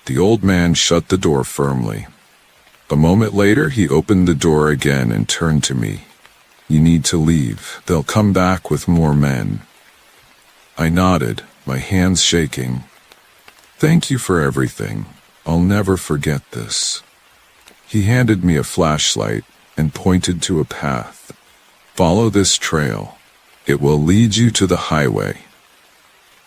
The old man shut the door firmly. A moment later, he opened the door again and turned to me. "You need to leave. They'll come back with more men." I nodded, my hands shaking. "Thank you for everything. I'll never forget this." He handed me a flashlight and pointed to a path. "Follow this trail. It will lead you to the highway."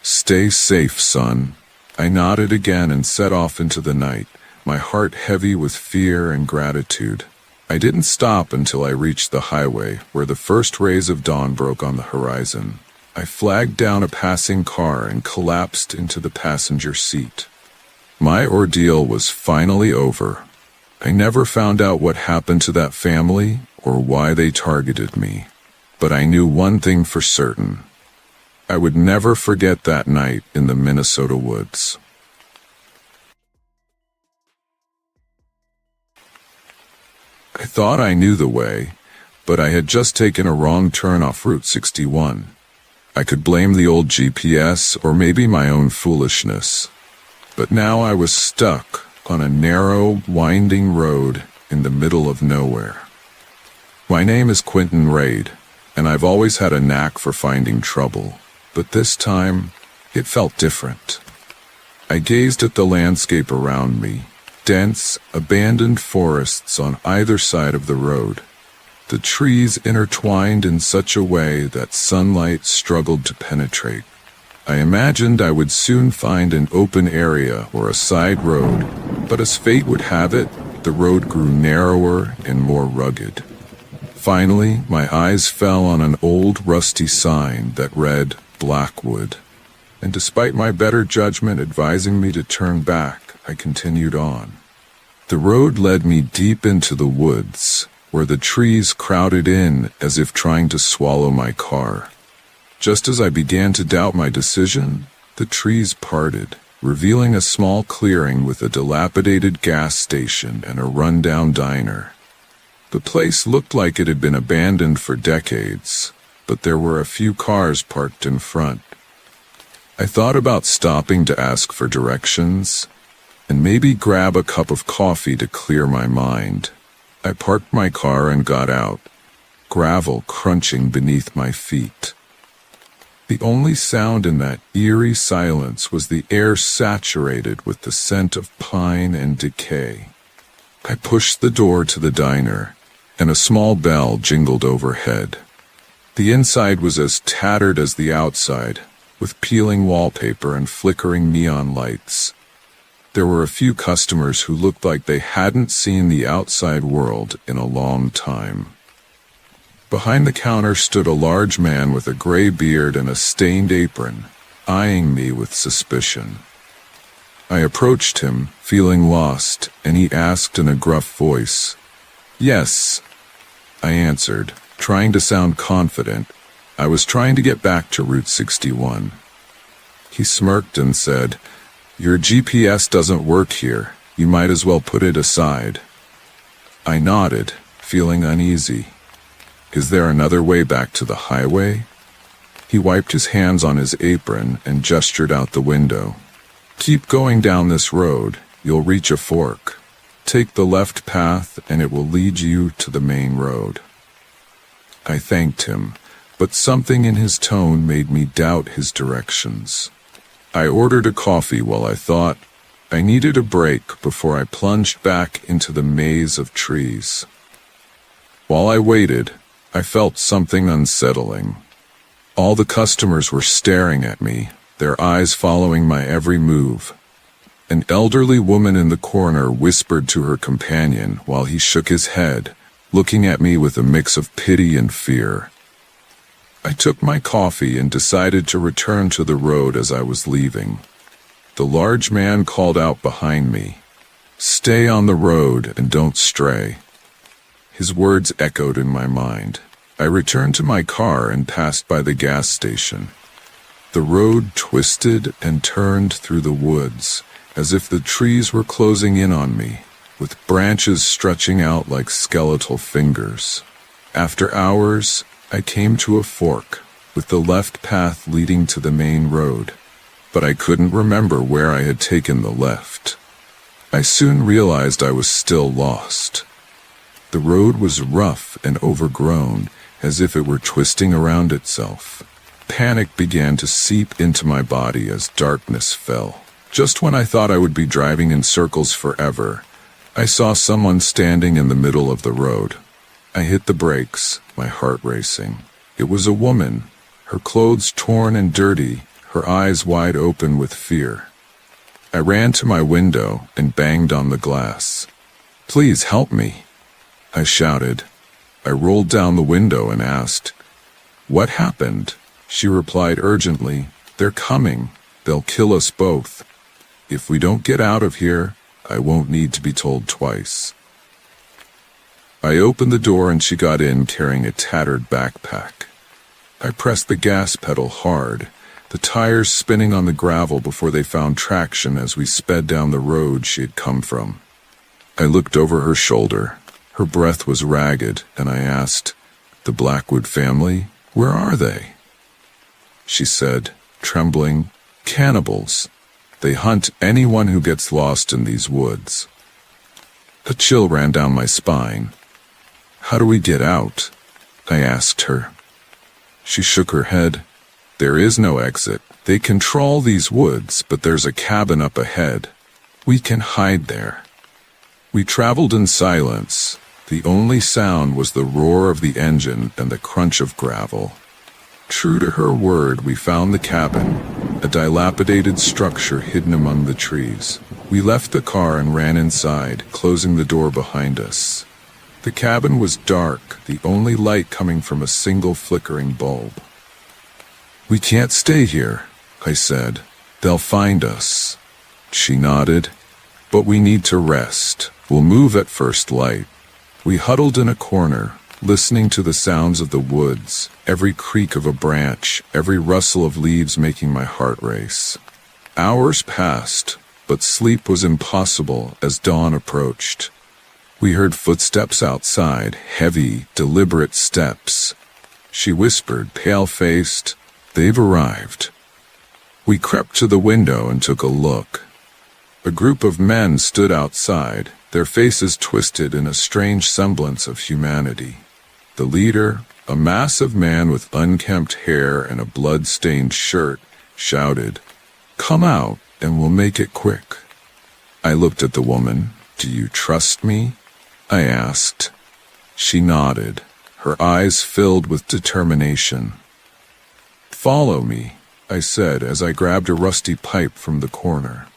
"Stay safe, son." I nodded again and set off into the night, my heart heavy with fear and gratitude. I didn't stop until I reached the highway, where the first rays of dawn broke on the horizon. I flagged down a passing car and collapsed into the passenger seat. My ordeal was finally over. I never found out what happened to that family or why they targeted me, but I knew one thing for certain. I would never forget that night in the Minnesota woods. I thought I knew the way, but I had just taken a wrong turn off Route 61. I could blame the old GPS or maybe my own foolishness. But now I was stuck on a narrow, winding road in the middle of nowhere. My name is Quentin Raid, and I've always had a knack for finding trouble, but this time it felt different. I gazed at the landscape around me. Dense, abandoned forests on either side of the road. The trees intertwined in such a way that sunlight struggled to penetrate. I imagined I would soon find an open area or a side road, but as fate would have it, the road grew narrower and more rugged. Finally, my eyes fell on an old rusty sign that read Blackwood, and despite my better judgment advising me to turn back, I continued on. The road led me deep into the woods, where the trees crowded in as if trying to swallow my car. Just as I began to doubt my decision, the trees parted, revealing a small clearing with a dilapidated gas station and a rundown diner. The place looked like it had been abandoned for decades, but there were a few cars parked in front. I thought about stopping to ask for directions, and maybe grab a cup of coffee to clear my mind. I parked my car and got out, gravel crunching beneath my feet. The only sound in that eerie silence was the air saturated with the scent of pine and decay. I pushed the door to the diner, and a small bell jingled overhead. The inside was as tattered as the outside, with peeling wallpaper and flickering neon lights. There were a few customers who looked like they hadn't seen the outside world in a long time. Behind the counter stood a large man with a gray beard and a stained apron, eyeing me with suspicion. I approached him, feeling lost, and he asked in a gruff voice. "Yes," I answered, trying to sound confident. I was trying to get back to Route 61. He smirked and said, "Your GPS doesn't work here. You might as well put it aside." I nodded, feeling uneasy. "Is there another way back to the highway?" He wiped his hands on his apron and gestured out the window. "Keep going down this road. You'll reach a fork. Take the left path and it will lead you to the main road." I thanked him, but something in his tone made me doubt his directions. I ordered a coffee while I thought. I needed a break before I plunged back into the maze of trees. While I waited, I felt something unsettling. All the customers were staring at me, their eyes following my every move. An elderly woman in the corner whispered to her companion while he shook his head, looking at me with a mix of pity and fear. I took my coffee and decided to return to the road as I was leaving. The large man called out behind me, "Stay on the road and don't stray." His words echoed in my mind. I returned to my car and passed by the gas station. The road twisted and turned through the woods, as if the trees were closing in on me, with branches stretching out like skeletal fingers. After hours, I came to a fork, with the left path leading to the main road, but I couldn't remember where I had taken the left. I soon realized I was still lost. The road was rough and overgrown, as if it were twisting around itself. Panic began to seep into my body as darkness fell. Just when I thought I would be driving in circles forever, I saw someone standing in the middle of the road. I hit the brakes, my heart racing. It was a woman, her clothes torn and dirty, her eyes wide open with fear. I ran to my window and banged on the glass. "Please help me," I shouted. I rolled down the window and asked, "What happened?" She replied urgently, "They're coming. They'll kill us both. If we don't get out of here, I won't need to be told twice." I opened the door and she got in carrying a tattered backpack. I pressed the gas pedal hard, the tires spinning on the gravel before they found traction as we sped down the road she had come from. I looked over her shoulder. Her breath was ragged, and I asked, "The Blackwood family, where are they?" She said, trembling, "Cannibals. They hunt anyone who gets lost in these woods." A chill ran down my spine. "How do we get out?" I asked her. She shook her head. "There is no exit. They control these woods, but there's a cabin up ahead. We can hide there." We traveled in silence. The only sound was the roar of the engine and the crunch of gravel. True to her word, we found the cabin, a dilapidated structure hidden among the trees. We left the car and ran inside, closing the door behind us. The cabin was dark, the only light coming from a single flickering bulb. "We can't stay here," I said. "They'll find us." She nodded. "But we need to rest. We'll move at first light." We huddled in a corner, listening to the sounds of the woods, every creak of a branch, every rustle of leaves making my heart race. Hours passed, but sleep was impossible as dawn approached. We heard footsteps outside, heavy, deliberate steps. She whispered, pale-faced, "They've arrived." We crept to the window and took a look. A group of men stood outside, their faces twisted in a strange semblance of humanity. The leader, a massive man with unkempt hair and a blood-stained shirt, shouted, "Come out, and we'll make it quick." I looked at the woman. "Do you trust me?" I asked. She nodded, her eyes filled with determination. "Follow me," I said as I grabbed a rusty pipe from the corner.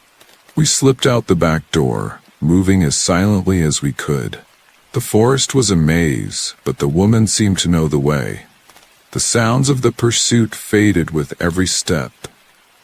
We slipped out the back door, moving as silently as we could. The forest was a maze, but the woman seemed to know the way. The sounds of the pursuit faded with every step.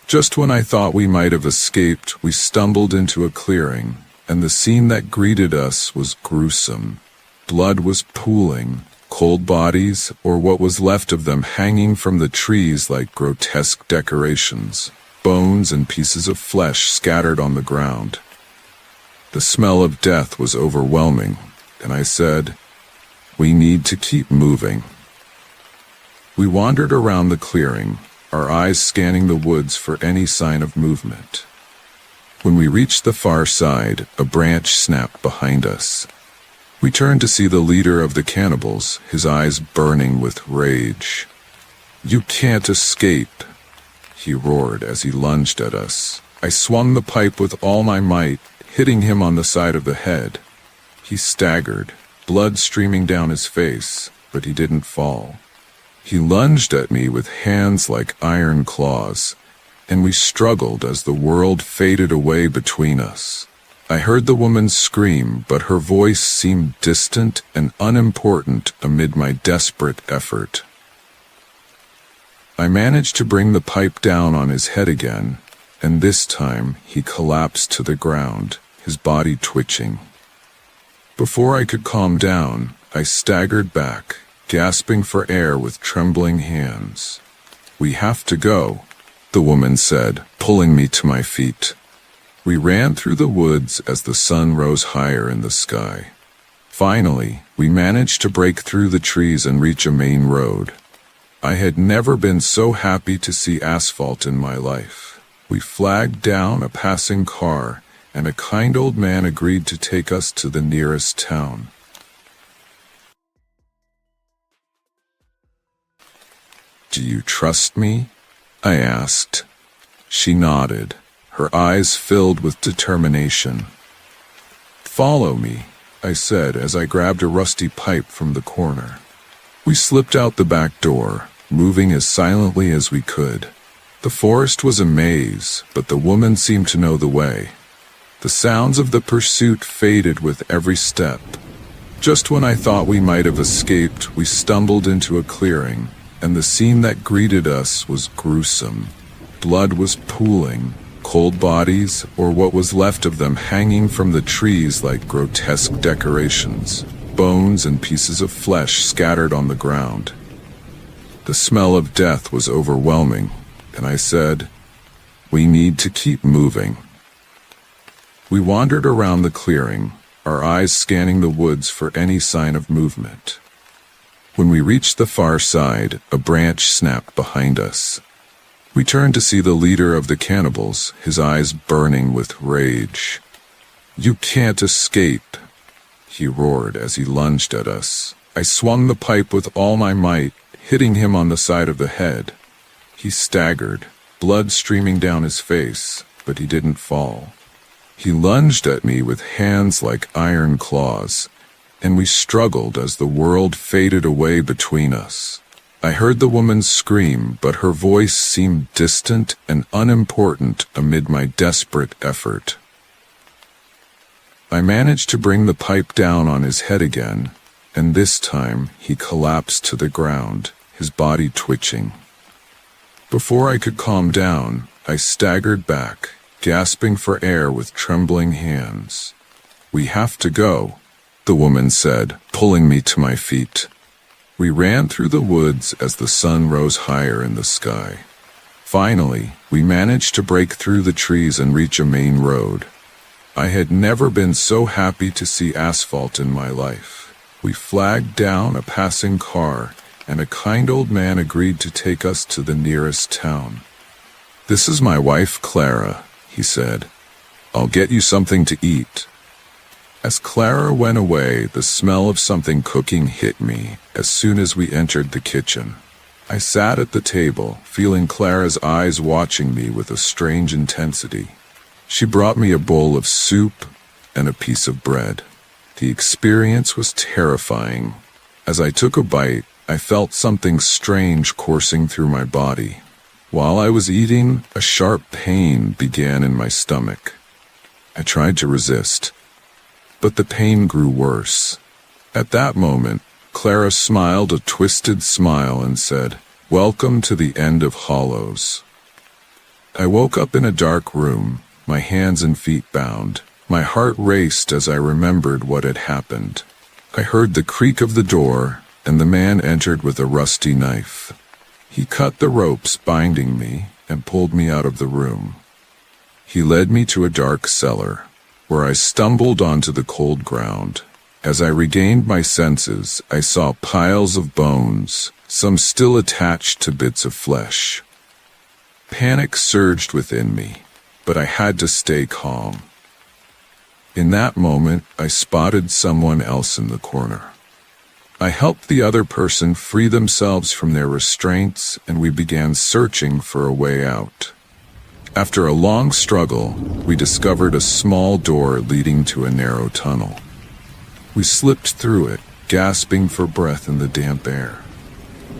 Just when I thought we might have escaped, we stumbled into a clearing, and the scene that greeted us was gruesome. Blood was pooling, cold bodies, or what was left of them, hanging from the trees like grotesque decorations, bones and pieces of flesh scattered on the ground. The smell of death was overwhelming, and I said, "We need to keep moving." We wandered around the clearing, our eyes scanning the woods for any sign of movement. When we reached the far side, a branch snapped behind us. We turned to see the leader of the cannibals, his eyes burning with rage. "You can't escape," he roared as he lunged at us. I swung the pipe with all my might, hitting him on the side of the head. He staggered, blood streaming down his face, but he didn't fall. He lunged at me with hands like iron claws, and we struggled as the world faded away between us. I heard the woman scream, but her voice seemed distant and unimportant amid my desperate effort. I managed to bring the pipe down on his head again, and this time he collapsed to the ground, his body twitching. Before I could calm down, I staggered back, gasping for air with trembling hands. "We have to go," the woman said, pulling me to my feet. We ran through the woods as the sun rose higher in the sky. Finally, we managed to break through the trees and reach a main road. I had never been so happy to see asphalt in my life. We flagged down a passing car, and a kind old man agreed to take us to the nearest town. "Do you trust me?" I asked. She nodded, her eyes filled with determination. "Follow me," I said as I grabbed a rusty pipe from the corner. We slipped out the back door, moving as silently as we could. The forest was a maze, but the woman seemed to know the way. The sounds of the pursuit faded with every step. Just when I thought we might have escaped, we stumbled into a clearing, and the scene that greeted us was gruesome. Blood was pooling, cold bodies, or what was left of them, hanging from the trees like grotesque decorations, bones and pieces of flesh scattered on the ground. The smell of death was overwhelming, and I said, "We need to keep moving." We wandered around the clearing, our eyes scanning the woods for any sign of movement. When we reached the far side, a branch snapped behind us. We turned to see the leader of the cannibals, his eyes burning with rage. "You can't escape," he roared as he lunged at us. I swung the pipe with all my might, hitting him on the side of the head. He staggered, blood streaming down his face, but he didn't fall. He lunged at me with hands like iron claws, and we struggled as the world faded away between us. I heard the woman scream, but her voice seemed distant and unimportant amid my desperate effort. I managed to bring the pipe down on his head again, and this time he collapsed to the ground, his body twitching. Before I could calm down, I staggered back, gasping for air with trembling hands. "We have to go," the woman said, pulling me to my feet. We ran through the woods as the sun rose higher in the sky. Finally, we managed to break through the trees and reach a main road. I had never been so happy to see asphalt in my life. We flagged down a passing car, and a kind old man agreed to take us to the nearest town. "This is my wife, Clara," he said. "I'll get you something to eat." As Clara went away, the smell of something cooking hit me as soon as we entered the kitchen. I sat at the table, feeling Clara's eyes watching me with a strange intensity. She brought me a bowl of soup and a piece of bread. The experience was terrifying. As I took a bite, I felt something strange coursing through my body. While I was eating, a sharp pain began in my stomach. I tried to resist, but the pain grew worse. At that moment, Clara smiled a twisted smile and said, "Welcome to the end of Hollows." I woke up in a dark room, my hands and feet bound. My heart raced as I remembered what had happened. I heard the creak of the door, and the man entered with a rusty knife. He cut the ropes binding me and pulled me out of the room. He led me to a dark cellar, where I stumbled onto the cold ground. As I regained my senses, I saw piles of bones, some still attached to bits of flesh. Panic surged within me, but I had to stay calm. In that moment, I spotted someone else in the corner. I helped the other person free themselves from their restraints, and we began searching for a way out. After a long struggle, we discovered a small door leading to a narrow tunnel. We slipped through it, gasping for breath in the damp air.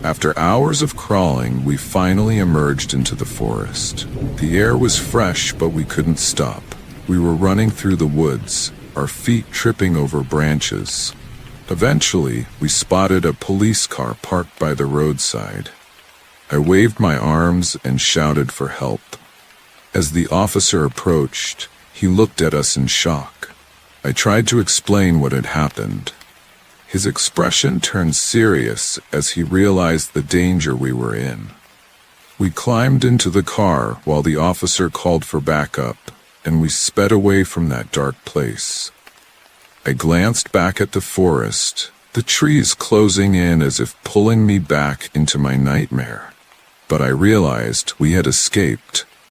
After hours of crawling, we finally emerged into the forest. The air was fresh, but we couldn't stop. We were running through the woods, our feet tripping over branches. Eventually, we spotted a police car parked by the roadside. I waved my arms and shouted for help. As the officer approached, he looked at us in shock. I tried to explain what had happened. His expression turned serious as he realized the danger we were in. We climbed into the car while the officer called for backup, and we sped away from that dark place. I glanced back at the forest, the trees closing in as if pulling me back into my nightmare. But I realized we had escaped,